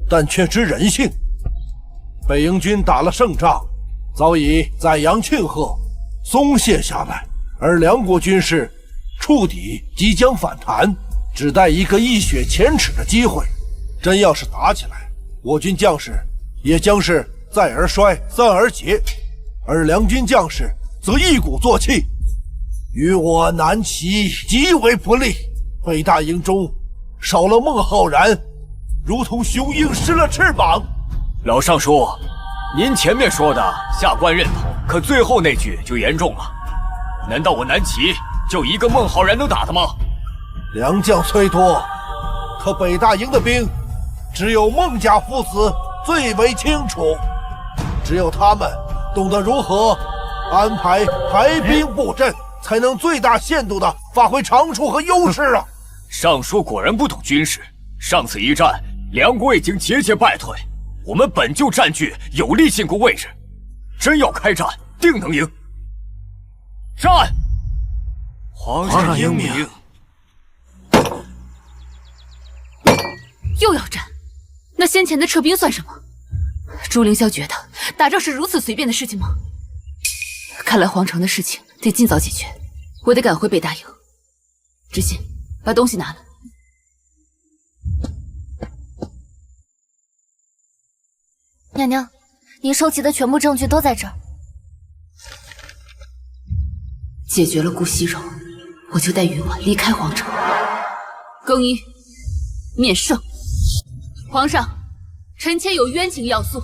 Speaker 7: 但却知人性。北营军打了胜仗，早已载扬庆贺，松懈下来，而梁国军士触底即将反弹，只待一个一雪前耻的机会。真要是打起来，我军将士也将是再而衰，三而竭，而梁军将士则一鼓作气，与我南齐极为不利。北大营中少了孟浩然，如同雄鹰失了翅膀。
Speaker 15: 老尚书，您前面说的下官认同，可最后那句就严重了。难道我南齐就一个孟浩然能打的吗？
Speaker 7: 良将虽多，可北大营的兵只有孟家父子最为清楚，只有他们懂得如何安排排兵布阵，才能最大限度地发挥长处和优势啊！
Speaker 15: 尚书果然不懂军事。上次一战，梁国已经节节败退，我们本就占据有利进攻位置，真要开战，定能赢。战！皇上英明。
Speaker 1: 又要战，那先前的撤兵算什么？朱凌霄觉得打仗是如此随便的事情吗？看来皇城的事情得尽早解决，我得赶回北大营。知信，把东西拿来。
Speaker 5: 娘娘，您收集的全部证据都在这儿。
Speaker 1: 解决了顾惜柔，我就带云婉离开皇城。更衣，面圣。皇上，臣妾有冤情要诉。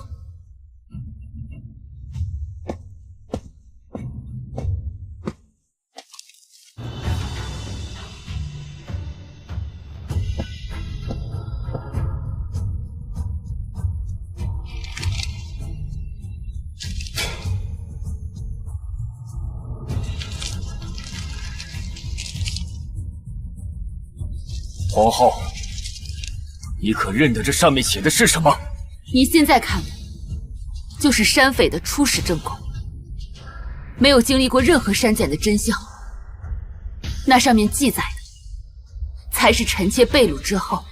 Speaker 15: 皇后，你可认得这上面写的是什么？
Speaker 1: 你现在看的，就是山匪的初始证供，没有经历过任何删减的真相。那上面记载的，才是臣妾被掳之后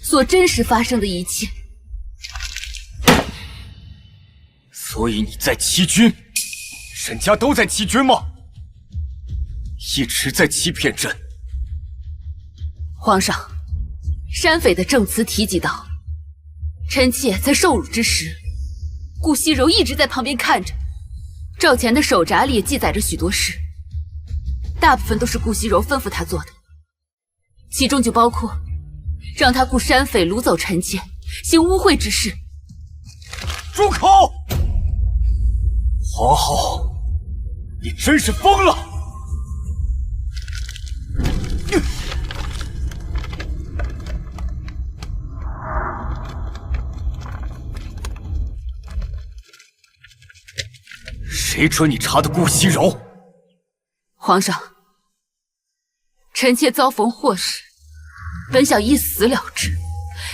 Speaker 1: 所真实发生的一切。
Speaker 15: 所以你在欺君？沈家都在欺君吗？一直在欺骗朕。
Speaker 1: 皇上，山匪的证词提及到，臣妾在受辱之时，顾惜柔一直在旁边看着。赵钱的手札里也记载着许多事，大部分都是顾惜柔吩咐他做的，其中就包括让他雇山匪掳走臣妾，行污秽之事。
Speaker 15: 住口！皇后，你真是疯了！谁准你查的顾惜柔？
Speaker 1: 皇上，臣妾遭逢祸事，本想一死了之，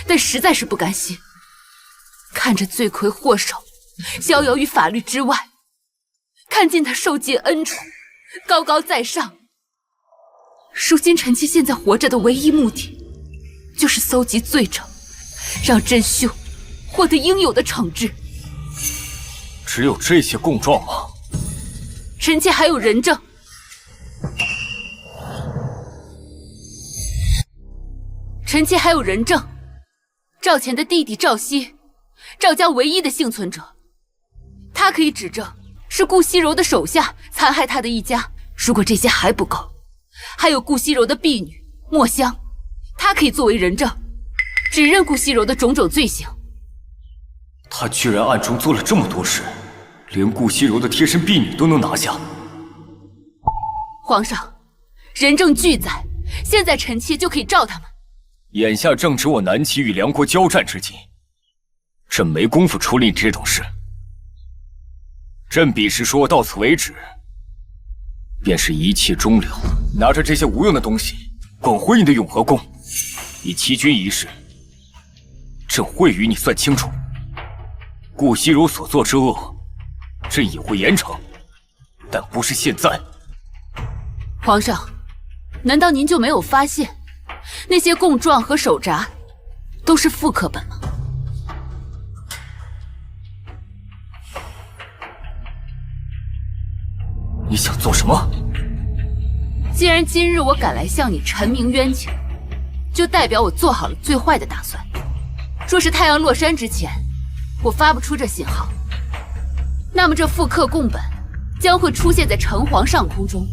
Speaker 1: 但实在是不甘心，看着罪魁祸首逍遥于法律之外，看见他受尽恩宠，高高在上。如今臣妾现在活着的唯一目的，就是搜集罪证，让真凶获得应有的惩治。
Speaker 15: 只有这些供状吗？
Speaker 1: 臣妾还有人证。臣妾还有人证，赵钱的弟弟赵熙，赵家唯一的幸存者，他可以指证是顾惜柔的手下残害他的一家。如果这些还不够，还有顾惜柔的婢女墨香，她他可以作为人证，指认顾惜柔的种种罪行。
Speaker 15: 他居然暗中做了这么多事，连顾惜柔的贴身婢女都能拿下。
Speaker 1: 皇上，人证俱在，现在臣妾就可以召他们。
Speaker 15: 眼下正值我南齐与梁国交战之际，朕没工夫处理你这种事。朕彼时说到此为止，便是一切终了。拿着这些无用的东西，滚回你的永和宫。以欺君一事，朕会与你算清楚。顾惜柔所作之恶，朕也会严惩，但不是现在。
Speaker 1: 皇上，难道您就没有发现，那些供状和手札都是复刻本吗？
Speaker 15: 你想做什么？
Speaker 1: 既然今日我赶来向你陈明冤情，就代表我做好了最坏的打算。若是太阳落山之前，我发不出这信号，那么这复刻供本将会出现在城隍上空中，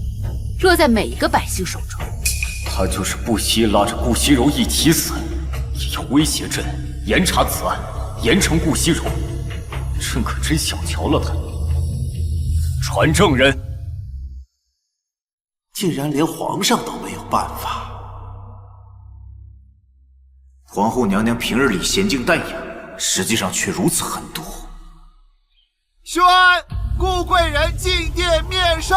Speaker 1: 落在每一个百姓手中。
Speaker 15: 他就是不惜拉着顾惜柔一起死，也要威胁朕严查此案，严惩顾惜柔。朕可真小瞧了他。传证人。
Speaker 3: 竟然连皇上都没有办法。
Speaker 4: 皇后娘娘平日里娴静淡雅，实际上却如此狠毒。
Speaker 16: 宣顾贵人进殿面圣。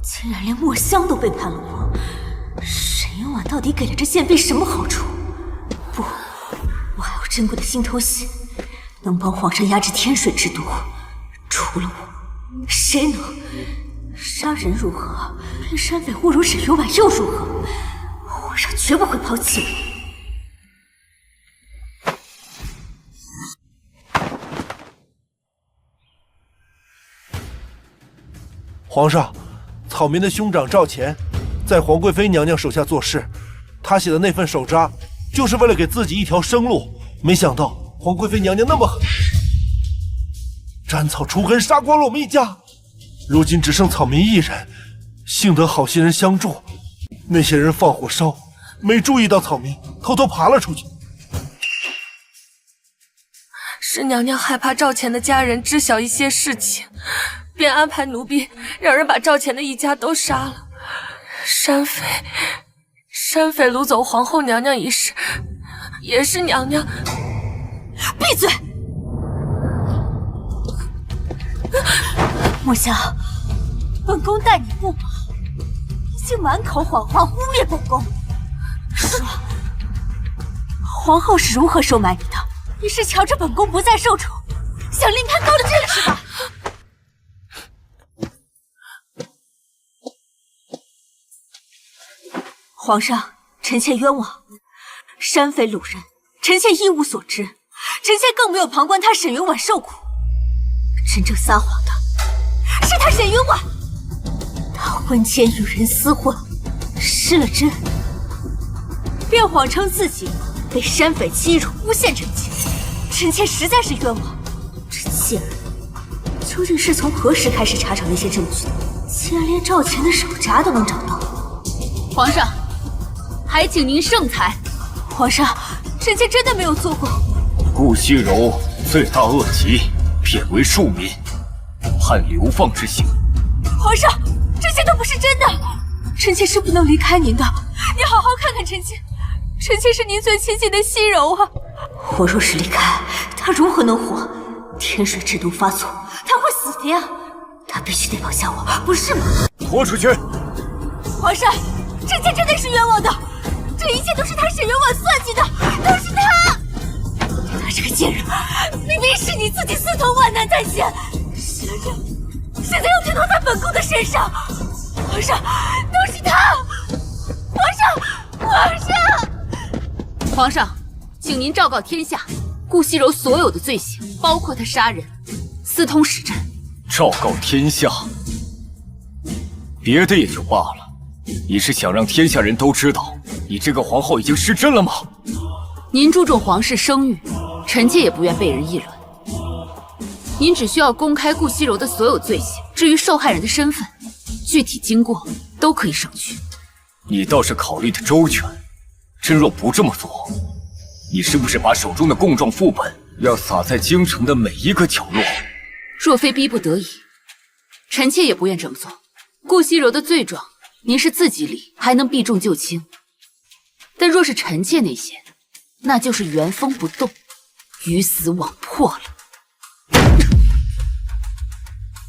Speaker 11: 竟然连墨香都背叛了我，沈云婉到底给了这宪妃什么好处？不，我还有珍贵的心头血，能帮皇上压制天水之毒。除了我，谁能？杀人如何？骗山匪侮辱沈云婉又如何？皇上绝不会抛弃我。
Speaker 7: 皇上，草民的兄长赵乾在皇贵妃娘娘手下做事，他写的那份手札就是为了给自己一条生路，没想到皇贵妃娘娘那么狠，斩草除根，杀光了我们一家。如今只剩草民一人，幸得好心人相助，那些人放火烧，没注意到草民，偷偷爬了出去。
Speaker 12: 是娘娘害怕赵乾的家人知晓一些事情，便安排奴婢让人把赵乾的一家都杀了。山匪掳走皇后娘娘一事，也是娘娘。
Speaker 11: 闭嘴！墨香，本宫待你不薄，你竟满口谎话污蔑本宫。说，皇后是如何收买你的？你是瞧着本宫不再受宠，想另攀高的阵是吧？皇上，臣妾冤枉，山匪掳人，臣妾一无所知，臣妾更没有旁观他沈云婉受苦。真正撒谎的是他沈云婉，他婚前与人厮混，失了贞，便谎称自己被山匪欺辱，诬陷臣妾。臣妾实在是冤枉。这贱人究竟是从何时开始查找那些证据的？竟然连赵乾的手札都能找到。
Speaker 1: 皇上，还请您圣裁。
Speaker 11: 皇上，臣妾真的没有做过。
Speaker 15: 顾惜柔罪大恶极，贬为庶民，判流放之刑。
Speaker 11: 皇上，这些都不是真的，臣妾是不能离开您的。你好好看看臣妾，臣妾是您最亲近的惜柔啊。我若是离开，她如何能活？天水之毒发作，她会死的呀。她必须得绑下我，不是吗？
Speaker 15: 拖出去！
Speaker 11: 皇上，臣妾真的是冤枉的，这一切都是他沈云婉算计的，都是他！他这个贱人，明明是你自己私通万难在先，现在又推脱在本宫的身上。皇上，都是他！
Speaker 1: 皇上，请您昭告天下，顾惜柔所有的罪行，包括他杀人、私通使臣。
Speaker 15: 昭告天下，别的也就罢了，你是想让天下人都知道你这个皇后已经失贞了吗？
Speaker 1: 您注重皇室声誉，臣妾也不愿被人议论。您只需要公开顾惜柔的所有罪行，至于受害人的身份，具体经过都可以省去。
Speaker 15: 你倒是考虑的周全。真若不这么做，你是不是把手中的供状副本要撒在京城的每一个角落？
Speaker 1: 若非逼不得已，臣妾也不愿这么做。顾惜柔的罪状，您是自己理，还能避重就轻；但若是臣妾那些，那就是原封不动，鱼死网破了。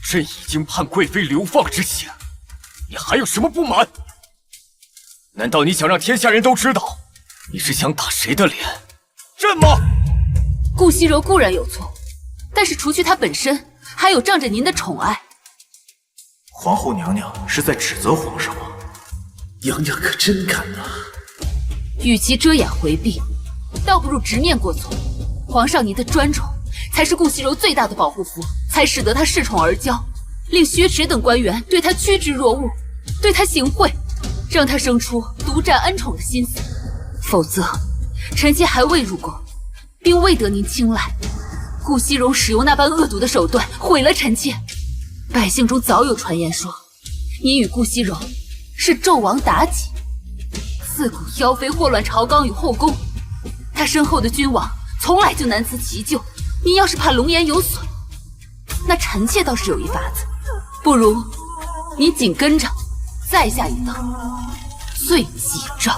Speaker 15: 朕已经判贵妃流放之刑，你还有什么不满？难道你想让天下人都知道你是想打谁的脸？朕吗？
Speaker 1: 顾惜柔固然有错，但是除去她本身，还有仗着您的宠爱。
Speaker 4: 皇后娘娘是在指责皇上吗？
Speaker 3: 娘娘可真敢啊！
Speaker 1: 与其遮掩回避，倒不如直面过错。皇上您的专宠，才是顾惜柔最大的保护符，才使得她恃宠而骄，令薛池等官员对她趋之若鹜，对她行贿，让她生出独占恩宠的心思。否则，臣妾还未入宫，并未得您青睐。顾惜柔使用那般恶毒的手段，毁了臣妾。百姓中早有传言说，您与顾惜柔是纣王妲己，自古妖妃祸乱朝纲与后宫，她身后的君王从来就难辞其咎。您要是怕龙颜有损，那臣妾倒是有一法子，不如您紧跟着再下一道罪己诏。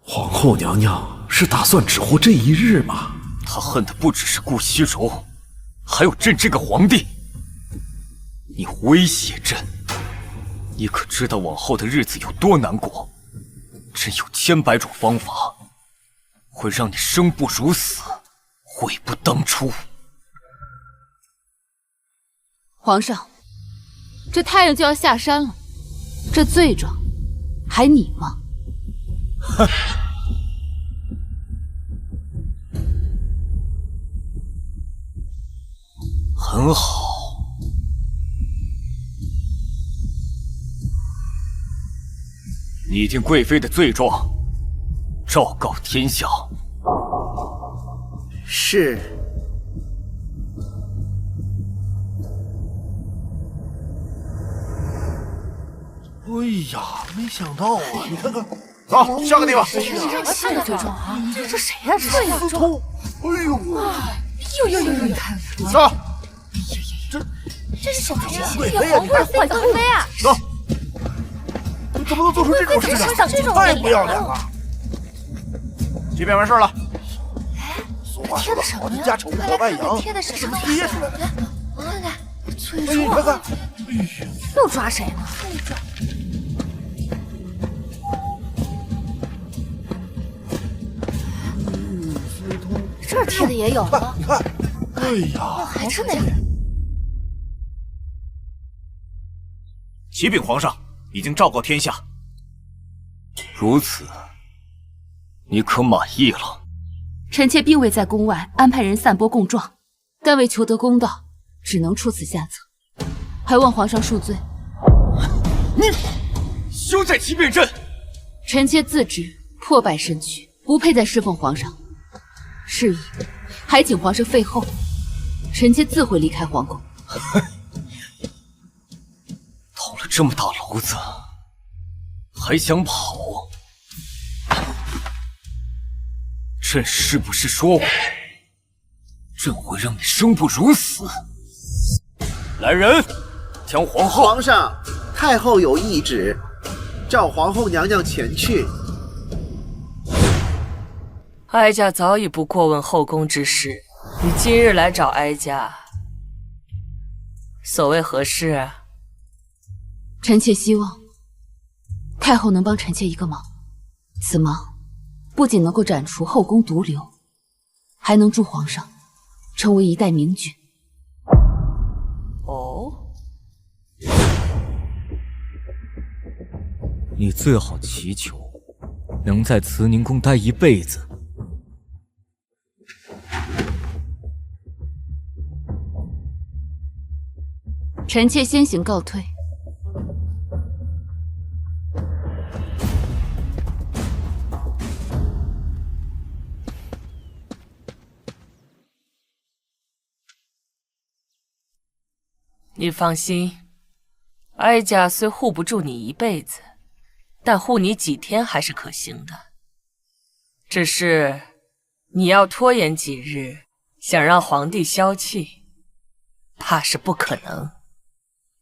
Speaker 3: 皇后娘娘是打算只活这一日吗？
Speaker 15: 她恨的不只是顾惜柔，还有朕这个皇帝。你威胁朕，你可知道往后的日子有多难过？朕有千百种方法，会让你生不如死，悔不当初。
Speaker 1: 皇上，这太阳就要下山了，这罪状还你吗？
Speaker 15: 哼！很好，拟定贵妃的罪状，昭告天下。
Speaker 16: 是。
Speaker 7: 哎呀，没想到啊！你看看，
Speaker 16: 走，下个地方。
Speaker 5: 这是个罪状啊！这谁呀？这是
Speaker 7: 偷！哎呦！
Speaker 5: 你看，
Speaker 16: 走。
Speaker 5: 这是什么呀？
Speaker 7: 贵妃呀！你看，
Speaker 5: 贵妃啊！
Speaker 7: 走。怎么能做出这种事情？太不要脸了！
Speaker 16: 这边完事了。
Speaker 7: 俗话说得好，你家丑不可外扬。
Speaker 5: 贴的是什么？
Speaker 7: 贴出来！
Speaker 5: 我看看，罪
Speaker 7: 状。你看看，
Speaker 5: 又抓谁呢？这儿贴的也有吗？
Speaker 7: 你看，哎呀，
Speaker 5: 还是那个人。
Speaker 18: 启禀皇上，已经昭告天下。
Speaker 15: 如此，你可满意了？
Speaker 1: 臣妾并未在宫外安排人散播供状，但为求得公道，只能出此下策，还望皇上恕罪。
Speaker 15: 你休再欺骗朕！
Speaker 1: 臣妾自知破败身躯，不配再侍奉皇上。是以，还请皇上废后，臣妾自会离开皇宫。
Speaker 15: 捅了这么大娄子，还想跑？朕是不是说过，朕会让你生不如死？来人，将皇后……
Speaker 16: 皇上，太后有懿旨，召皇后娘娘前去。
Speaker 19: 哀家早已不过问后宫之事，你今日来找哀家，所谓何事啊？
Speaker 1: 臣妾希望太后能帮臣妾一个忙，此忙不仅能够斩除后宫毒瘤，还能助皇上成为一代明君。
Speaker 19: 哦，
Speaker 15: 你最好祈求能在慈宁宫待一辈子。
Speaker 1: 臣妾先行告退。
Speaker 19: 你放心，哀家虽护不住你一辈子，但护你几天还是可行的。只是你要拖延几日，想让皇帝消气，怕是不可能。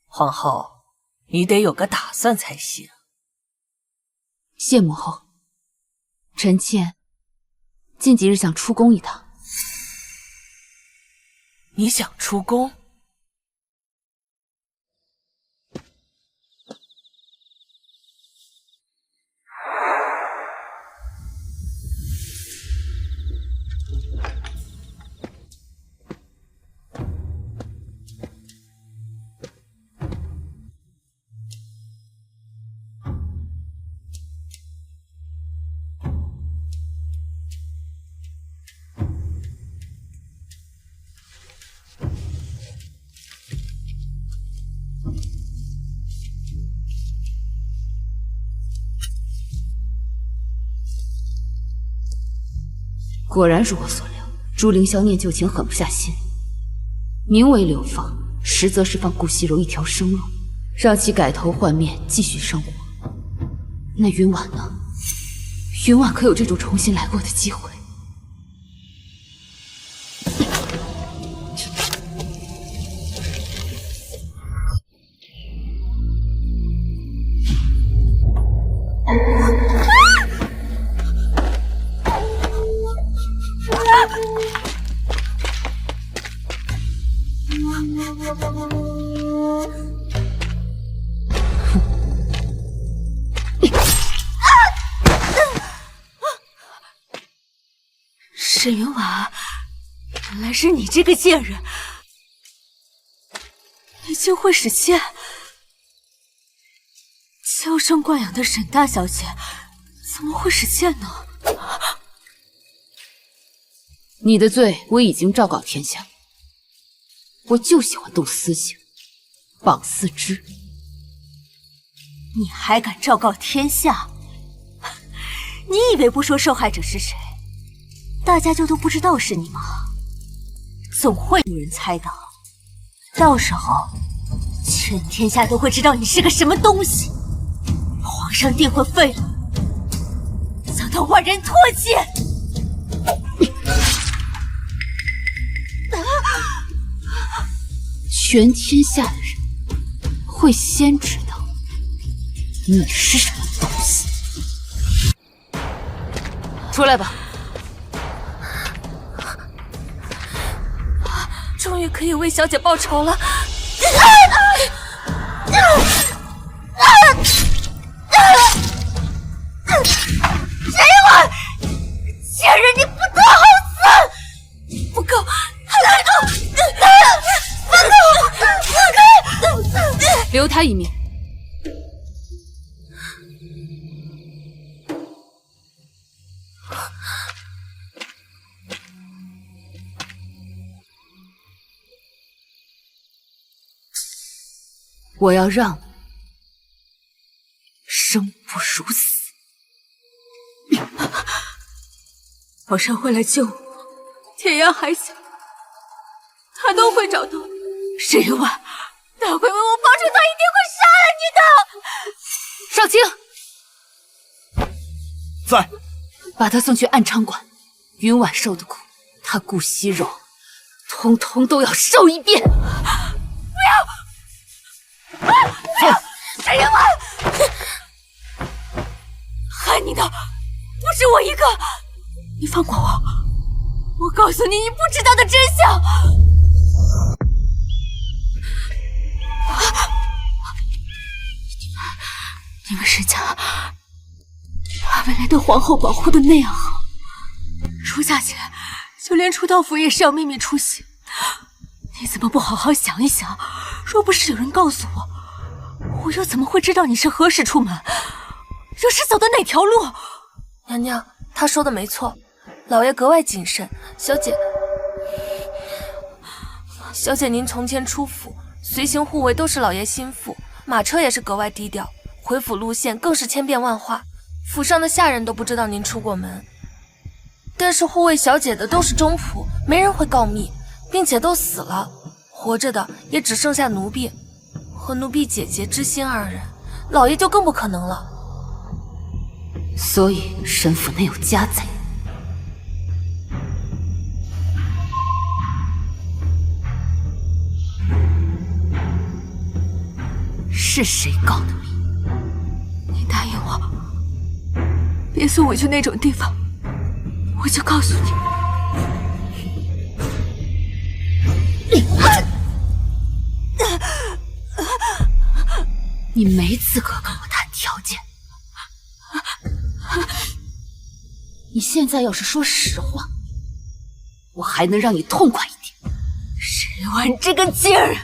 Speaker 19: 皇后，你得有个打算才行。
Speaker 1: 谢母后，臣妾近几日想出宫一趟。
Speaker 19: 你想出宫？
Speaker 1: 果然如我所料，朱凌霄念旧情狠不下心，名为流放，实则是放顾惜柔一条生路，让其改头换面，继续生活。那云婉呢？云婉可有这种重新来过的机会？
Speaker 11: 沈云婉，原来是你这个贱人！你竟会使剑！娇生惯养的沈大小姐，怎么会使剑呢？
Speaker 1: 你的罪我已经昭告天下，我就喜欢动私刑，绑四肢。
Speaker 11: 你还敢昭告天下？你以为不说受害者是谁，大家就都不知道是你吗？总会有人猜到，到时候全天下都会知道你是个什么东西，皇上定会废了，遭到万人唾弃。
Speaker 1: 全天下的人会先知道你是什么东西。出来吧。
Speaker 19: 终于可以为小姐报仇了。
Speaker 11: 沈云婉，贱人，你不得好死！不够，来够！放开！
Speaker 1: 留他一命。我要让你生不如死。
Speaker 11: 皇上会来救我，天涯海角，他都会找到。沈云婉，他会为我报仇，他一定会杀了你的。
Speaker 1: 少卿，
Speaker 3: 在，
Speaker 1: 把他送去安昌馆。云婉受的苦，他顾惜柔，通通都要受一遍。
Speaker 11: 不要！沈云婉，害你的不止我一个，你放过我！我告诉你，你不知道的真相。你们沈家把未来的皇后保护的那样好，出嫁前就连出道服也是要秘密出席。你怎么不好好想一想？若不是有人告诉我，我又怎么会知道你是何时出门，又是走的哪条路？
Speaker 12: 娘娘，她说的没错，老爷格外谨慎。小姐您从前出府，随行护卫都是老爷心腹，马车也是格外低调，回府路线更是千变万化，府上的下人都不知道您出过门。但是护卫小姐的都是中仆，没人会告密，并且都死了。活着的也只剩下奴婢和奴婢姐姐知心二人，老爷就更不可能了。
Speaker 1: 所以神府内有家贼。是谁告的密？
Speaker 20: 你答应我，别送我去那种地方，我就告诉你。
Speaker 1: 你没资格跟我谈条件。你现在要是说实话，我还能让你痛快一点。
Speaker 20: 石婉这个贱人，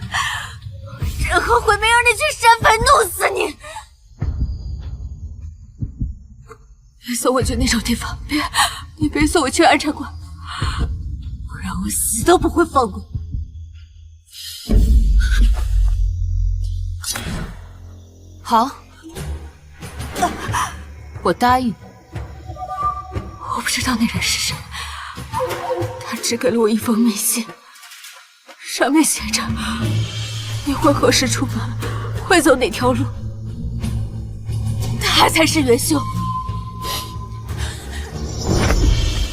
Speaker 20: 真后悔没让你去山坟弄死你！别送我去那种地方，你别送我去安察馆，不然我死都不会放过。
Speaker 1: 好，我答应你。
Speaker 20: 我不知道那人是谁，他只给了我一封密信，上面写着你会何时出门，会走哪条路。他才是元凶。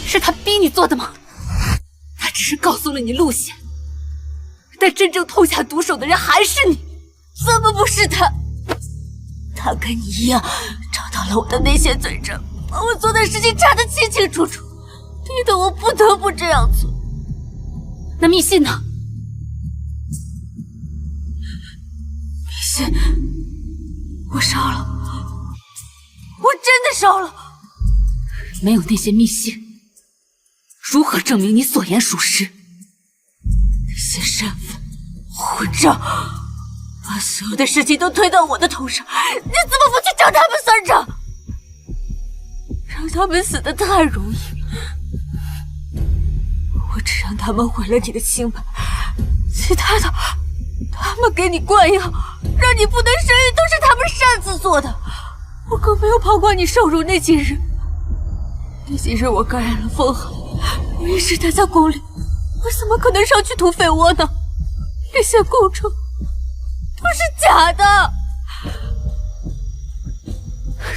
Speaker 1: 是他逼你做的吗？他只是告诉了你路线，但真正痛下毒手的人还是你。
Speaker 20: 怎么不是他？他跟你一样找到了我的那些罪证，把我做的事情查得清清楚楚，逼得我不得不这样做。
Speaker 1: 那密信呢？
Speaker 20: 密信我烧了，我真的烧了。
Speaker 1: 没有那些密信，如何证明你所言属实？
Speaker 20: 那些身份、护照，把所有的事情都推到我的头上，你怎么不去找他们算账？让他们死得太容易了，我只让他们毁了你的清白，其他的，他们给你灌药，让你不能生育，都是他们擅自做的。我更没有跑过你受辱那几日，那几日我感染了风寒，我一时待在宫里，我怎么可能上去土匪窝呢？那些供称都是假的。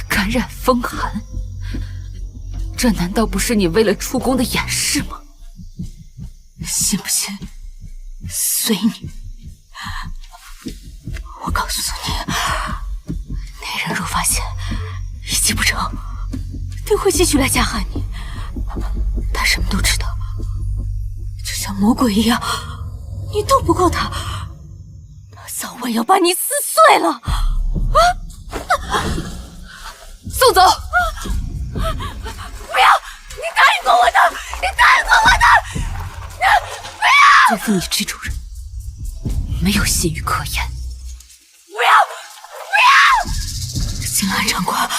Speaker 1: 感染风寒，这难道不是你为了出宫的掩饰吗？
Speaker 20: 信不信随你。我告诉你，那人若发现一计不成，定会继续来加害你。他什么都知道，就像魔鬼一样，你斗不过他，他早晚要把你撕碎了。
Speaker 1: 送走！
Speaker 20: 不要！你答应过我的，你答应过我的！不要！
Speaker 1: 岳父，你这种人没有信誉可言。
Speaker 20: 不要！不要！进了安长馆，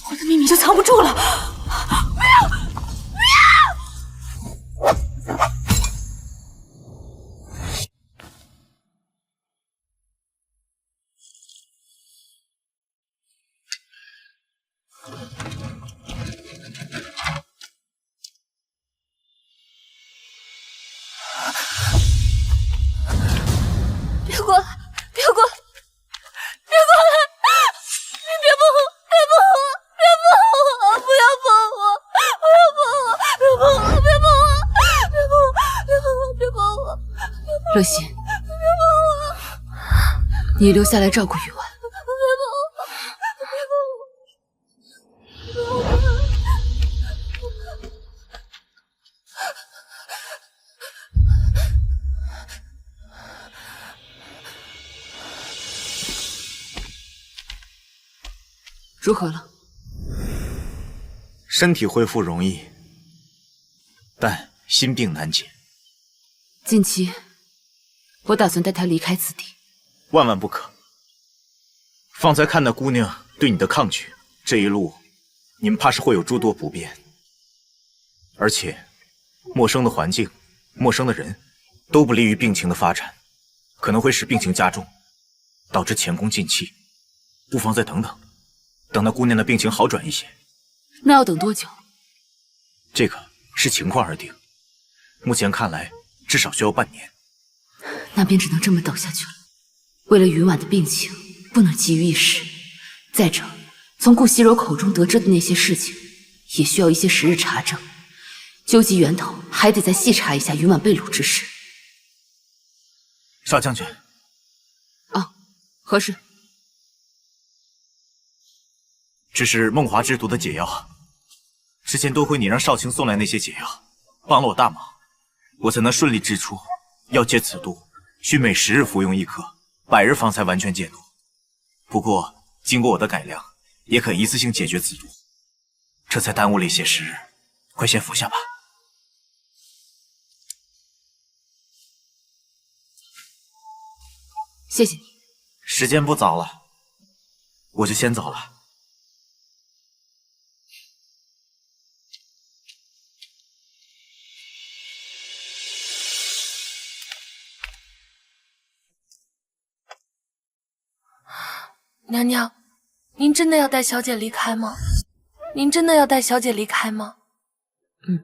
Speaker 20: 我的秘密就藏不住了。不要！不要！别过来！别过来！别过来！你别碰我！别碰我！别碰我！不要碰我！不要碰我！别碰我！别碰我！别碰我！别碰我！别碰我！
Speaker 1: 乐心，
Speaker 20: 别碰我！
Speaker 1: 你留下来照顾宇文。
Speaker 20: 别碰我！别碰我！
Speaker 1: 如何了？
Speaker 4: 身体恢复容易，但心病难解。
Speaker 1: 近期，我打算带他离开此地。
Speaker 4: 万万不可！方才看那姑娘对你的抗拒，这一路，你们怕是会有诸多不便。而且，陌生的环境、陌生的人，都不利于病情的发展，可能会使病情加重，导致前功尽弃。不妨再等等。等那姑娘的病情好转一些。
Speaker 1: 那要等多久？
Speaker 4: 这个视情况而定。目前看来，至少需要半年。
Speaker 1: 那便只能这么等下去了。为了云婉的病情，不能急于一时。再者，从顾惜柔口中得知的那些事情，也需要一些时日查证。究其源头，还得再细查一下云婉被掳之事。
Speaker 4: 少将军。
Speaker 1: 啊，何事？
Speaker 4: 这是梦华之毒的解药。之前多亏你让少卿送来那些解药，帮了我大忙，我才能顺利制出要解此毒，需每10日服用1颗，100日方才完全解毒。不过经过我的改良，也可一次性解决此毒，这才耽误了一些时日。快先服下吧。
Speaker 1: 谢谢你。
Speaker 4: 时间不早了，我就先走了。
Speaker 12: 娘娘，您真的要带小姐离开吗？您真的要带小姐离开吗？
Speaker 1: 嗯。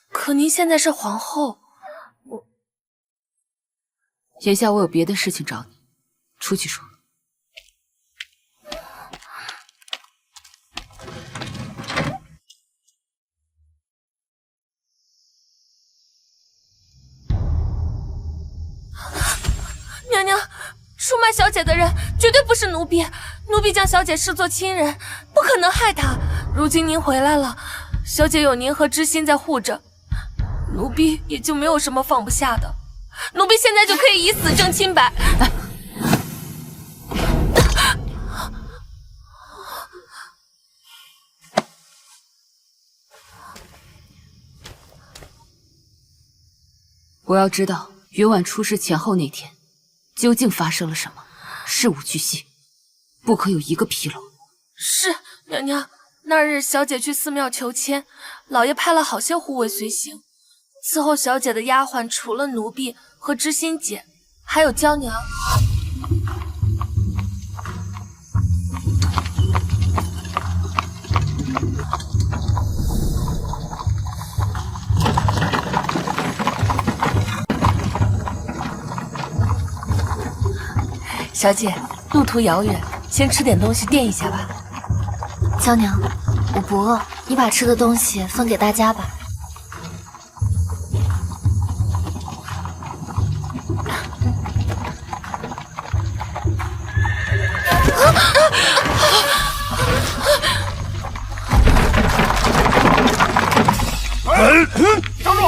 Speaker 12: 可您现在是皇后，
Speaker 1: 眼下我有别的事情找你，出去说。
Speaker 12: 娘娘，出卖小姐的人绝对不是奴婢，奴婢将小姐视作亲人，不可能害她。如今您回来了，小姐有您和知心在护着，奴婢也就没有什么放不下的。奴婢现在就可以以死证清白。
Speaker 1: 我要知道云婉出事前后那天究竟发生了什么，事无巨细，不可有一个纰漏。
Speaker 12: 是，娘娘。那日小姐去寺庙求签，老爷派了好些护卫随行，伺候小姐的丫鬟除了奴婢和知心姐，还有娇娘。小姐，路途遥远，先吃点东西垫一下吧。
Speaker 5: 娇娘，我不饿，你把吃的东西分给大家吧。
Speaker 18: 站住！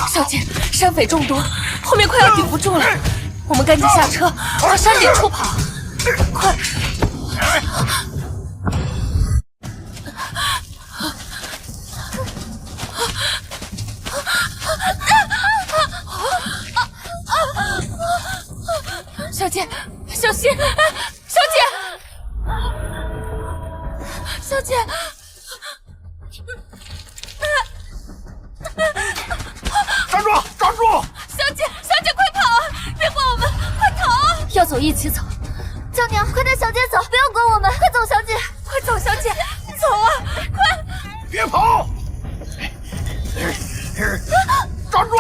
Speaker 12: 小姐，山匪众多，后面快要顶不住了，我们赶紧下车，往山顶处跑！快！小姐，小心！小姐，小姐！
Speaker 18: 站住！站住！
Speaker 12: 小姐，小姐，快跑！别管我们，快逃！
Speaker 5: 要走一起走。娇娘，快带小姐走，不要管我们，快走，小姐，
Speaker 12: 快走，小姐，走啊！快！
Speaker 18: 别跑！站住！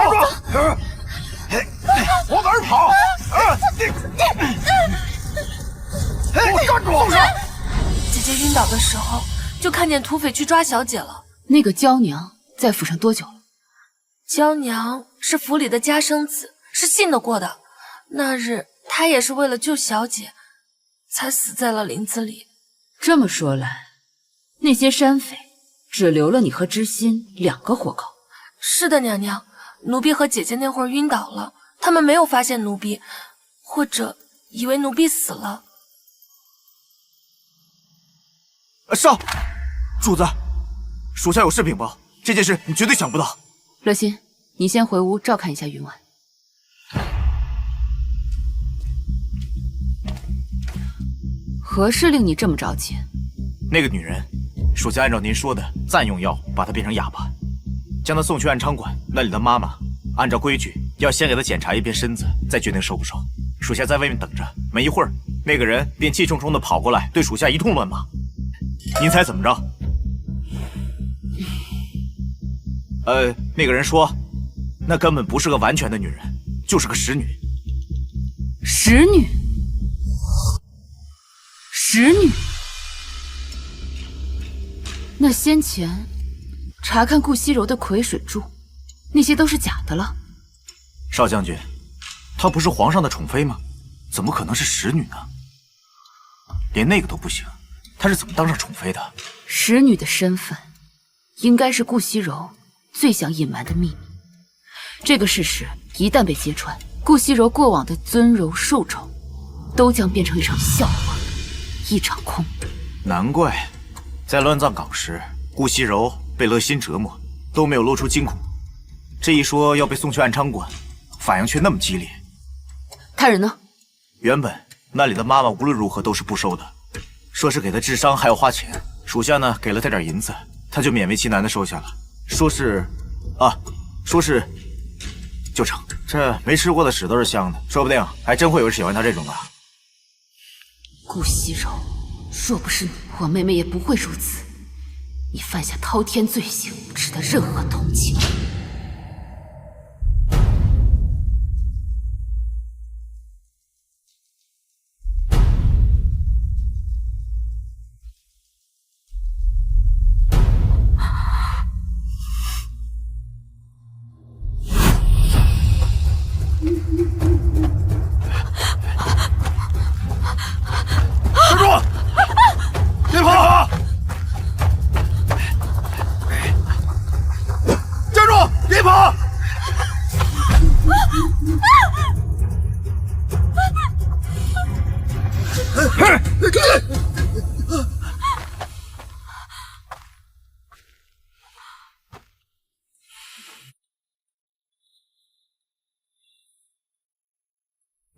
Speaker 18: 往哪儿跑？给我站住！
Speaker 12: 姐姐晕倒的时候，就看见土匪去抓小姐了。
Speaker 1: 那个娇娘在府上多久了？
Speaker 12: 娇娘是府里的家生子，是信得过的。那日她也是为了救小姐，才死在了林子里。
Speaker 1: 这么说来，那些山匪只留了你和知心2个活口。
Speaker 12: 是的，娘娘，奴婢和姐姐那会儿晕倒了，他们没有发现奴婢，或者以为奴婢死了。
Speaker 4: 少主子，属下有事禀报，这件事你绝对想不到。
Speaker 1: 乐心，你先回屋照看一下云婉。何事令你这么着急？
Speaker 4: 那个女人，属下按照您说的暂用药把她变成哑巴，将他送去安昌馆。那里的妈妈按照规矩要先给他检查一遍身子，再决定收不收。属下在外面等着，没一会儿，那个人便气冲冲地跑过来，对属下一通乱骂。您猜怎么着？那个人说，那根本不是个完全的女人，就是个使女。
Speaker 1: 使女？使女？那先前查看顾惜柔的癸水柱，那些都是假的了。
Speaker 4: 少将军，她不是皇上的宠妃吗？怎么可能是使女呢？连那个都不行，她是怎么当上宠妃的？
Speaker 1: 使女的身份，应该是顾惜柔最想隐瞒的秘密。这个事实一旦被揭穿，顾惜柔过往的尊柔受宠，都将变成一场笑话，一场空。
Speaker 4: 难怪，在乱葬岗时，顾惜柔被乐心折磨，都没有露出惊恐。这一说要被送去安昌馆，反应却那么激烈。
Speaker 1: 他人呢？
Speaker 4: 原本那里的妈妈无论如何都是不收的，说是给他治伤还要花钱。属下呢给了他点银子，他就勉为其难的收下了，说是就成。这没吃过的屎都是香的，说不定还真会有人喜欢他这种的。
Speaker 1: 顾惜柔，若不是你，我妹妹也不会如此。你犯下滔天罪行，值得任何同情。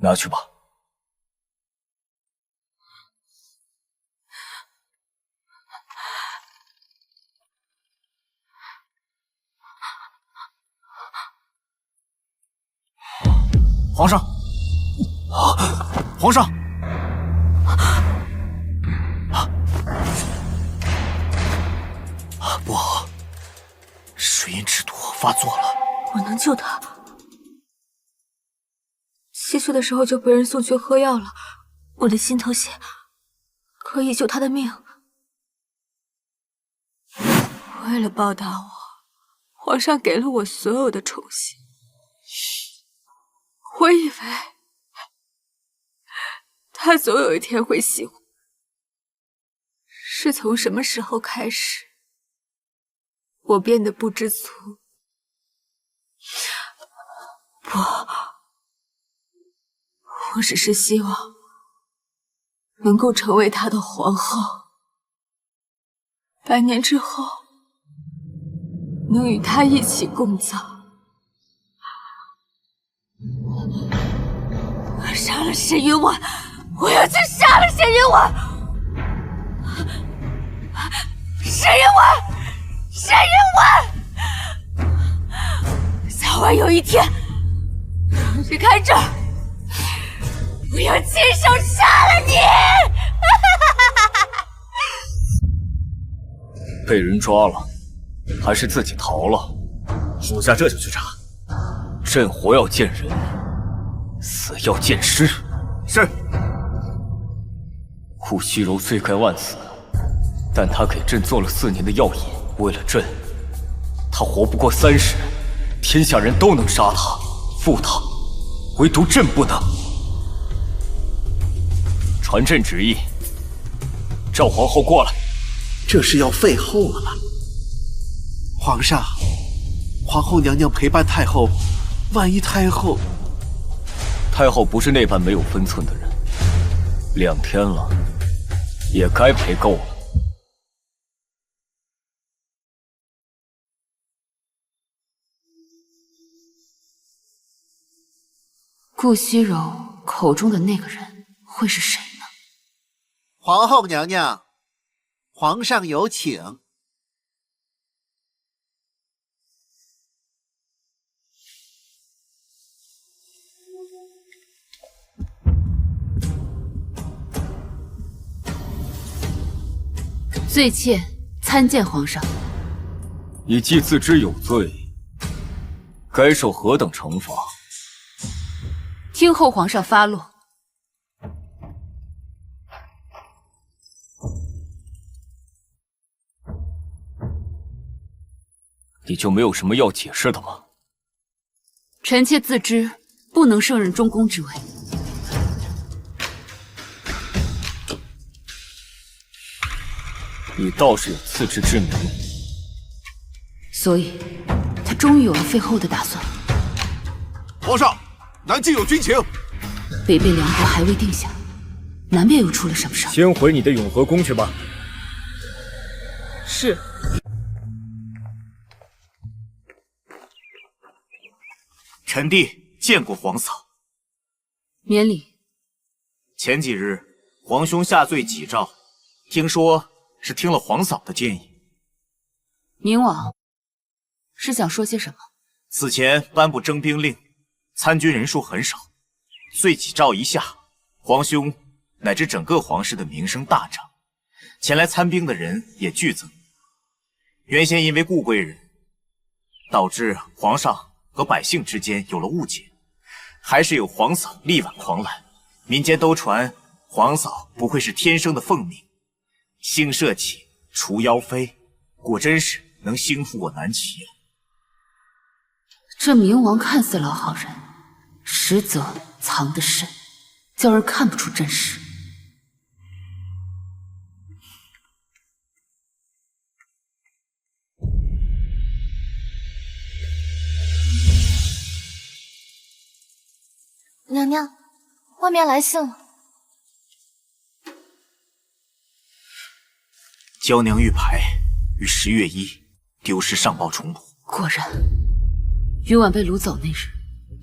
Speaker 15: 拿去吧。
Speaker 4: 皇上，皇上，不好，水银之毒发作了。
Speaker 20: 我能救他。7岁的时候就被人送去喝药了，我的心头血可以救他的命。为了报答我，皇上给了我所有的宠幸。我以为他总有一天会喜欢。是从什么时候开始，我变得不知足？不，我只是希望能够成为他的皇后，100年之后能与他一起共葬。我杀了沈云婉，我要去杀了沈云婉！沈云婉，沈云婉！早晚有一天，离开这儿，我要亲手杀了你！
Speaker 15: 被人抓了，还是自己逃了？
Speaker 13: 属下这就去查。
Speaker 15: 朕活要见人，死要见尸。
Speaker 4: 是。
Speaker 15: 顾惜柔罪该万死，但她给朕做了4年的药引，为了朕，她活不过30，天下人都能杀她、负她，唯独朕不能。传朕旨意，召皇后过来。
Speaker 9: 这是要废后了吧？皇上，皇后娘娘陪伴太后，万一太后……
Speaker 15: 太后不是那般没有分寸的人，2天了，也该陪够了。
Speaker 1: 顾惜柔口中的那个人会是谁呢？
Speaker 16: 皇后娘娘，皇上有请。
Speaker 1: 罪妾参见皇上。
Speaker 15: 你既自知有罪，该受何等惩罚？
Speaker 1: 听候皇上发落。
Speaker 15: 你就没有什么要解释的吗？
Speaker 1: 臣妾自知不能胜任中宫之位，
Speaker 15: 你倒是有自知之明。
Speaker 1: 所以他终于有了废后的打算。
Speaker 3: 皇上，南境有军情，
Speaker 1: 北魏两国还未定下，南边又出了什么事？
Speaker 14: 先回你的永和宫去吧。
Speaker 19: 是。
Speaker 4: 臣弟见过皇嫂。
Speaker 1: 免礼。
Speaker 4: 前几日皇兄下罪己诏，听说是听了皇嫂的建议。
Speaker 1: 明王是想说些什么？
Speaker 4: 此前颁布征兵令，参军人数很少，罪己诏一下，皇兄乃至整个皇室的名声大涨，前来参兵的人也剧增。原先因为顾贵人，导致皇上和百姓之间有了误解，还是有皇嫂力挽狂澜，民间都传皇嫂不愧是天生的凤鸣，兴社稷，除妖妃，果真是能兴复我南齐。
Speaker 1: 这明王看似老好人，实则藏得深，叫人看不出真实。
Speaker 5: 娘娘，外面来信了。
Speaker 4: 娇娘玉牌于10月1丢失上报重捕。
Speaker 1: 果然，云婉被掳走那日，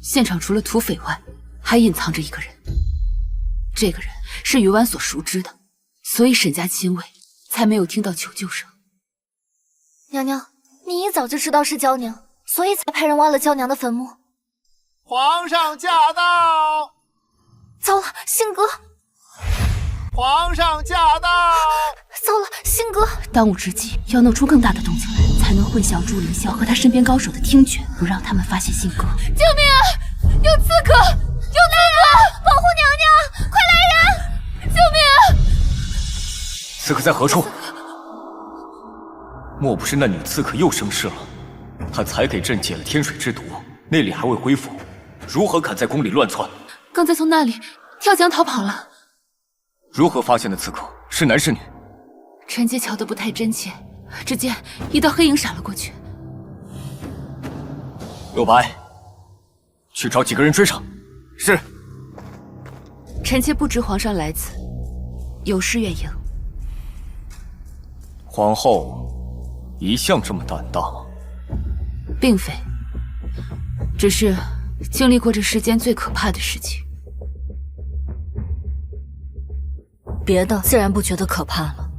Speaker 1: 现场除了土匪外，还隐藏着一个人。这个人是云婉所熟知的，所以沈家亲卫才没有听到求救声。
Speaker 5: 娘娘，你一早就知道是娇娘，所以才派人挖了娇娘的坟墓。
Speaker 16: 皇上驾到！
Speaker 5: 糟了，信鸽！
Speaker 16: 皇上驾到！
Speaker 5: 糟了，信鸽！
Speaker 1: 当务之急要弄出更大的动静来，才能混淆朱凌霄和他身边高手的听觉，不让他们发现信鸽。
Speaker 5: 救命啊！有刺客！有刺客！保护娘娘！快来人！救命！
Speaker 15: 刺客在何处？莫不是那女刺客又生事了？她才给朕解了天水之毒，内力还未恢复，如何敢在宫里乱窜？
Speaker 1: 刚才从那里跳江逃跑了。
Speaker 15: 如何发现的刺客？是男是女？
Speaker 1: 臣妾瞧得不太真切，只见一道黑影闪了过去。
Speaker 15: 右白，去找几个人追上。
Speaker 4: 是。
Speaker 1: 臣妾不知皇上来此，有事愿迎。
Speaker 15: 皇后一向这么胆大？
Speaker 1: 并非，只是经历过这世间最可怕的事情。
Speaker 11: 别的自然不觉得可怕了。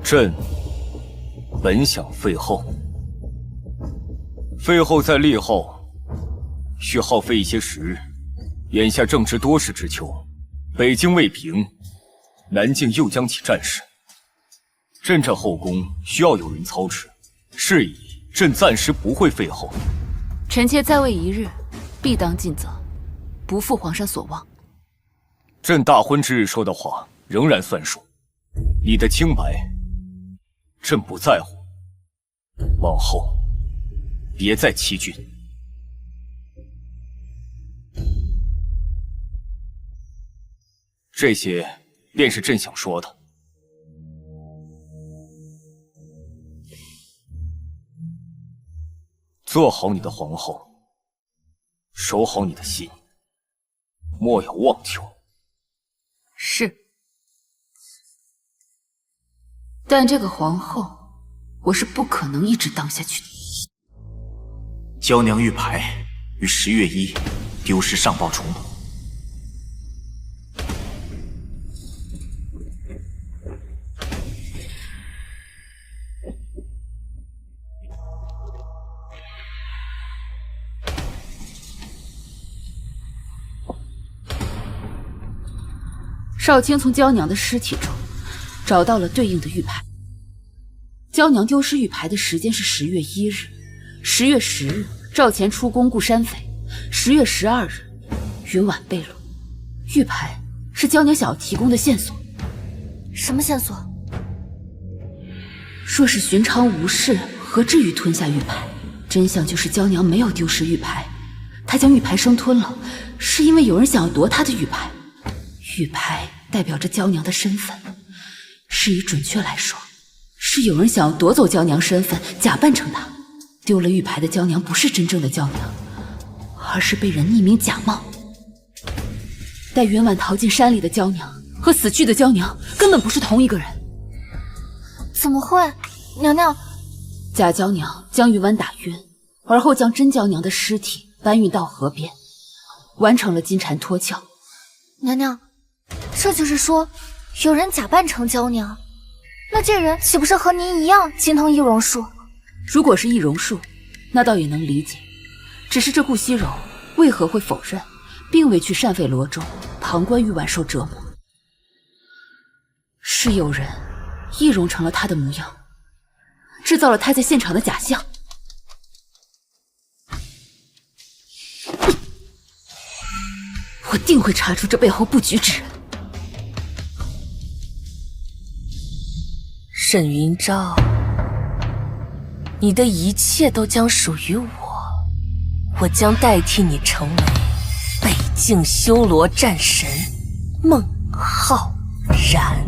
Speaker 15: 朕本想废后，废后在立后需耗费一些时日，眼下正值多事之秋，北京未平，南境又将起战事，朕这后宫需要有人操持，是以朕暂时不会废后。
Speaker 1: 臣妾在位一日，必当尽责，不负皇上所望。
Speaker 15: 朕大婚之日说的话仍然算数，你的清白，朕不在乎。往后别再欺君。这些便是朕想说的。做好你的皇后，守好你的心，莫要妄求。
Speaker 1: 是。但这个皇后，我是不可能一直当下去的。
Speaker 4: 娇娘玉牌于10月1丢失上报重捕。
Speaker 1: 少卿从娇娘的尸体中找到了对应的玉牌。娇娘丢失玉牌的时间是10月1日，10月10日赵钱出宫顾山匪，10月12日云婉被掳。玉牌是娇娘想要提供的线索。
Speaker 5: 什么线索？
Speaker 1: 若是寻常无事，何至于吞下玉牌？真相就是娇娘没有丢失玉牌，她将玉牌生吞了，是因为有人想要夺她的玉牌。玉牌代表着娇娘的身份，事宜准确来说，是有人想要夺走娇娘身份，假扮成她。丢了玉牌的娇娘不是真正的娇娘，而是被人匿名假冒。带云婉逃进山里的娇娘和死去的娇娘根本不是同一个人。
Speaker 5: 怎么会？娘娘，
Speaker 1: 假娇娘将云婉打晕，而后将真娇娘的尸体搬运到河边，完成了金蝉脱壳。
Speaker 5: 娘娘，这就是说有人假扮成娇娘，那这人岂不是和您一样精通易容术？
Speaker 1: 如果是易容术，那倒也能理解，只是这顾惜柔为何会否认，并未去善废罗中旁观玉婉受折磨？是有人易容成了她的模样，制造了她在现场的假象。我定会查出这背后布局之人。
Speaker 19: 沈云昭，你的一切都将属于我，我将代替你成为北境修罗战神孟浩然。